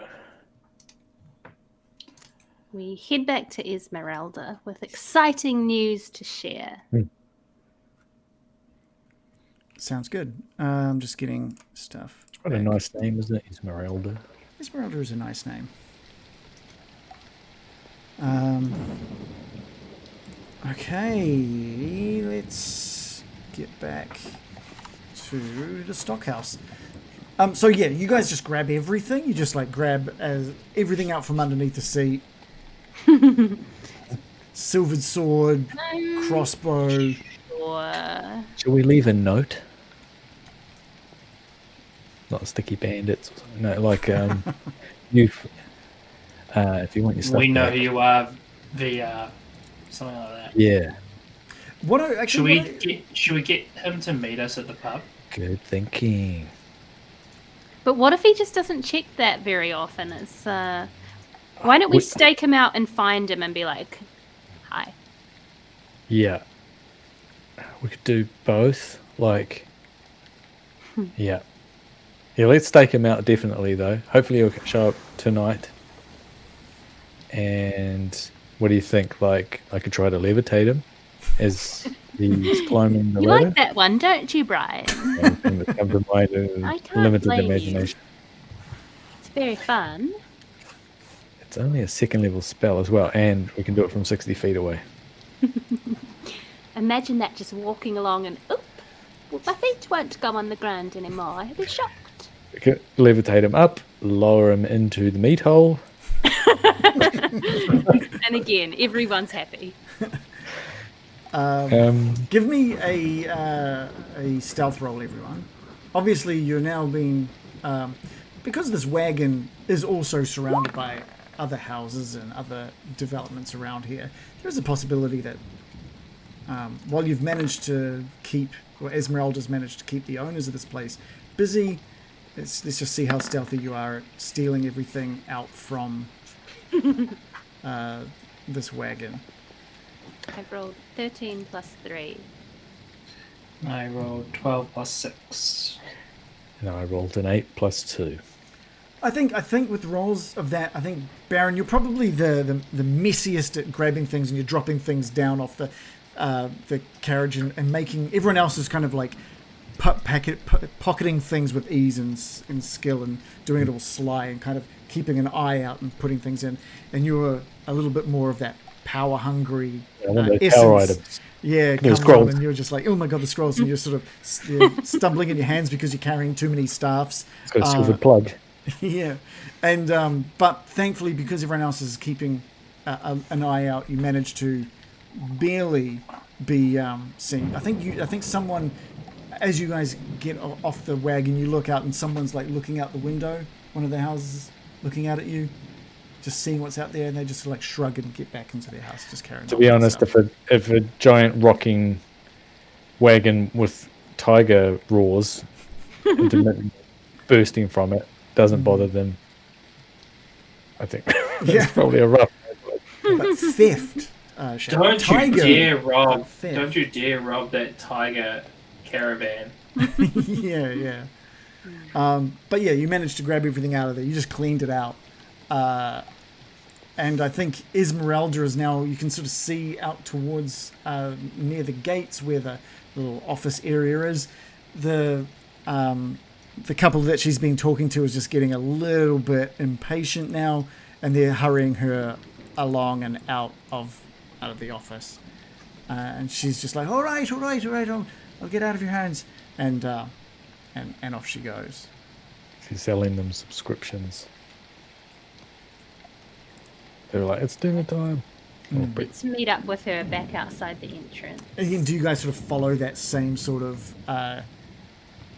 We head back to Esmerelda with exciting news to share. Sounds good. I'm just getting stuff. What a back. nice name, isn't it? Esmerelda. Esmeralda is a nice name. Okay, let's get back to the stockhouse. So yeah, you guys just grab everything. You just like grab everything out from underneath the seat. Silvered sword, crossbow. Or Shall we leave a note? Not sticky bandits. Or something. No, like you. If you want your stuff We know back. who you are via something like that. Yeah. What I actually Should we get him to meet us at the pub? Good thinking. But what if he just doesn't check that very often? It's why don't we stake him out and find him and be like, "Hi." Yeah. We could do both. Like. Yeah. Yeah. Let's stake him out definitely though. Hopefully he'll show up tonight. And what do you think? Like, I could try to levitate him as he's climbing the You ladder. like that one, don't you, Brian? Anything that comes to mind is I can't limited blame you. imagination. It's very fun. It's only a second level spell as well, and we can do it from 60 feet away. Imagine that just walking along and, oop, well, my feet won't go on the ground anymore. I'll be shocked. We can levitate him up, lower him into the meat hole. And again, everyone's happy. give me a stealth roll, everyone. Obviously, you're now being because this wagon is also surrounded by other houses and other developments around here. There's a possibility that while you've managed to keep, or Esmeralda's managed to keep the owners of this place busy, let's just see how stealthy you are at stealing everything out from this wagon. I've rolled 13 plus 3. I rolled 12 plus 6. And I rolled an 8 plus 2. I think with rolls of that, I think Baron, you're probably the messiest at grabbing things, and you're dropping things down off the carriage and making everyone else is kind of like pocketing things with ease and skill and doing it all sly and kind of keeping an eye out and putting things in. And you're a little bit more of that power hungry essence. Power items. Yeah, The comes scrolls. on and you're just like, oh my god, the scrolls, and you're sort of stumbling in your hands because you're carrying too many staffs. It's got a silver plug. Yeah, and but thankfully, because everyone else is keeping an eye out, you manage to barely be seen. I think someone, as you guys get off the wagon, you look out and someone's like looking out the window, one of the houses, looking out at you, just seeing what's out there, and they just like shrug and get back into their house, just carrying. To be honest, if a giant rocking wagon with tiger roars intermittently bursting from it doesn't bother them, I think Yeah. it's probably a rough. But theft. Don't you dare rob that tiger caravan. Yeah. But yeah, you managed to grab everything out of there. You just cleaned it out. And I think Esmerelda is now, you can sort of see out towards near the gates where the little office area is. The couple that she's been talking to is just getting a little bit impatient now, and they're hurrying her along and out of the office. and she's just like, all right, I'll get out of your hands, and off she goes. She's selling them subscriptions. They're like, it's dinner time. Let's meet up with her back outside the entrance. And do you guys sort of follow that same sort of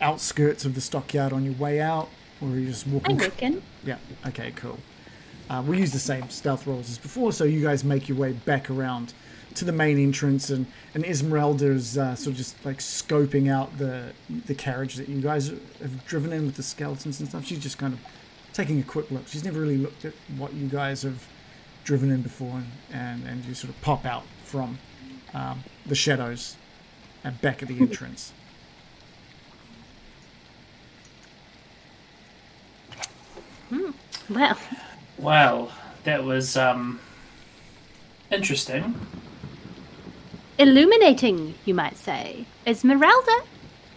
outskirts of the stockyard on your way out, or are you just I walking? reckon. Yeah. Okay. Cool. We use the same stealth rolls as before, so you guys make your way back around to the main entrance, and Esmerelda is sort of just like scoping out the carriage that you guys have driven in with the skeletons and stuff. She's just kind of taking a quick look. She's never really looked at what you guys have driven in before, and you sort of pop out from the shadows and back at the entrance. Well, that was interesting. Illuminating, you might say. Esmerelda,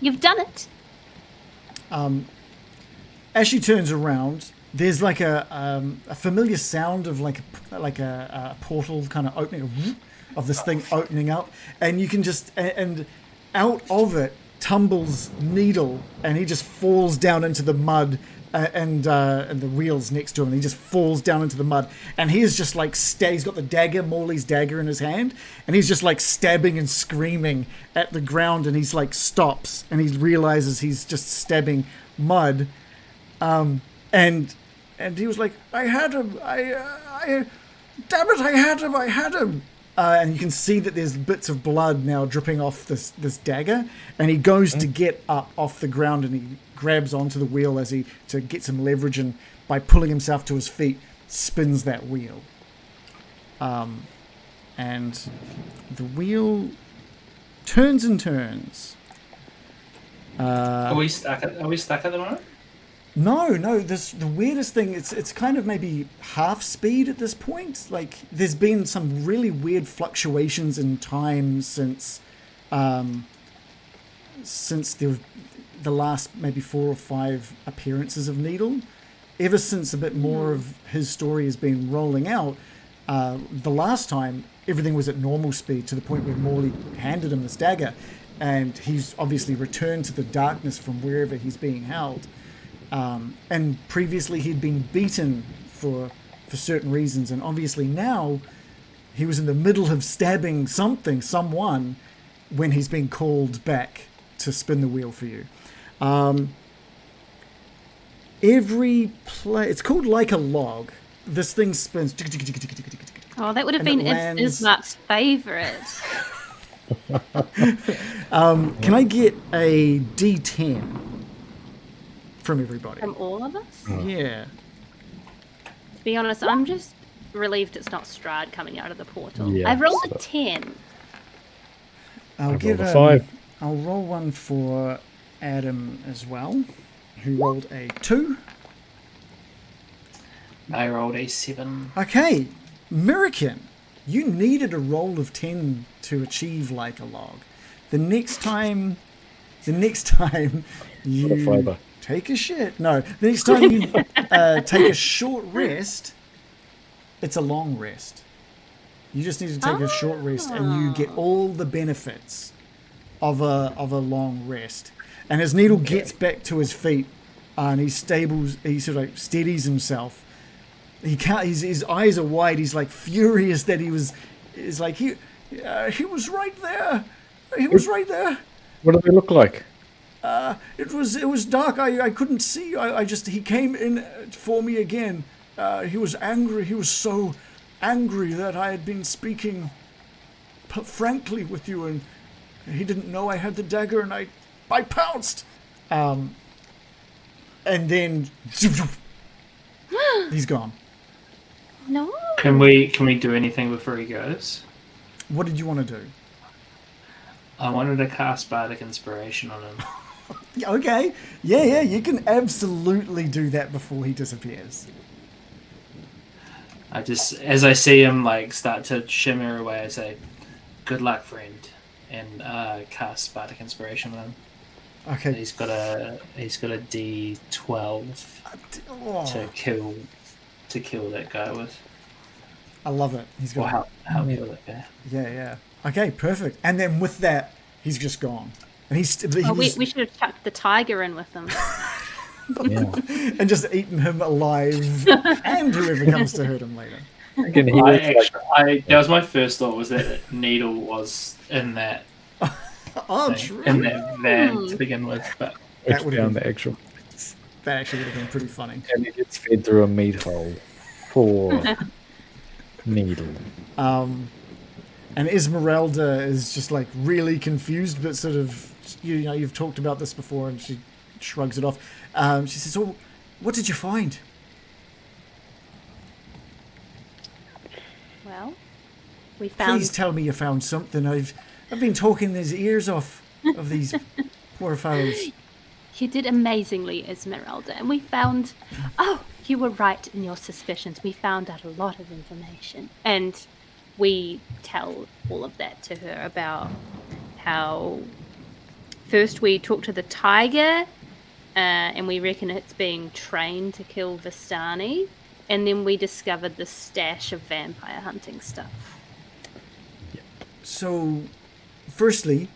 you've done it. As she turns around, there's like a familiar sound of like a portal kind of opening, of this thing opening up, and you can just and out of it tumbles Needle, and he just falls down into the mud, and the wheels next to him, and he just falls down into the mud, and he is just like he's got the dagger, Morley's dagger in his hand, and he's just like stabbing and screaming at the ground, and he's like stops, and he realizes he's just stabbing mud, and he was like, I had him, damn it, I had him. And you can see that there's bits of blood now dripping off this dagger, and he goes to get up off the ground, and he grabs onto the wheel to get some leverage, and by pulling himself to his feet, spins that wheel. And the wheel turns and turns. Are we stuck at the moment? No. The weirdest thing, it's kind of maybe half speed at this point. Like, there's been some really weird fluctuations in time since the last maybe 4 or 5 appearances of Needle. Ever since a bit more of his story has been rolling out, the last time everything was at normal speed to the point where Morley handed him this dagger, and he's obviously returned to the darkness from wherever he's being held. And previously he'd been beaten for certain reasons, and obviously now he was in the middle of stabbing someone, when he's been called back to spin the wheel for you. It's called like a log. This thing spins. Oh, that would have And been it lands- Ismark's favourite. Can I get a D10 from everybody? From all of us? Yeah. To be honest, I'm just relieved it's not Strahd coming out of the portal. Yeah, I've rolled a so- 10. I'll I've give rolled a 5. I'll roll one for Adam as well, who rolled a 2. I rolled a 7. Okay, American, you needed a roll of 10 to achieve like a log. The next time you fiber. take a shit. No, the next time you take a short rest, it's a long rest. You just need to take a short rest, and you get all the benefits of a long rest. And as Needle gets back to his feet, and he sort of steadies himself. He can't. His eyes are wide. He's like furious that he was right there. He was right there. What do they look like? It was dark. I couldn't see. He came in for me again. He was angry. He was so angry that I had been speaking frankly with you, and he didn't know I had the dagger, and I pounced. And then he's gone. No. Can we do anything before he goes? What did you want to do? I wanted to cast Bardic Inspiration on him. Okay. Yeah, you can absolutely do that before he disappears. I just, as I see him like start to shimmer away, I say, "Good luck, friend," and cast Bardic Inspiration on him. Okay. He's got a D12 to kill that guy with. I love it. He's got Or help me with it, yeah. Yeah. Okay, perfect. And then with that, he's just gone. And We should have chucked the tiger in with him. Yeah. and just eaten him alive, and whoever comes to hurt him later. Again, he was like, that was my first thought, was that Needle was in that Oh, thing, true. in that van to begin with. But That would have down been the actual, that actually would have been pretty funny. and he gets fed through a meat hole. Poor Needle. And Esmerelda is just like really confused, but sort of, you've talked about this before, and she shrugs it off. She says, "Oh, what did you find?" Well, we found. Please tell me you found something. I've been talking his ears off of these poor fellows. You did amazingly, Esmeralda, and we found. Oh, you were right in your suspicions. We found out a lot of information, and we tell all of that to her about how. First, we talked to the tiger, and we reckon it's being trained to kill Vistani, and then we discovered the stash of vampire hunting stuff. So, firstly,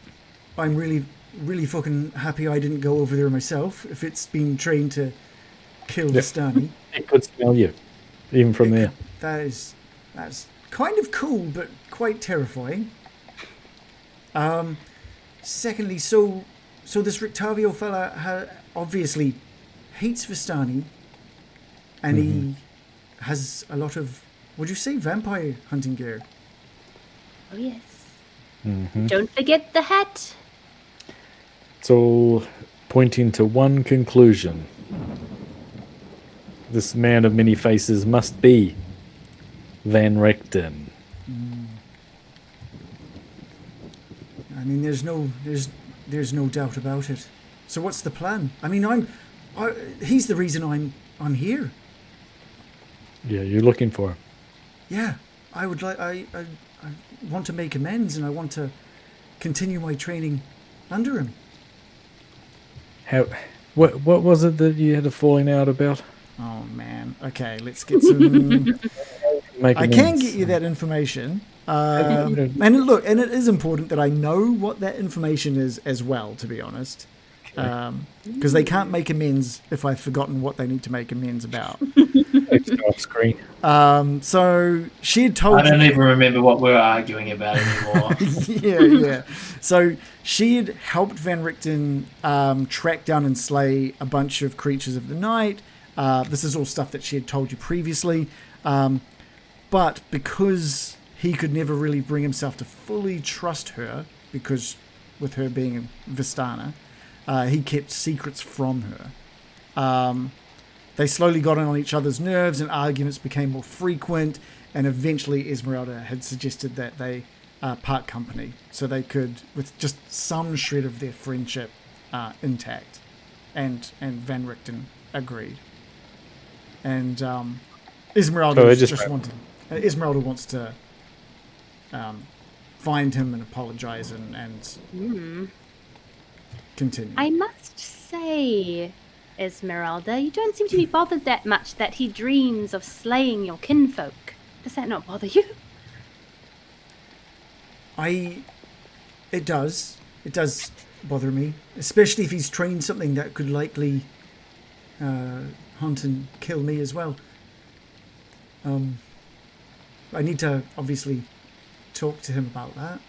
I'm really, really fucking happy I didn't go over there myself. If it's been trained to kill Vistani, It could smell you, even from there. that's kind of cool, but quite terrifying. Secondly, so this Rictavio fella obviously hates Vistani, and he has a lot of, would you say, vampire hunting gear? Oh yes. Don't forget the hat. It's all pointing to one conclusion. This man of many faces must be Van Richten. I mean, there's no doubt about it. So what's the plan? I mean, he's the reason I'm here. Yeah, you're looking for him. Yeah, I would like. I want to make amends, and I want to continue my training under him. What was it that you had a falling out about? Oh man. Okay, let's get some. I can get you that information. And it is important that I know what that information is as well, to be honest. Because they can't make amends if I've forgotten what they need to make amends about. Extra off screen. So she had told I don't even remember what we're arguing about anymore. yeah. So she had helped Van Richten track down and slay a bunch of creatures of the night. This is all stuff that she had told you previously. But because he could never really bring himself to fully trust her, because with her being a Vistana, he kept secrets from her. They slowly got on each other's nerves, and arguments became more frequent, and eventually Esmeralda had suggested that they part company, so they could, with just some shred of their friendship intact. And Van Richten agreed. And Esmeralda Esmeralda wants to find him and apologize and continue. I must say, Esmeralda, you don't seem to be bothered that much that he dreams of slaying your kinfolk. Does that not bother you? It does bother me, especially if he's trained something that could likely hunt and kill me as well. I need to obviously talk to him about that.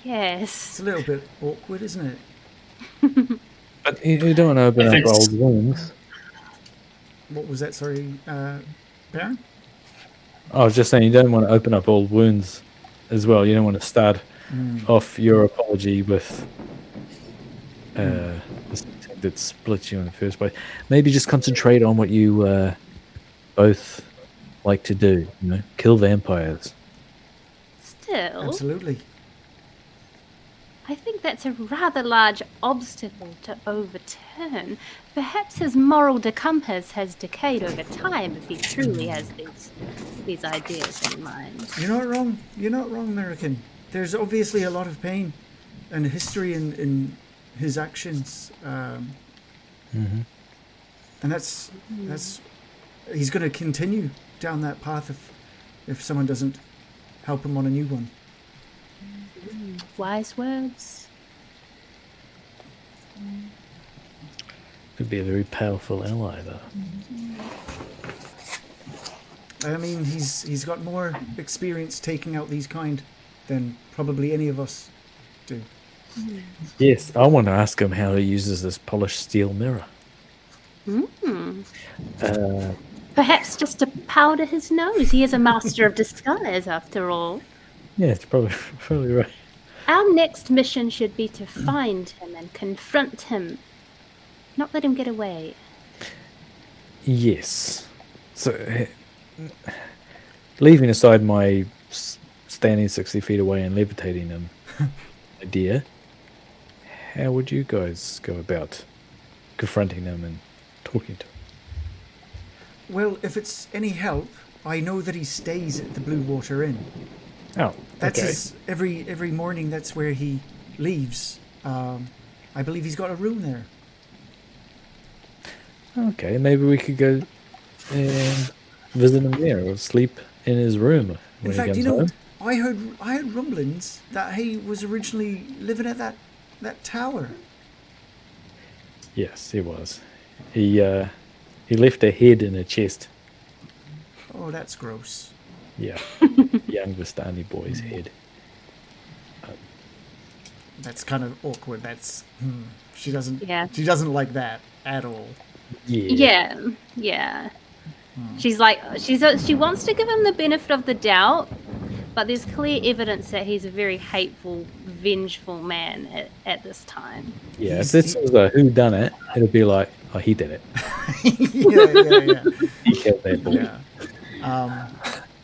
Yes. It's a little bit awkward, isn't it? But you don't want to open up old wounds. What was that? Sorry, Baron? I was just saying you don't want to open up old wounds as well. You don't want to start off your apology with this thing that split you in the first place. Maybe just concentrate on what you both like to do. Kill vampires. Still, Absolutely. I think that's a rather large obstacle to overturn. Perhaps his moral compass has decayed over time if he truly has these ideas in mind. You're not wrong. You're not wrong, American. There's obviously a lot of pain and history in his actions. And that's he's going to continue down that path if someone doesn't help him on a new one. Wise words. Could be a very powerful ally, though. I mean, he's got more experience taking out these kind than probably any of us do. Yes, I want to ask him how he uses this polished steel mirror. Perhaps just to powder his nose. He is a master of disguise, after all. Yeah, it's probably right. Our next mission should be to find him and confront him. Not let him get away. Yes. So, leaving aside my standing 60 feet away and levitating him idea, how would you guys go about confronting him and talking to him? Well, if it's any help, I know that he stays at the Blue Water Inn. Oh, That's okay. his, every morning. That's where he leaves. I believe he's got a room there. Okay, maybe we could go and visit him there or sleep in his room when In he fact, comes you know, home. I heard rumblings that he was originally living at that tower. Yes, he was. He left a head in a chest. Oh, that's gross. Yeah, young Vistani boy's head. That's kind of awkward. That's she doesn't. Yeah. She doesn't like that at all. Yeah. She's like, she wants to give him the benefit of the doubt, but there's clear evidence that he's a very hateful, vengeful man at this time. Yeah, if this was a who done it, it'd be like, oh, he did it. Yeah. He killed that boy. Yeah.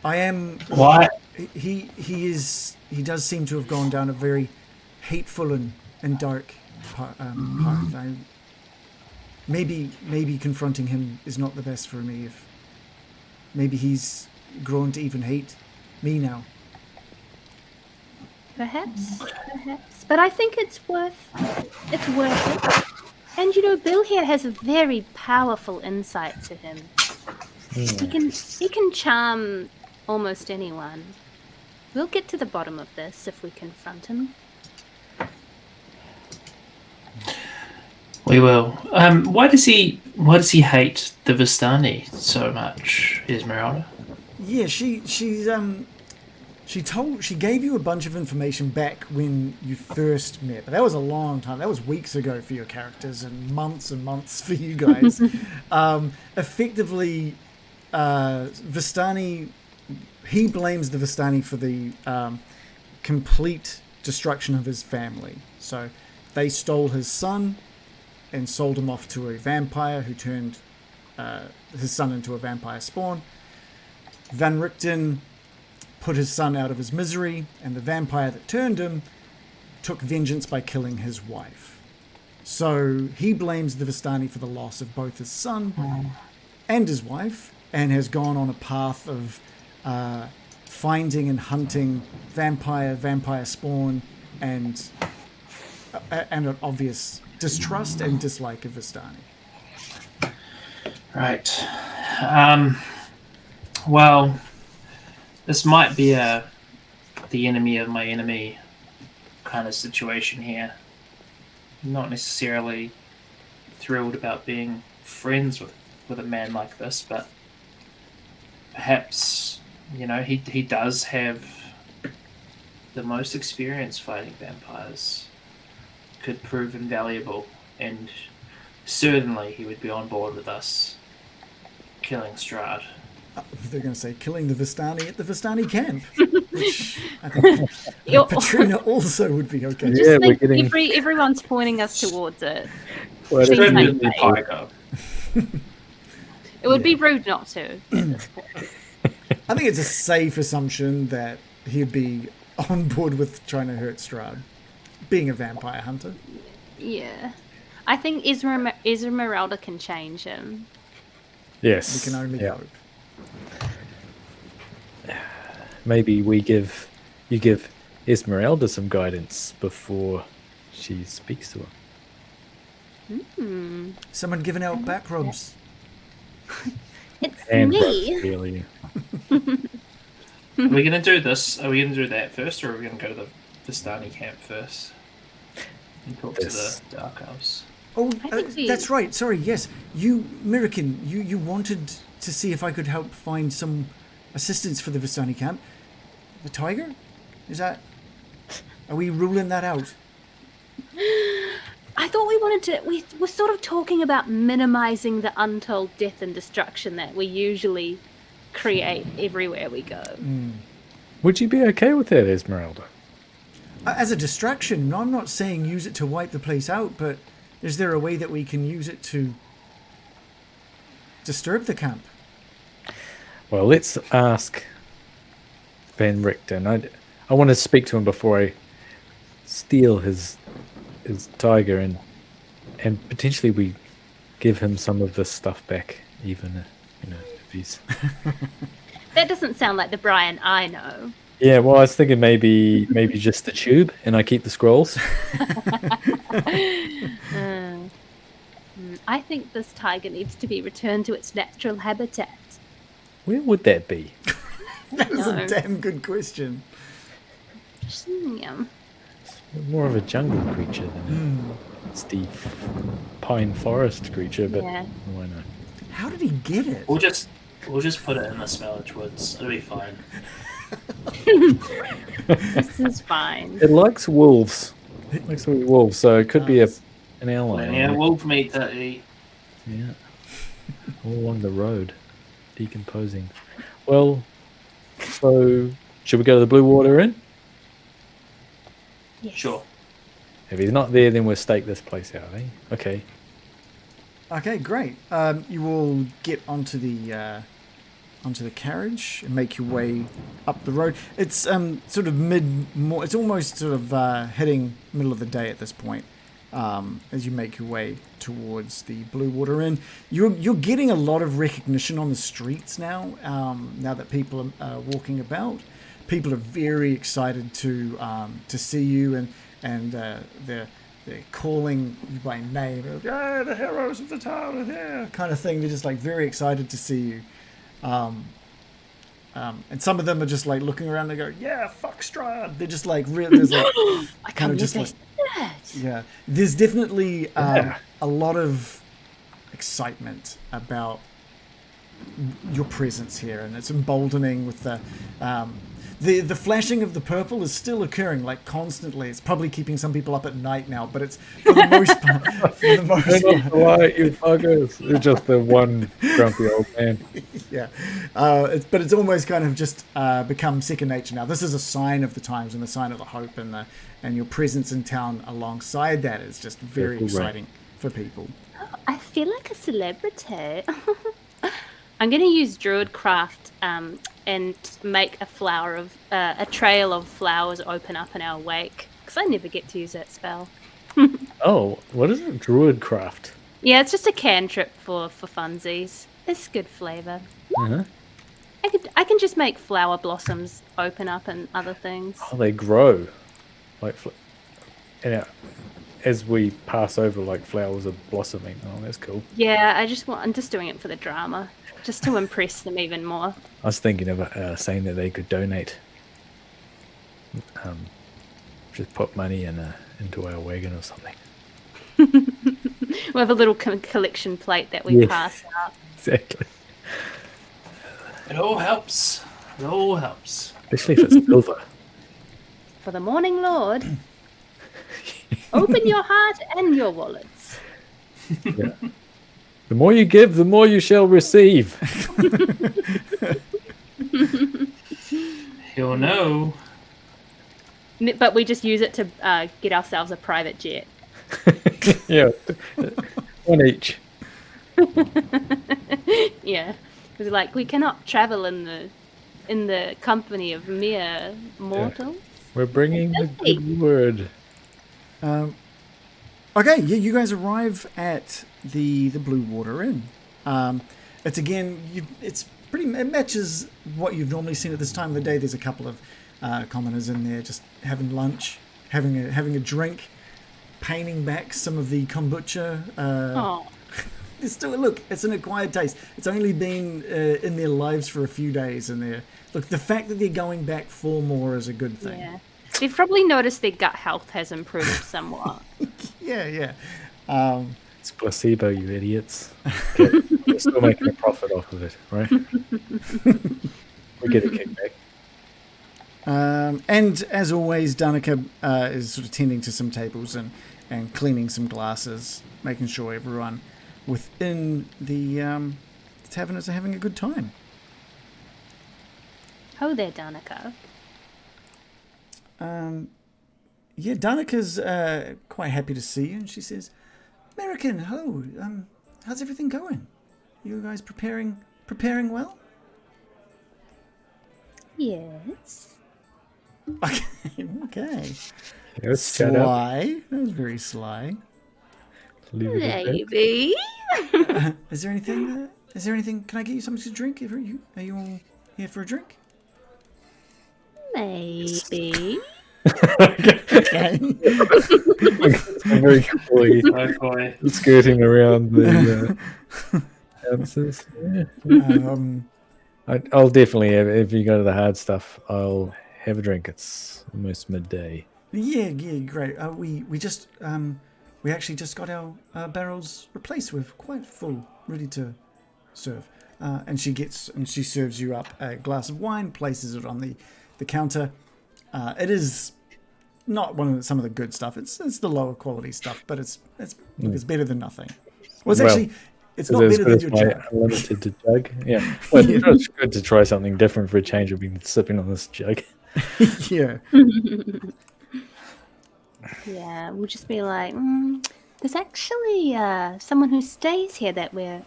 I am. Why? He does seem to have gone down a very hateful and dark path. Maybe confronting him is not the best for me. If maybe he's grown to even hate me now. Perhaps. But I think it's worth it. And you know, Bill here has a very powerful insight to him. He can charm almost anyone. We'll get to the bottom of this if we confront him. We will. Why does he hate the Vistani so much, Esmeralda? Yeah, she gave you a bunch of information back when you first met, but that was a long time. That was weeks ago for your characters and months for you guys. Effectively, Vistani, he blames the Vistani for the complete destruction of his family. So they stole his son and sold him off to a vampire who turned his son into a vampire spawn. Van Richten put his son out of his misery, and the vampire that turned him took vengeance by killing his wife. So he blames the Vistani for the loss of both his son and his wife, and has gone on a path of finding and hunting vampire spawn, and an obvious distrust and dislike of Vistani. Right. Well, this might be the enemy of my enemy kind of situation here. Not necessarily thrilled about being friends with a man like this, but perhaps, you know, he does have the most experience fighting vampires. Could prove invaluable, and certainly he would be on board with us killing Strahd. They're going to say killing the Vistani at the Vistani camp, which I think Petrina also would be okay. Just think everyone's pointing us towards it. Well, Seems like the tiger. It would be rude not to. At this point. I think it's a safe assumption that he'd be on board with trying to hurt Strahd, being a vampire hunter. Yeah. I think Esmeralda can change him. Yes. We can only hope. Maybe you give Esmeralda some guidance before she speaks to him. Someone giving out back rubs. It's And me. really. Are we going to do this? Are we going to do that first, or are we going to go to the Vistani camp first and talk to the Dark Elves? Oh, I think that's right. Sorry, yes. You, Mirakin, you wanted to see if I could help find some assistance for the Vistani camp. The tiger? Is that... Are we ruling that out? I thought we wanted to. We were sort of talking about minimizing the untold death and destruction that we usually create everywhere we go. Would you be okay with that, Esmerelda? As a distraction, I'm not saying use it to wipe the place out, but is there a way that we can use it to disturb the camp? Well, let's ask Van Richten. I want to speak to him before I steal his tiger, and potentially we give him some of this stuff back, even if he's... That doesn't sound like the Brian I know. Yeah, well, I was thinking maybe just the tube, and I keep the scrolls. I think this tiger needs to be returned to its natural habitat. Where would that be? That is No. a damn good question. Yeah. More of a jungle creature than it's the pine forest creature, but Yeah. why not? How did he get it? We'll just put it in the Smellage Woods. It'll be fine. This is fine. It likes wolves. It likes to eat wolves, so it could be an ally. Yeah, wolf meat to eat. Yeah. All along the road, decomposing. Well, so should we go to the Blue Water Inn? Yes. Sure. If he's not there, then we'll stake this place out, eh? Okay. Okay, great. You all get onto the carriage and make your way up the road. It's sort of it's almost sort of hitting middle of the day at this point. As you make your way towards the Blue Water Inn, you're getting a lot of recognition on the streets now. Now that people are walking about, people are very excited to see you, and they're calling you by name. Yeah, the heroes of the town are here, kind of thing. They're just like very excited to see you. And some of them are just like looking around. They go, "Yeah, fuck Strahd." They're just like really. There's like I kind of can't just believe like. they said that. Yeah, there's definitely Yeah. a lot of excitement about your presence here, and it's emboldening with the flashing of the purple is still occurring like constantly. It's probably keeping some people up at night now, but it's for the most part. For the most part, Why, you fuckers? You're just the one grumpy old man. yeah. But it's almost kind of just become second nature now. This is a sign of the times and a sign of the hope, and your presence in town alongside that is just very Cool, right. exciting for people. I feel like a celebrity. I'm going to use Druidcraft and make a trail of flowers open up in our wake, because I never get to use that spell. Oh, what is it? Druidcraft. Yeah, it's just a cantrip for funsies. It's good flavor. Uh-huh. I can just make flower blossoms open up and other things. Oh, they grow. Like, as we pass over, like flowers are blossoming. Oh, that's cool. Yeah, I'm just doing it for the drama, just to impress them even more. I was thinking of saying that they could donate. Just put money into our wagon or something. We have a little collection plate that we Yeah. pass out. Exactly. It all helps. It all helps. Especially if it's silver. For the morning lord, open your heart and your wallets. Yeah. The more you give, the more you shall receive. He'll know. But we just use it to get ourselves a private jet. Yeah. One each. Yeah, because like we cannot travel in the company of mere mortals. We're bringing the good word. Okay, yeah, you guys arrive at the Blue Water Inn. It's again, it matches what you've normally seen at this time of the day. There's a couple of commoners in there just having lunch, having a drink, painting back some of the kombucha. Oh, There's still look. It's an acquired taste. It's only been in their lives for a few days, and look. The fact that they're going back for more is a good thing. Yeah. They've probably noticed their gut health has improved somewhat. Yeah. It's placebo, you idiots. We're still making a profit off of it, right? We get a kickback. And as always, Danica is sort of tending to some tables and cleaning some glasses, making sure everyone within the taverners are having a good time. Ho there, Danica. Yeah, Danica's quite happy to see you, and she says, "American, hello. How's everything going? You guys preparing well?" Yes. Okay. Let's shut up. Sly. That was very sly. Leave it at that. Maybe. Is there anything? Can I get you something to drink? Are you all here for a drink? Maybe. Okay. I'm very quickly Oh boy. skirting around the answers. Yeah. I'll definitely have, if you go to the hard stuff, I'll have a drink. It's almost midday. Yeah, great. We actually just got our barrels replaced. We're quite full, ready to serve. And she serves you up a glass of wine, places it on the counter. It is not some of the good stuff. It's the lower quality stuff, but it's better than nothing. Well, it's not better than your jug. Unlimited to jug. Yeah. Well, it's good to try something different for a change. I've been sipping on this jug. Yeah. Yeah, we'll just be like, there's actually someone who stays here that we've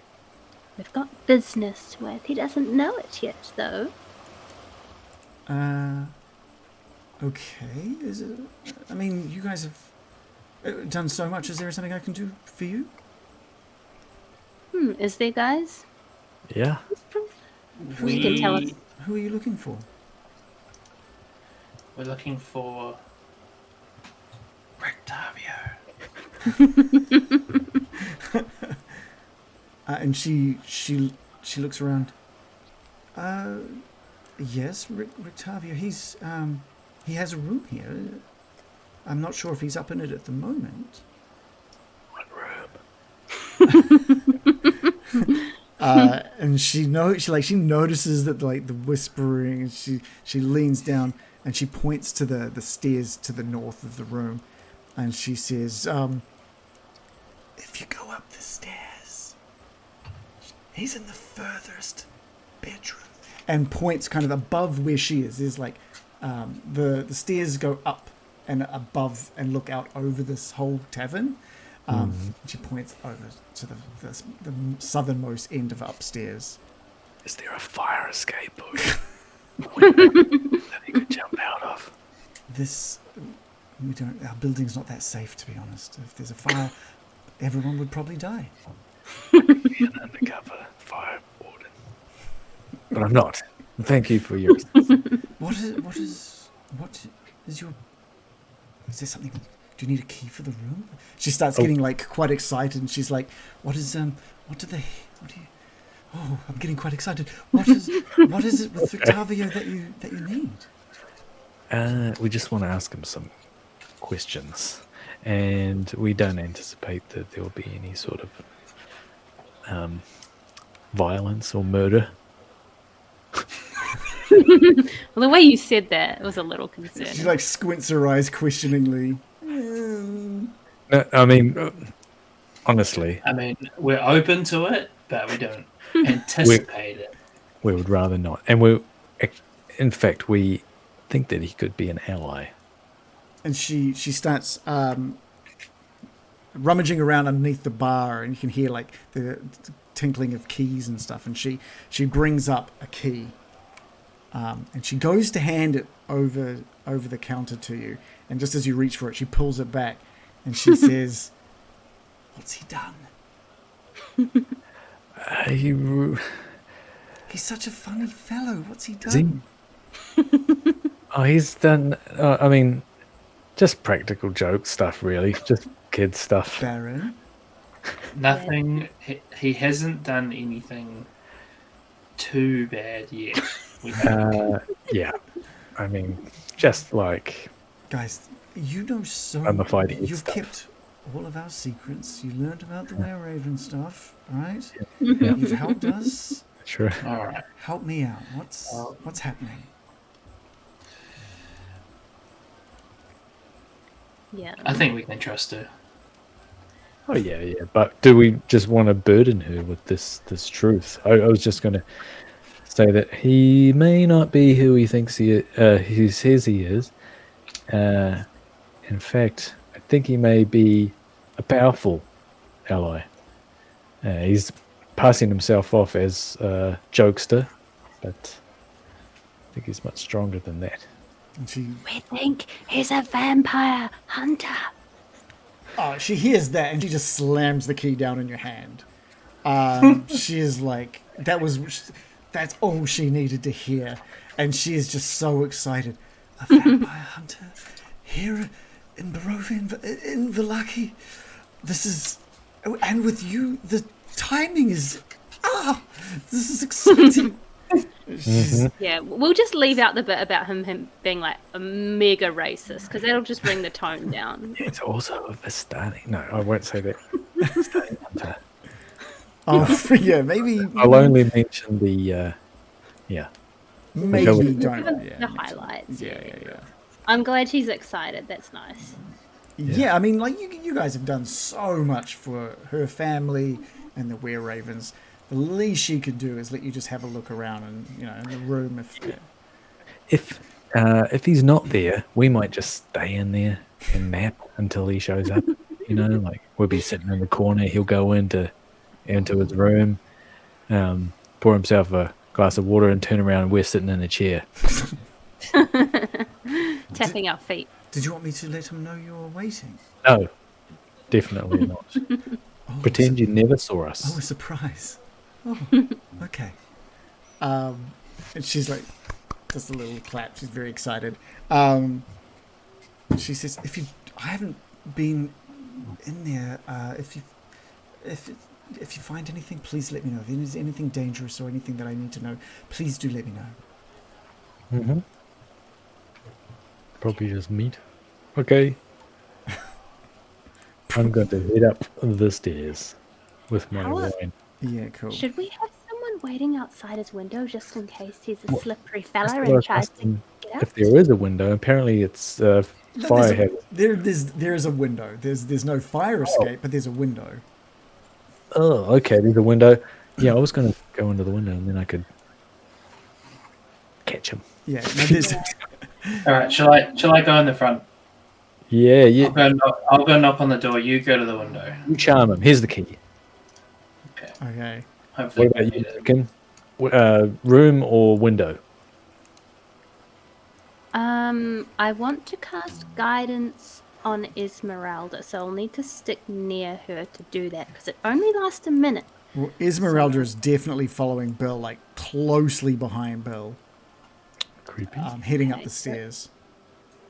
got business with. He doesn't know it yet, though. Okay. I mean, you guys have done so much. Is there something I can do for you? Is there, guys? Yeah. You can tell us. Who are you looking for? We're looking for Rictavio. And she looks around. Yes, Rictavio. He has a room here. I'm not sure if he's up in it at the moment. What room? And she notices that the whispering, and she leans down and she points to the stairs to the north of the room, and she says, "If you go up the stairs, he's in the furthest bedroom." And points kind of above where she is. There's the stairs go up and above and look out over this whole tavern. She points over to the southernmost end of upstairs. Is there a fire escape that he could jump out of? Our building's not that safe, to be honest. If there's a fire, everyone would probably die. Be an undercover fire warden. But I'm not. Thank you for your... Is there something? Do you need a key for the room? She starts getting quite excited, and she's like, "What do you? Oh, I'm getting quite excited. What is it with Rictavio that you need?" We just want to ask him some questions, and we don't anticipate that there will be any sort of violence or murder. Well, the way you said that was a little concerning. She squints her eyes questioningly. No, I mean, honestly, we're open to it, but we don't anticipate it. we would rather not. And in fact, we think that he could be an ally. And she starts rummaging around underneath the bar, and you can hear the tinkling of keys and stuff. And she brings up a key, and she goes to hand it over the counter to you. And just as you reach for it, she pulls it back, and she says, "What's he done?" He's such a funny fellow. What's he done? He's done. just practical joke stuff, really. Just kid stuff. Baron. Nothing. He hasn't done anything too bad yet. We think. Yeah. I mean, just like Guys, you know so Mummified head you've stuff. kept all of our secrets. You learned about the were-raven stuff, right? Yeah. You've helped us. Sure. All right. Help me out. What's happening? Yeah. I think we can trust her. Oh yeah. But do we just want to burden her with this truth? I was just going to say that he may not be who he thinks he says he is. In fact, I think he may be a powerful ally. He's passing himself off as a jokester, but I think he's much stronger than that. And she We think he's a vampire hunter. she hears that and she just slams the key down in your hand. She is like, that's all she needed to hear. And she is just so excited. A vampire hunter here in Barovia, in Vallaki. This is, and with you, the timing is, this is exciting. Yeah, we'll just leave out the bit about him being like a mega racist because that'll just bring the tone down. It's also a Vistani. No, I won't say that. Vistani hunter. Oh, yeah, maybe. I'll only mention the, Maybe Go with- don't. The highlights. Yeah. I'm glad she's excited. That's nice. Yeah, I mean, like, you guys have done so much for her family and the were-ravens. The least she could do is let you just have a look around and, in the room If he's not there, we might just stay in there and nap until he shows up. Like we'll be sitting in the corner. He'll go into his room, pour himself a glass of water, and turn around. And we're sitting in a chair. Tapping our feet. Did you want me to let him know you were waiting? No, definitely not. Oh, Pretend you never saw us. Oh, a surprise. Oh, okay. And she's like, just a little clap. She's very excited. She says, I haven't been in there. If you find anything, please let me know. If there's anything dangerous or anything that I need to know, please do let me know. Mm-hmm. Probably just meat. Okay. I'm going to head up the stairs with my wine. Yeah, cool. Should we have someone waiting outside his window just in case he's a slippery That's fella what I and was tries to asking get out? if there is a window. Apparently, it's fire hazard. There is a window. There's no fire escape, but there's a window. Oh, okay. There's a window. Yeah, I was going to go into the window and then I could catch him. Yeah, no, there's. All right. Shall I go in the front? Yeah. I'll go knock on the door. You go to the window. You charm him. Here's the key. Okay. Hopefully. What about you, Kim? Room or window? I want to cast guidance on Esmerelda, so I'll need to stick near her to do that because it only lasts a minute. Well, Esmeralda is definitely following Bill, like closely behind Bill, Creepy. heading up Okay, the stairs.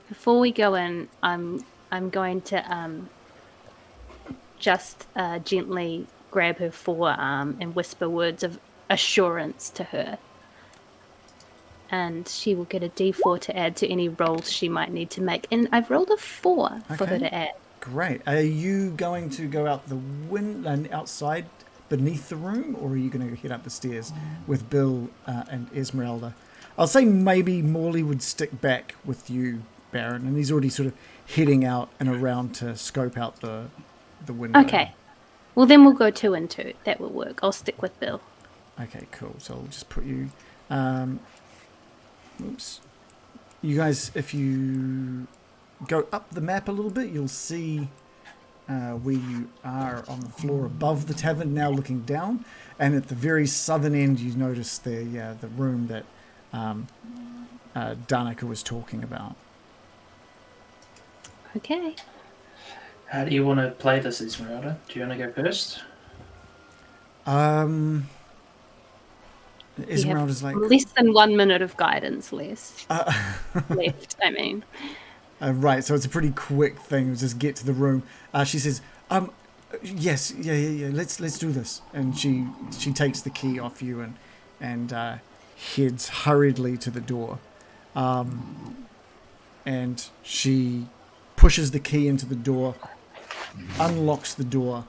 Before we go in, I'm going to just gently grab her forearm and whisper words of assurance to her. And she will get a d4 to add to any rolls she might need to make. And I've rolled a 4 for her Okay. to add. Great. Are you going to go out the window and outside beneath the room, or are you going to head up the stairs with Bill and Esmeralda? I'll say maybe Morley would stick back with you, Baron, and he's already sort of heading out and around to scope out the window. Okay. Well, then we'll go 2 and 2. That will work. I'll stick with Bill. Okay, cool. So I'll just put you. Oops. You guys, if you go up the map a little bit, you'll see where you are on the floor above the tavern, now looking down. And at the very southern end, you notice the room that Danica was talking about. Okay. How do you want to play this, Esmeralda? Do you want to go first? Esmeralda's like, Less than 1 minute of guidance left, I mean. right, so it's a pretty quick thing. Just get to the room. She says, Yes, yeah. Let's do this. And she takes the key off you and heads hurriedly to the door. And she pushes the key into the door, unlocks the door,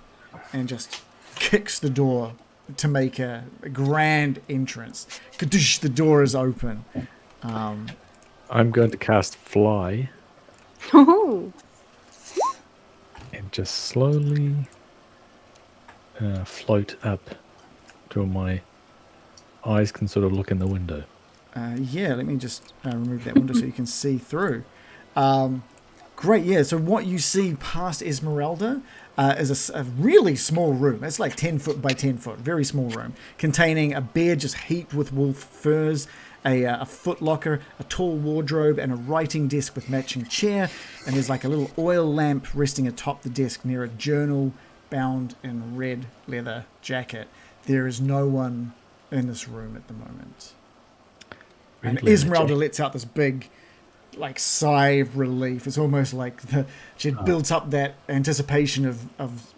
and just kicks the door to make a grand entrance. Kadoosh, the door is open. I'm going to cast Fly Oh, and just slowly float up till my eyes can sort of look in the window. Yeah, let me just remove that window so you can see through. Great, yeah. So what you see past Esmerelda is a really small room. It's like 10 foot by 10 foot, very small room, containing a bed just heaped with wolf furs, a foot locker, a tall wardrobe, and a writing desk with matching chair. And there's like a little oil lamp resting atop the desk near a journal bound in red leather jacket. There is no one in this room at the moment. And Red leather Esmeralda jacket. lets out this big, like, sigh of relief. It's almost like she had built up that anticipation of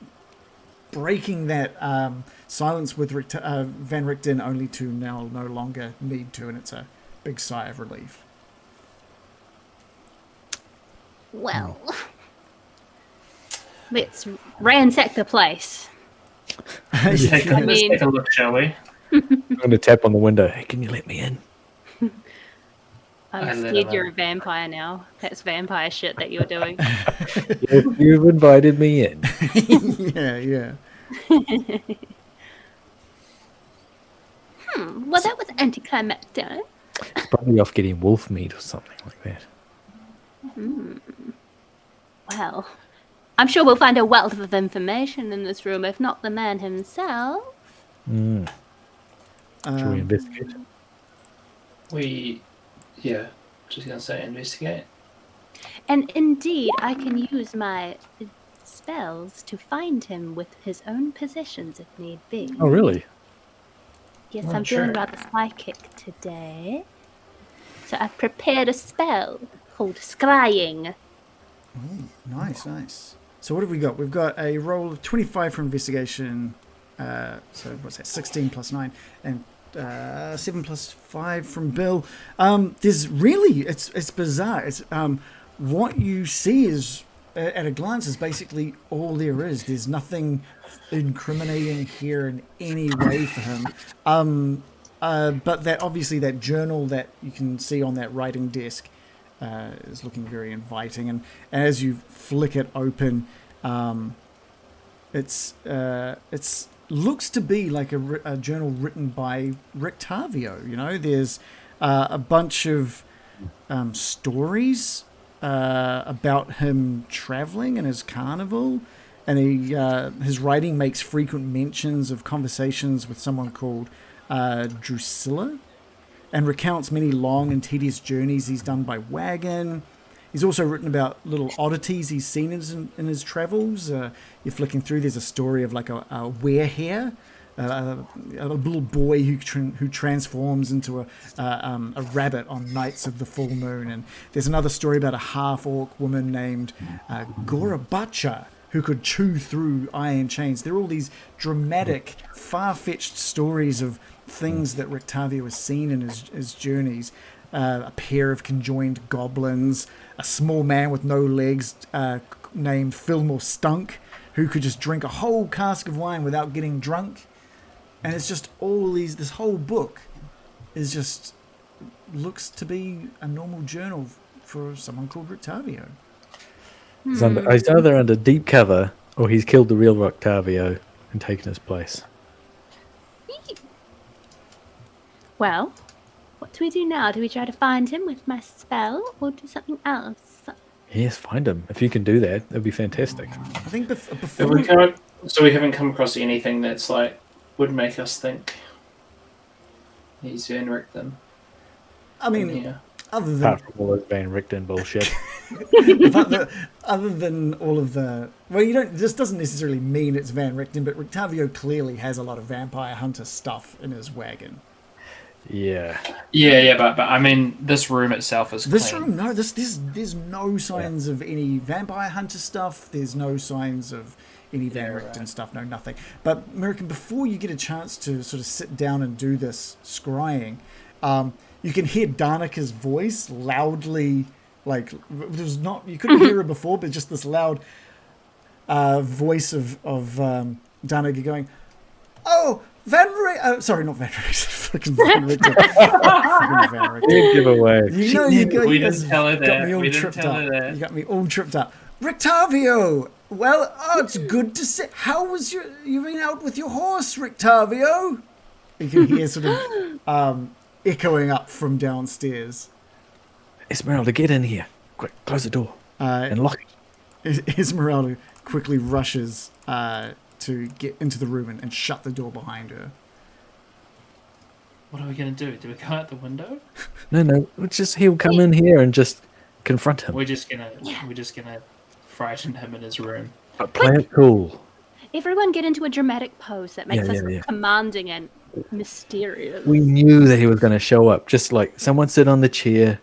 breaking that silence with Van Richten, only to now no longer need to, and it's a big sigh of relief. well. Let's ransack the place. Let's take I mean- a look, shall we? I'm going to tap on the window. Hey, can you let me in? I'm I let scared him you're a in. vampire now. That's vampire shit that you're doing. Yes, you've invited me in. Yeah. Well, that was anticlimactic. It's probably off getting wolf meat or something like that. Well, I'm sure we'll find a wealth of information in this room, if not the man himself. Should we investigate? Just gonna say investigate. And indeed, I can use my spells to find him with his own possessions if need be. Oh, really? Yes, Oh, I'm feeling sure. rather psychic today. So I've prepared a spell called Scrying. Nice. So what have we got? We've got a roll of 25 for investigation. So what's that? 16 plus 9 and 7 plus 5 from Bill. There's really, it's bizarre. It's what you see is at a glance is basically all there is. There's nothing incriminating here in any way for him. But that obviously that journal that you can see on that writing desk is looking very inviting, and as you flick it open, it's looks to be like a journal written by Rictavio. You know, there's a bunch of stories about him traveling and his carnival, and his writing makes frequent mentions of conversations with someone called Drusilla, and recounts many long and tedious journeys he's done by wagon. He's also written about little oddities he's seen in his travels. You're flicking through, there's a story of like a werehare, a little boy who transforms into a rabbit on nights of the full moon. And there's another story about a half-orc woman named Gorabacha, who could chew through iron chains. There are all these dramatic, far-fetched stories of things that Rictavio has seen in his journeys. A pair of conjoined goblins, a small man with no legs named Fillmore Stunk, who could just drink a whole cask of wine without getting drunk. And it's just all these, this whole book is just, looks to be a normal journal for someone called Rictavio. He's either under deep cover or he's killed the real Rictavio and taken his place. Well, what do we do now? Do we try to find him with my spell or do something else? Yes, find him. If you can do that, that'd be fantastic. I think Have before... we haven't come across anything that's like would make us think he's Van Richten. I mean, Yeah. other than... Apart from all this Van Richten bullshit. other than all of the... Well, you don't... This doesn't necessarily mean it's Van Richten, but Rictavio clearly has a lot of vampire hunter stuff in his wagon. Yeah. Yeah, but I mean, this room itself is This clean. room, no, there's no signs of any vampire hunter stuff. There's no signs of any Van Richten stuff, no nothing. But American, before you get a chance to sort of sit down and do this scrying, you can hear Darnica's voice loudly, like there's not, you couldn't hear her before, but just this loud voice of Darnica going, "Oh, sorry, not Van Richten, fucking Van Richten." Van Richten. Big giveaway. You know, We didn't tell her that. You got me all tripped up. Rictavio! Well, it's good to see. How was you been out with your horse, Rictavio? You can hear sort of echoing up from downstairs. Esmeralda, get in here. Quick, close the door and lock it. Esmeralda quickly rushes to get into the room and shut the door behind her. What are we gonna do? Do we go out the window? No. He'll come in here and just confront him. We're just gonna frighten him in his room. But play it cool. Everyone get into a dramatic pose that makes Yeah, us yeah, yeah. commanding and mysterious. We knew that he was going to show up. Just like someone sit on the chair.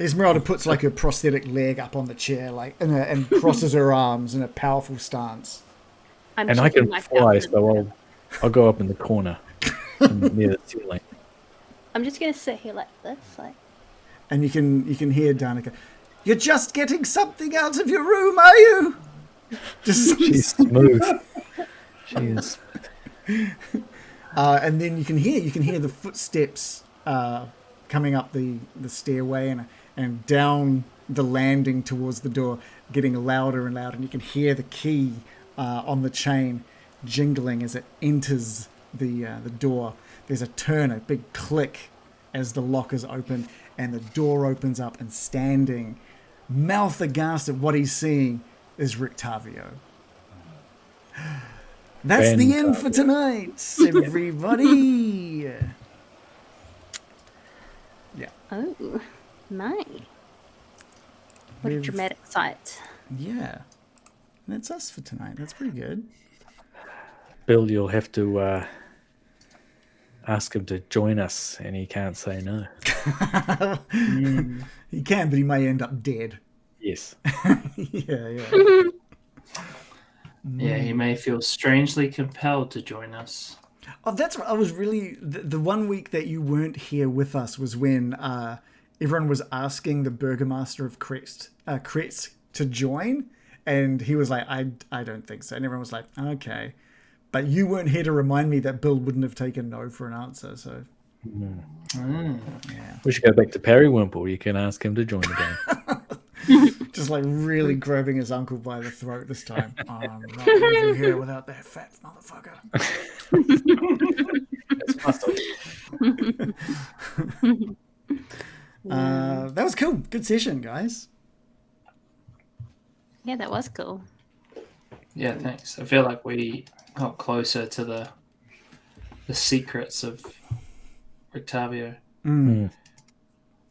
Esmeralda puts like a prosthetic leg up on the chair, like and crosses her arms in a powerful stance. I'm And I checking can myself fly, in the so mirror. I'll go up in the corner near the ceiling. I'm just gonna sit here like this, like. And you can hear Danica. "You're just getting something out of your room, are you?" Just She's smooth. She is. and then you can hear the footsteps coming up the stairway and down the landing towards the door, getting louder and louder. And you can hear the key on the chain jingling as it enters the door. There's a turn, a big click as the lock is opened, and the door opens up, and standing, mouth aghast at what he's seeing, is Rictavio. That's the end for tonight, everybody. Yeah. Oh, nice. What a dramatic sight. Yeah. That's us for tonight. That's pretty good. Bill, you'll have to ask him to join us, and he can't say no. He can, but he may end up dead. Yes. Yeah. Yeah, he may feel strangely compelled to join us. Oh, that's right. I was really... The 1 week that you weren't here with us was when everyone was asking the Burgomaster of Kretz to join, and he was like, I don't think so. And everyone was like, okay. But you weren't here to remind me that Bill wouldn't have taken no for an answer, so... Yeah. We should go back to Periwinkle. You can ask him to join again. Just like really grabbing his uncle by the throat this time. I'm not leaving here without that fat motherfucker. That was cool. Good session, guys. Yeah, that was cool. Yeah, thanks. I feel like we got closer to the secrets of Octavio.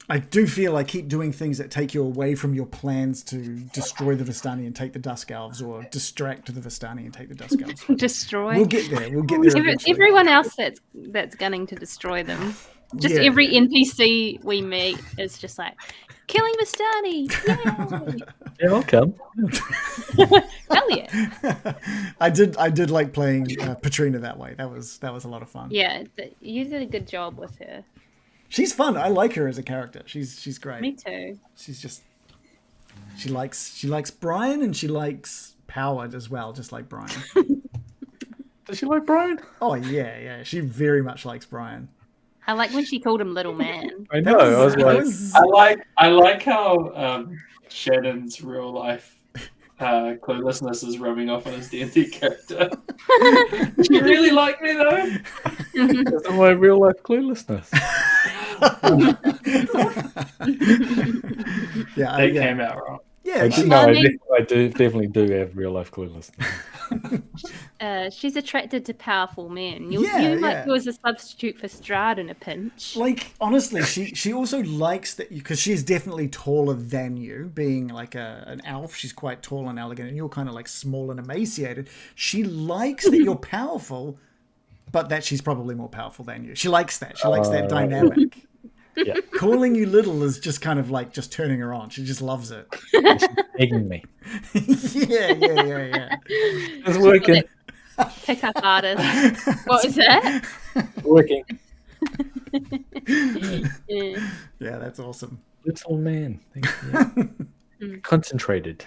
I do feel I keep doing things that take you away from your plans to destroy the Vistani and take the Dusk Elves, or distract the Vistani and take the Dusk Elves. Destroy. We'll get there. Eventually. Everyone else that's gunning to destroy them. Just Yeah. every NPC we meet is just like, killing Vistani! Yay! Yeah, I'll come. Hell yeah! I did like playing Patrina that way. That was a lot of fun. Yeah, you did a good job with her. She's fun. I like her as a character. She's great. Me too. She's just she likes Brian, and she likes power as well, just like Brian. Does she like Brian? Oh yeah. She very much likes Brian. I like when she called him little man. I know. I was like, I like how Shannon's real life cluelessness is rubbing off on his D&D character. Do you really like me though? that's my real life cluelessness. Yeah, They came out wrong. Yeah, I definitely do have real life cluelessness. She's attracted to powerful men. You Yeah. might do as a substitute for Strahd in a pinch. like honestly, she also likes that because she's definitely taller than you, being like an elf. She's quite tall and elegant, and you're kind of like small and emaciated. She likes that you're powerful, but that she's probably more powerful than you. She likes that. She likes that dynamic. Yeah. Calling you little is just kind of like just turning her on. She just loves it. She's begging me. yeah. It's working. Pickup artist. What is that? Working. Yeah. Yeah, that's awesome. Little man. Thank you. Concentrated.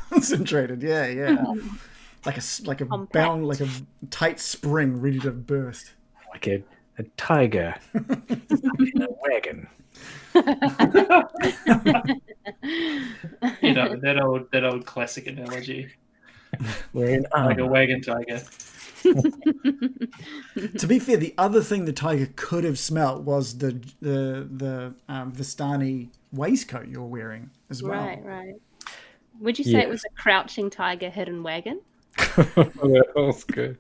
Concentrated. Yeah. Like a Compact. bound, like a tight spring ready to burst. Like a tiger in a wagon. You know, that old classic analogy. We're in Like a armor. wagon tiger. To be fair, the other thing the tiger could have smelt was the Vistani waistcoat you're wearing as well. Right. Would you say it was a crouching tiger hidden wagon? That was good.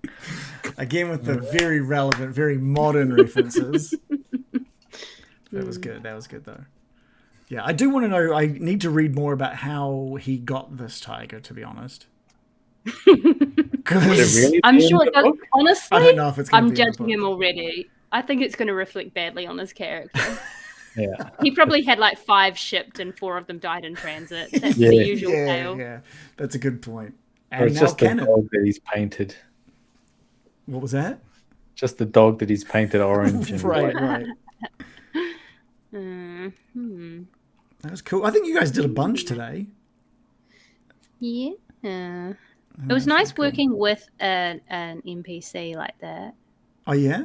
Again, with the very relevant, very modern references. That was good though. Yeah, I do want to know. I need to read more about how he got this tiger, to be honest. 'Cause Really? I'm sure it does. Honestly, I don't know if it's. I'm judging him already. I think it's going to reflect badly on his character. Yeah. He probably had like 5 shipped and 4 of them died in transit. That's Yeah. the usual tale. Yeah, that's a good point. Or And it's now just the canon. dog that he's painted. What was that? Just the dog that he's painted orange. And Right. white. That was cool. I think you guys did a bunch today. Yeah. It was nice working with an NPC like that. Oh yeah.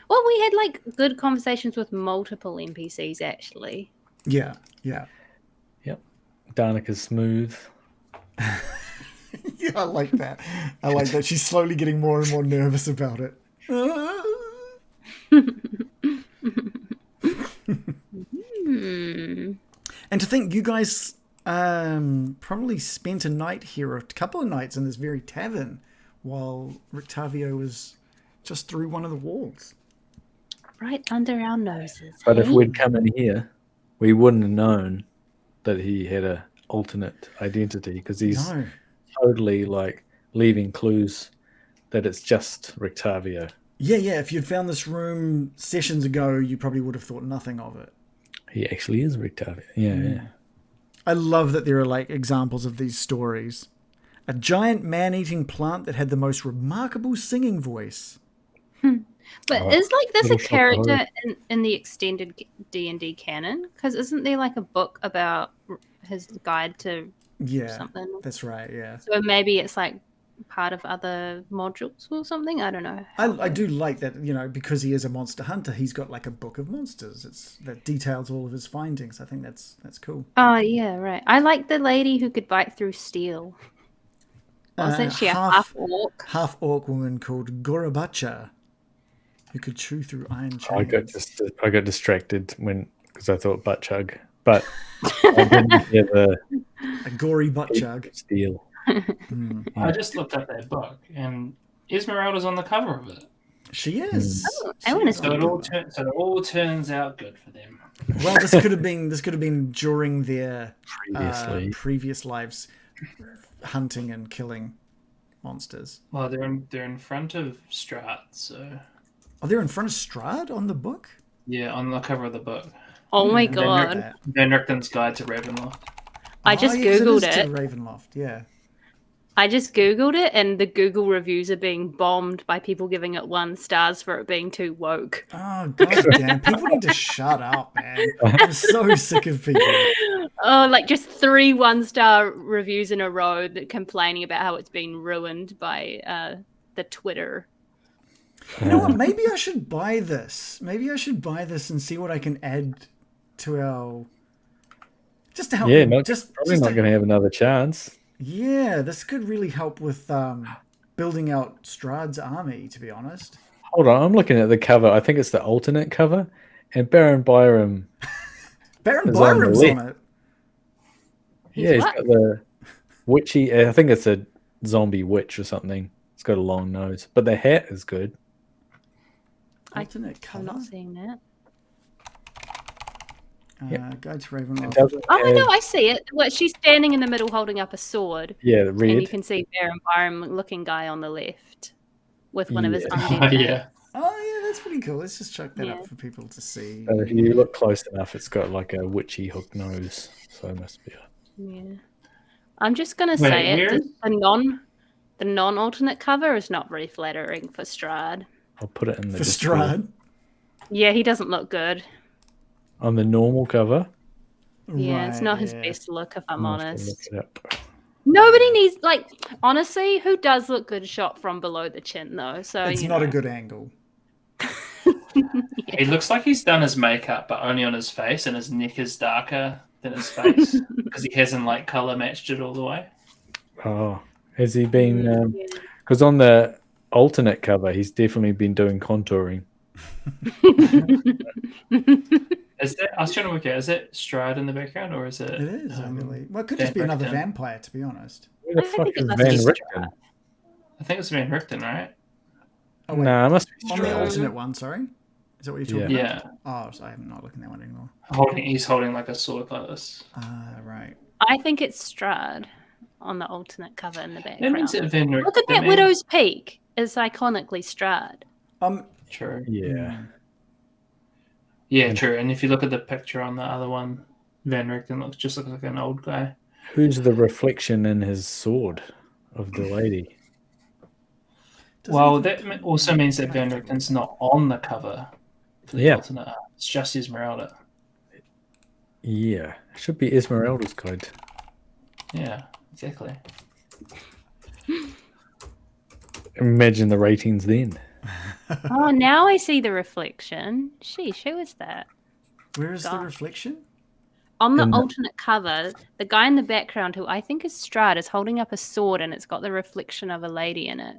Well, we had like good conversations with multiple NPCs actually. Yeah. Yep. Darnica's smooth. Yeah, I like that. She's slowly getting more and more nervous about it. And to think you guys probably spent a night here, or a couple of nights in this very tavern, while Rictavio was just through one of the walls. Right under our noses. But if hey? we'd come in here, we wouldn't have known that he had a alternate identity because he's No. totally like leaving clues that it's just Rictavio. Yeah. If you'd found this room sessions ago, you probably would have thought nothing of it. He actually is Rictavio. Yeah. I love that there are like examples of these stories. A giant man-eating plant that had the most remarkable singing voice. But is like this a little short character horror. in the extended D&D canon? Because isn't there like a book about his guide to Yeah, something? that's right. Yeah, So maybe it's like part of other modules or something. I don't know. I do like that. Because he is a monster hunter, he's got like a book of monsters. That details all of his findings. I think that's cool. Oh yeah, right. I like the lady who could bite through steel. Wasn't she a half orc? Half orc woman called Gorabacha, who could chew through iron chains. I got distracted because I thought butt chug, but I didn't hear a gory butt chug. steel. I just looked up that book, and Esmeralda's on the cover of it. She is. Oh, I want to So it all turns out good for them. Well, this could have been during their Previously. lives, hunting and killing monsters. Well, they're in front of Strahd, so Oh, they're in front of Strahd on the book? yeah, on the cover of the book. Oh my Van god! Van Richten's Guide to Ravenloft. I just yeah, 'cause googled is it. to Ravenloft, yeah. I just googled it, and the Google reviews are being bombed by people giving it 1 stars for it being too woke. Oh, god damn. People need to shut up, man. I'm so sick of people. Oh, like just 3 1-star reviews in a row that complaining about how it's been ruined by the Twitter. You know what? Maybe I should buy this. Maybe I should buy this and see what I can add to our... Just to help... Yeah, me. not going to have another chance. Yeah, this could really help with building out Strahd's army, to be honest. Hold on, I'm looking at the cover. I think it's the alternate cover, and Baron Byram. Baron Is Byram's on the on it. He's what? got the witchy. I think it's a zombie witch or something. It's got a long nose, but the hat is good. Alternate I'm cover? not seeing that. Guide to It Ravenloft. doesn't Oh, have- no, I see it. Well, she's standing in the middle holding up a sword. Yeah, the And you red. can see Baron Byram looking guy on the left with one of his Yeah. undead mates. Yeah. Oh, yeah, that's pretty cool. Let's just chuck that Yeah. up for people to see. If you look close enough, it's got like a witchy hook nose, so it must be. Yeah. I'm just gonna Wait, say it. where The non-alternate cover is not very flattering for Strahd. I'll put it in the For Discord. Strahd. Yeah, he doesn't look good. On the normal cover. Yeah, it's not his yeah. best look, if I'm I'll have to honest. look it up. Nobody needs, like, honestly, who does look good shot from below the chin, though? So It's you not know. a good angle. He looks like he's done his makeup, but only on his face, and his neck is darker than his face because he hasn't like color matched it all the way. Oh, has he been? Yeah. Because on the alternate cover, he's definitely been doing contouring. Is that? I was trying to work out. Is that Strahd in the background, or is it? It is, I um, believe. Well, it could just be Van another Richten? vampire, to be honest. Where the I fuck think is it must Van be Richten? I think it's Van Richten, right? Oh, wait. Nah, it must be On the Strahd. alternate one, sorry? Is that what you're talking Yeah, about? Oh, so I'm not looking at that one anymore. he's holding like a sword like this. Ah, right. I think it's Strahd on the alternate cover in the That background. means that Van Richten. Look at that Widow's Peak. It's iconically Strahd. True. Yeah. Yeah, true. And if you look at the picture on the other one, Van Richten looks like an old guy. Who's the reflection in his sword of the lady? Well, that also means that Van Richten's not on the cover for the Yeah. alternate art. It's just Esmeralda. Yeah, it should be Esmeralda's code. Yeah, exactly. Imagine the ratings then. Oh, now I see the reflection. Sheesh, who is that? Where is the Gosh. reflection? On the In the- alternate cover, the guy in the background, who I think is Strahd, is holding up a sword and it's got the reflection of a lady in it.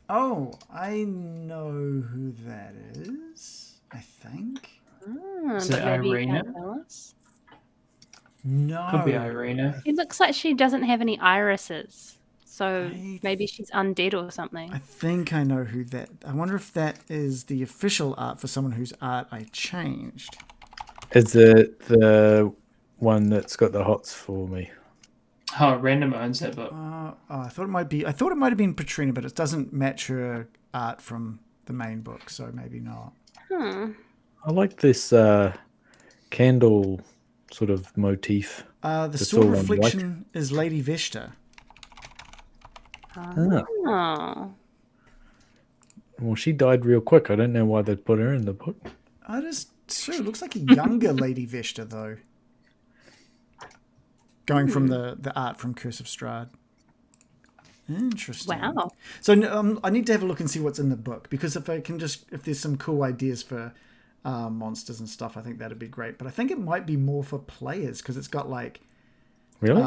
Oh, I know who that is, I think. Is But it maybe you Ireena? can't tell us. No. Could be Ireena. It looks like she doesn't have any irises. So I- maybe she's undead or something. I think I know who that... I wonder if that is the official art for someone whose art I changed. Is it the one that's got the hots for me? Oh, Random owns that book. I thought it might be... I thought it might have been Patrina, but it doesn't match her art from the main book, so maybe not. I like this candle sort of motif. The It's sword all on reflection is Lady Vesta. Ah, Oh. well, she died real quick. I don't know why they'd put her in the book. That is true. It looks like a younger Lady Vesta, though. Going from the art from Curse of Strahd. Interesting. Wow. So I need to have a look and see what's in the book, because if there's some cool ideas for monsters and stuff, I think that'd be great. But I think it might be more for players, because it's got like Really?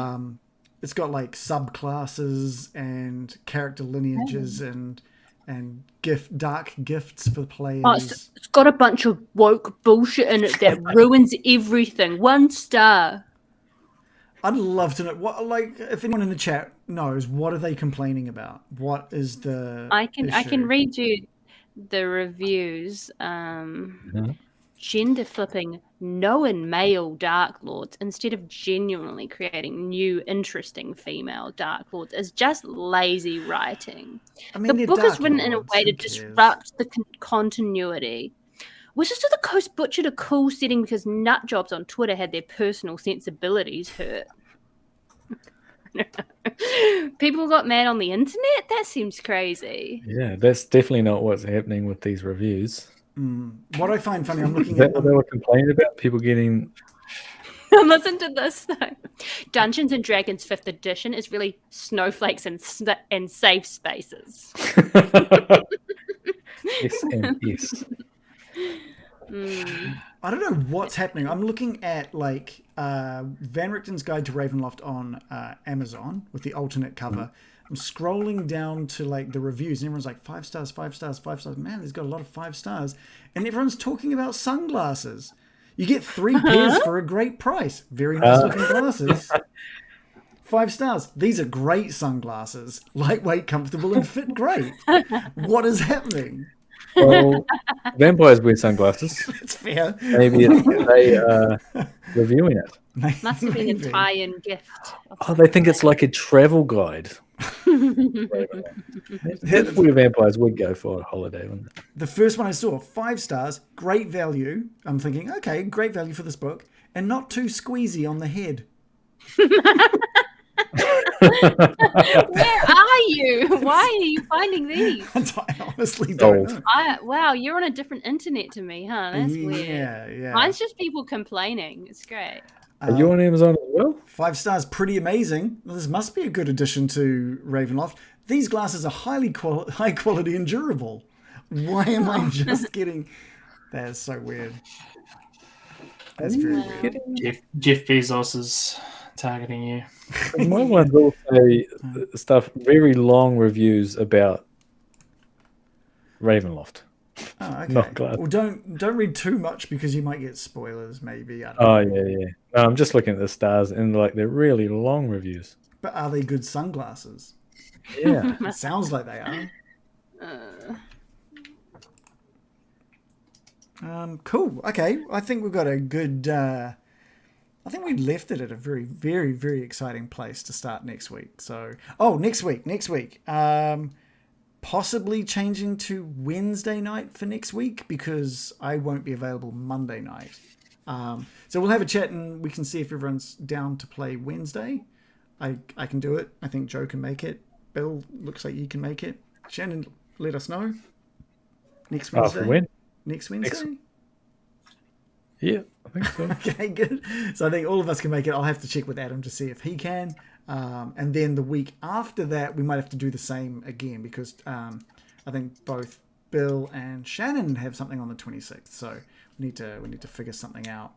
it's got like subclasses and character lineages and dark gifts for players. Oh, it's got a bunch of woke bullshit in it that ruins everything. 1 star. I'd love to know what, like, if anyone in the chat knows, what are they complaining about? What is the I can issue? read you the reviews. Gender flipping known male Dark Lords instead of genuinely creating new interesting female Dark Lords is just lazy writing. I mean, The they're book is Dark written in a Lords, way to who cares? disrupt the continuity. Wizards of the Coast butchered a cool setting because nut jobs on Twitter had their personal sensibilities hurt. People got mad on the internet? That seems crazy. Yeah, that's definitely not what's happening with these reviews. What I find funny, I'm Is looking that at what they were complaining about? People getting... Listen to this though. Dungeons and Dragons 5th edition is really snowflakes and safe spaces. Yes and yes. I don't know what's happening. I'm looking at like Van Richten's Guide to Ravenloft on Amazon with the alternate cover. I'm scrolling down to like the reviews, and everyone's like 5 stars, 5 stars, 5 stars. Man, there's got a lot of 5 stars, and everyone's talking about sunglasses. You get 3 pairs for a great price. Very nice looking glasses. 5 stars. These are great sunglasses. Lightweight, comfortable, and fit great. What is happening? Well, vampires wear sunglasses. It's fair. Maybe they are reviewing it. Must have been a Maybe. tie-in gift. Oh, they think it's like a travel guide. That's where vampires would go for a holiday, wouldn't it? The first one I saw, 5 stars, great value. I'm thinking, okay, great value for this book, and not too squeezy on the head. Where are you? Why are you finding these? I honestly don't know. Wow, you're on a different internet to me, huh? That's weird. Yeah. Mine's just people complaining. It's great. Are you on Amazon as well? 5 stars, pretty amazing. Well, this must be a good addition to Ravenloft. These glasses are high quality and durable. Why am I just getting... That is so weird. That's very weird. Jeff Bezos is targeting you. My ones all say very long reviews about Ravenloft. Oh, okay. Not glass. Well, don't read too much because you might get spoilers. Maybe. I don't Oh know. yeah. No, I'm just looking at the stars and like they're really long reviews. But are they good sunglasses? Yeah. It sounds like they are. Cool. Okay. I think we've got a good. I think we left it at a very, very, very exciting place to start next week. So, next week. Possibly changing to Wednesday night for next week because I won't be available Monday night. So we'll have a chat and we can see if everyone's down to play Wednesday. I can do it. I think Joe can make it. Bill, looks like you can make it. Shannon, let us know. Next Wednesday. For when? Next Wednesday? Yeah, I think so. Okay, good. So I think all of us can make it. I'll have to check with Adam to see if he can. And then the week after that, we might have to do the same again because I think both Bill and Shannon have something on the 26th. So we need to figure something out.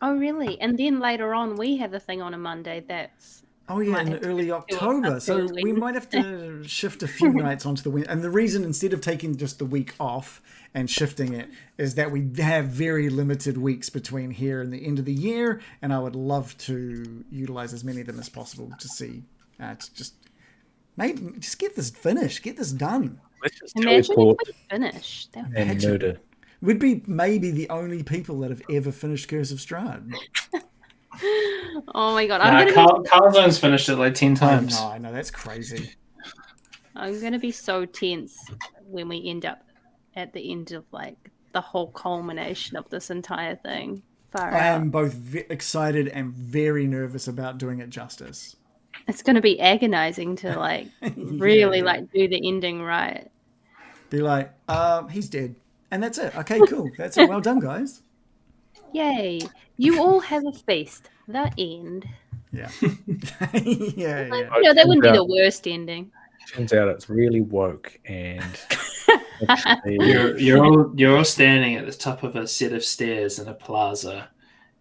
Oh, really? And then later on, we have a thing on a Monday that's... Oh, yeah, in early October. So we might have to shift a few nights onto the week. And the reason, instead of taking just the week off and shifting it, is that we have very limited weeks between here and the end of the year. And I would love to utilize as many of them as possible to see, to just get this finished, get this done. Let's just Imagine teleport if we finish. and murder. We'd be maybe the only people that have ever finished Curse of Strahd. Oh my god! Carlzone's finished it like 10 times. I know that's crazy. I'm gonna be so tense when we end up at the end of like the whole culmination of this entire thing. I am both excited and very nervous about doing it justice. It's gonna be agonizing to like really like do the ending right. Be like, he's dead, and that's it. Okay, cool. That's it. Well done, guys. Yay! You all have a feast. The end. Yeah. yeah. No, that wouldn't be the worst ending. Turns out it's really woke and actually, you're all standing at the top of a set of stairs in a plaza,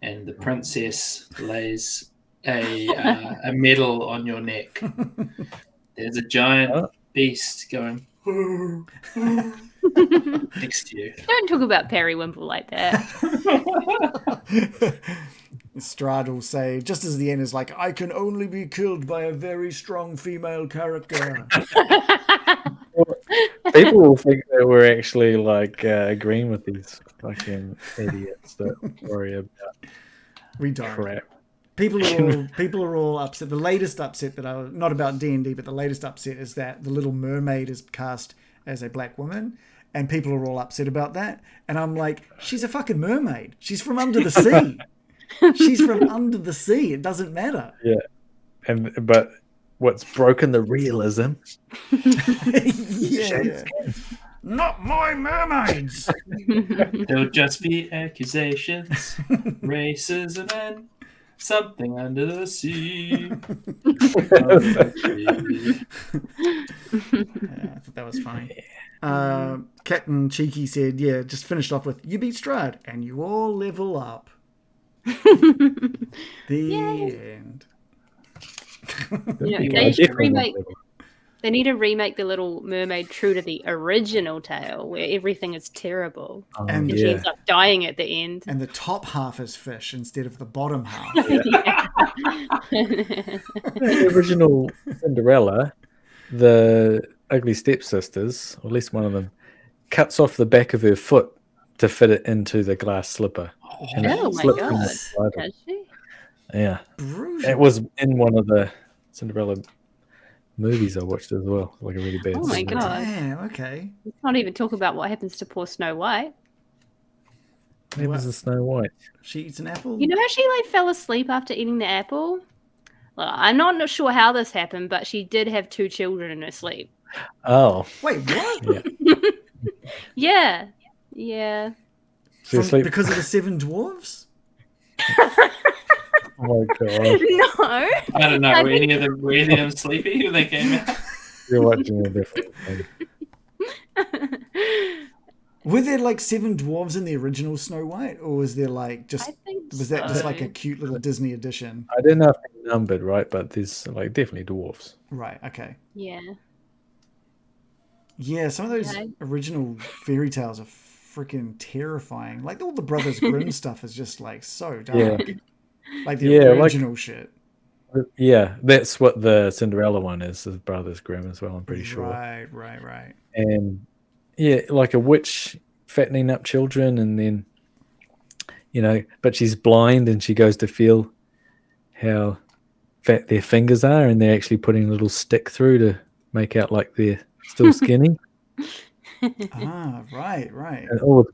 and the princess lays a medal on your neck. There's a giant beast going next to you. Don't talk about Periwinkle like that. Strahd will say, just as the end is like, I can only be killed by a very strong female character. people will think that we're actually like agreeing with these fucking idiots that worry about we don't. crap. People are all upset. The latest upset that not about D&D, but the latest upset is that the Little Mermaid is cast as a black woman, and people are all upset about that. And I'm like, she's a fucking mermaid. She's from under the sea. She's from under the sea. It doesn't matter. Yeah, but what's broken the realism? yeah. Not my mermaids. There'll just be accusations, racism, and something under the sea. I thought that was funny. Captain Cheeky said, yeah, just finished off with, you beat Strahd, and you all level up. The end. They need to remake the Little Mermaid true to the original tale, where everything is terrible and she ends up dying at the end. And the top half is fish instead of the bottom half. The original Cinderella, the ugly stepsisters, or at least one of them, cuts off the back of her foot to fit it into the glass slipper. And oh my god! Does she? Yeah, Brutal. it was in one of the Cinderella movies I watched as well. Like a really bad. Oh my scene. God. Damn, okay. We can't even talk about what happens to poor Snow White. What happens to Snow White? She eats an apple? You know how she like fell asleep after eating the apple? Well, I'm not sure how this happened, but she did have 2 children in her sleep. Oh, Wait, what? Yeah. Yeah. seriously? Because of the 7 dwarves? Oh my god, No. I don't know. Were any of them sleepy when they came out? you're watching a different thing. Were there like 7 dwarves in the original Snow White, or was there like just I think was that just so. like a cute little Disney edition? I don't know if they're numbered, right? But there's like definitely dwarfs. Right. Okay. Yeah. Yeah, some of those Yeah. original fairy tales are freaking terrifying. Like all the Brothers Grimm stuff is just like so dark. Like the Yeah, like- original shit. Yeah, that's what the Cinderella one is Brothers Grimm as well. I'm pretty sure. Right. And yeah, like a witch fattening up children, and then but she's blind and she goes to feel how fat their fingers are, and they're actually putting a little stick through to make out like they're still skinny. Right. And all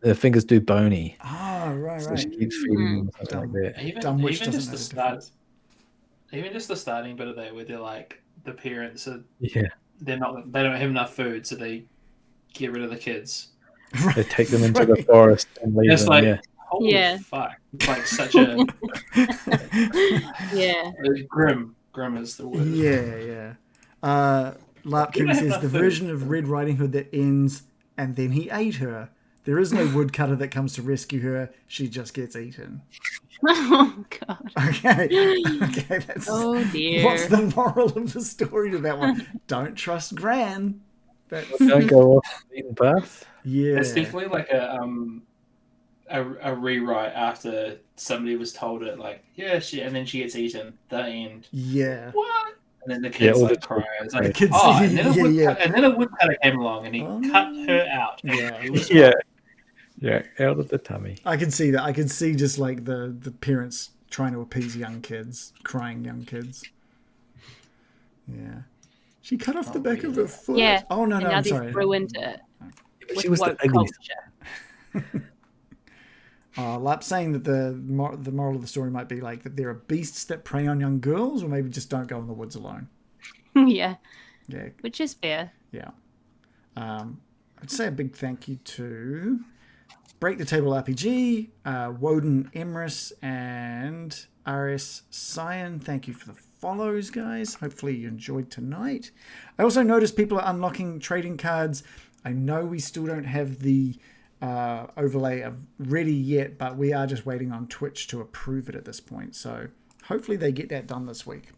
the fingers do bony, Right. so she keeps feeding them something like that. Dumb witch Even doesn't just know the the start, even just the starting bit of that, where they're like the parents are Yeah, they don't have enough food, so they get rid of the kids. difference. they take them into the forest and leave It's them. like, Yeah, holy Yeah. fuck! It's like such a Yeah. grim. Grim is the word. Yeah. Larpkin have says enough the food. version of Red Riding Hood that ends and then he ate her. There is no woodcutter that comes to rescue her. She just gets eaten. Oh God. Okay, that's Oh dear. what's the moral of the story to that one? Don't trust Gran. That's don't go off the beaten path. yeah. It's definitely like a rewrite after somebody was told it, like, yeah, and then she gets eaten. The end. Yeah. What? And then the kids all the like cry. It's like, The kids- and then, yeah. and then a woodcutter came along and he Oh. cut her out. Yeah. It was Yeah, out of the tummy. I can see that. I can see just like the parents trying to appease young kids, crying young kids. Yeah. She cut off the back of her foot. Yeah. Oh no, And no, now I'm they've sorry. ruined it She with was the woke ugly. culture. Lap saying that the moral of the story might be like that there are beasts that prey on young girls, or maybe just don't go in the woods alone. Yeah. Yeah, Which is fair. yeah. I'd say a big thank you to Break the Table RPG, Woden Emrys, and RS Cyan. Thank you for the follows, guys. Hopefully you enjoyed tonight. I also noticed people are unlocking trading cards. I know we still don't have the overlay of ready yet, but we are just waiting on Twitch to approve it at this point. So hopefully they get that done this week.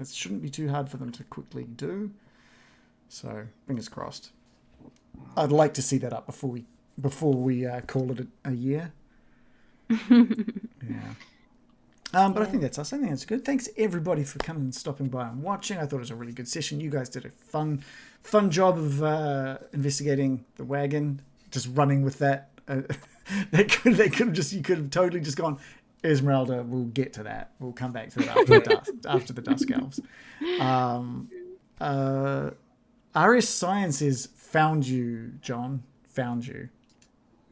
It shouldn't be too hard for them to quickly do. So fingers crossed. I'd like to see that up before we call it a year. Yeah. But I think that's us. I think that's good. Thanks everybody for coming and stopping by and watching. I thought it was a really good session. You guys did a fun job of investigating the wagon, just running with that. You could have totally just gone, Esmerelda, we'll get to that. We'll come back to that after the Dusk Elves. RS Science is found you, John. Found you.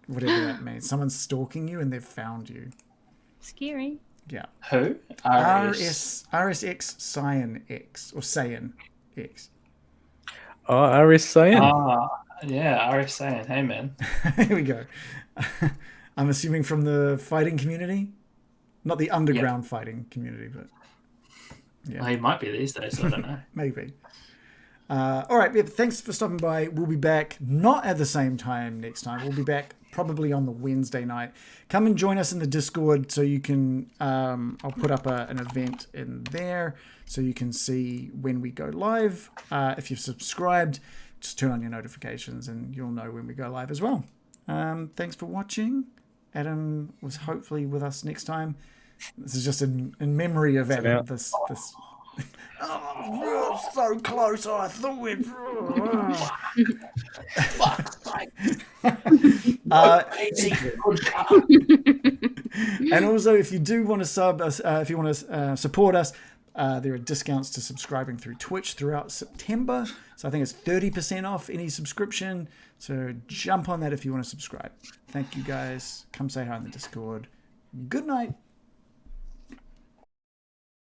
Whatever that means. Someone's stalking you and they've found you. Scary. Yeah. Who? RSX Cyan X or Cyan X. Oh, RS saying. Yeah, RS saying, hey man. Here we go. I'm assuming from the fighting community, not the underground fighting community, but yeah, Well, he might be these days, so I don't know. maybe. All right, yeah, thanks for stopping by. We'll be back not at the same time next time. We'll be back probably on the Wednesday night. Come and join us in the Discord so you can. I'll put up an event in there so you can see when we go live. If you've subscribed, just turn on your notifications and you'll know when we go live as well. Thanks for watching. Adam was hopefully with us next time. This is just in memory of Adam. This. Oh, so close! I thought it. And also, if you do want to sub us, if you want to support us, There are discounts to subscribing through Twitch throughout September. So I think it's 30% off any subscription. So jump on that if you want to subscribe. Thank you guys. Come say hi in the Discord. Good night.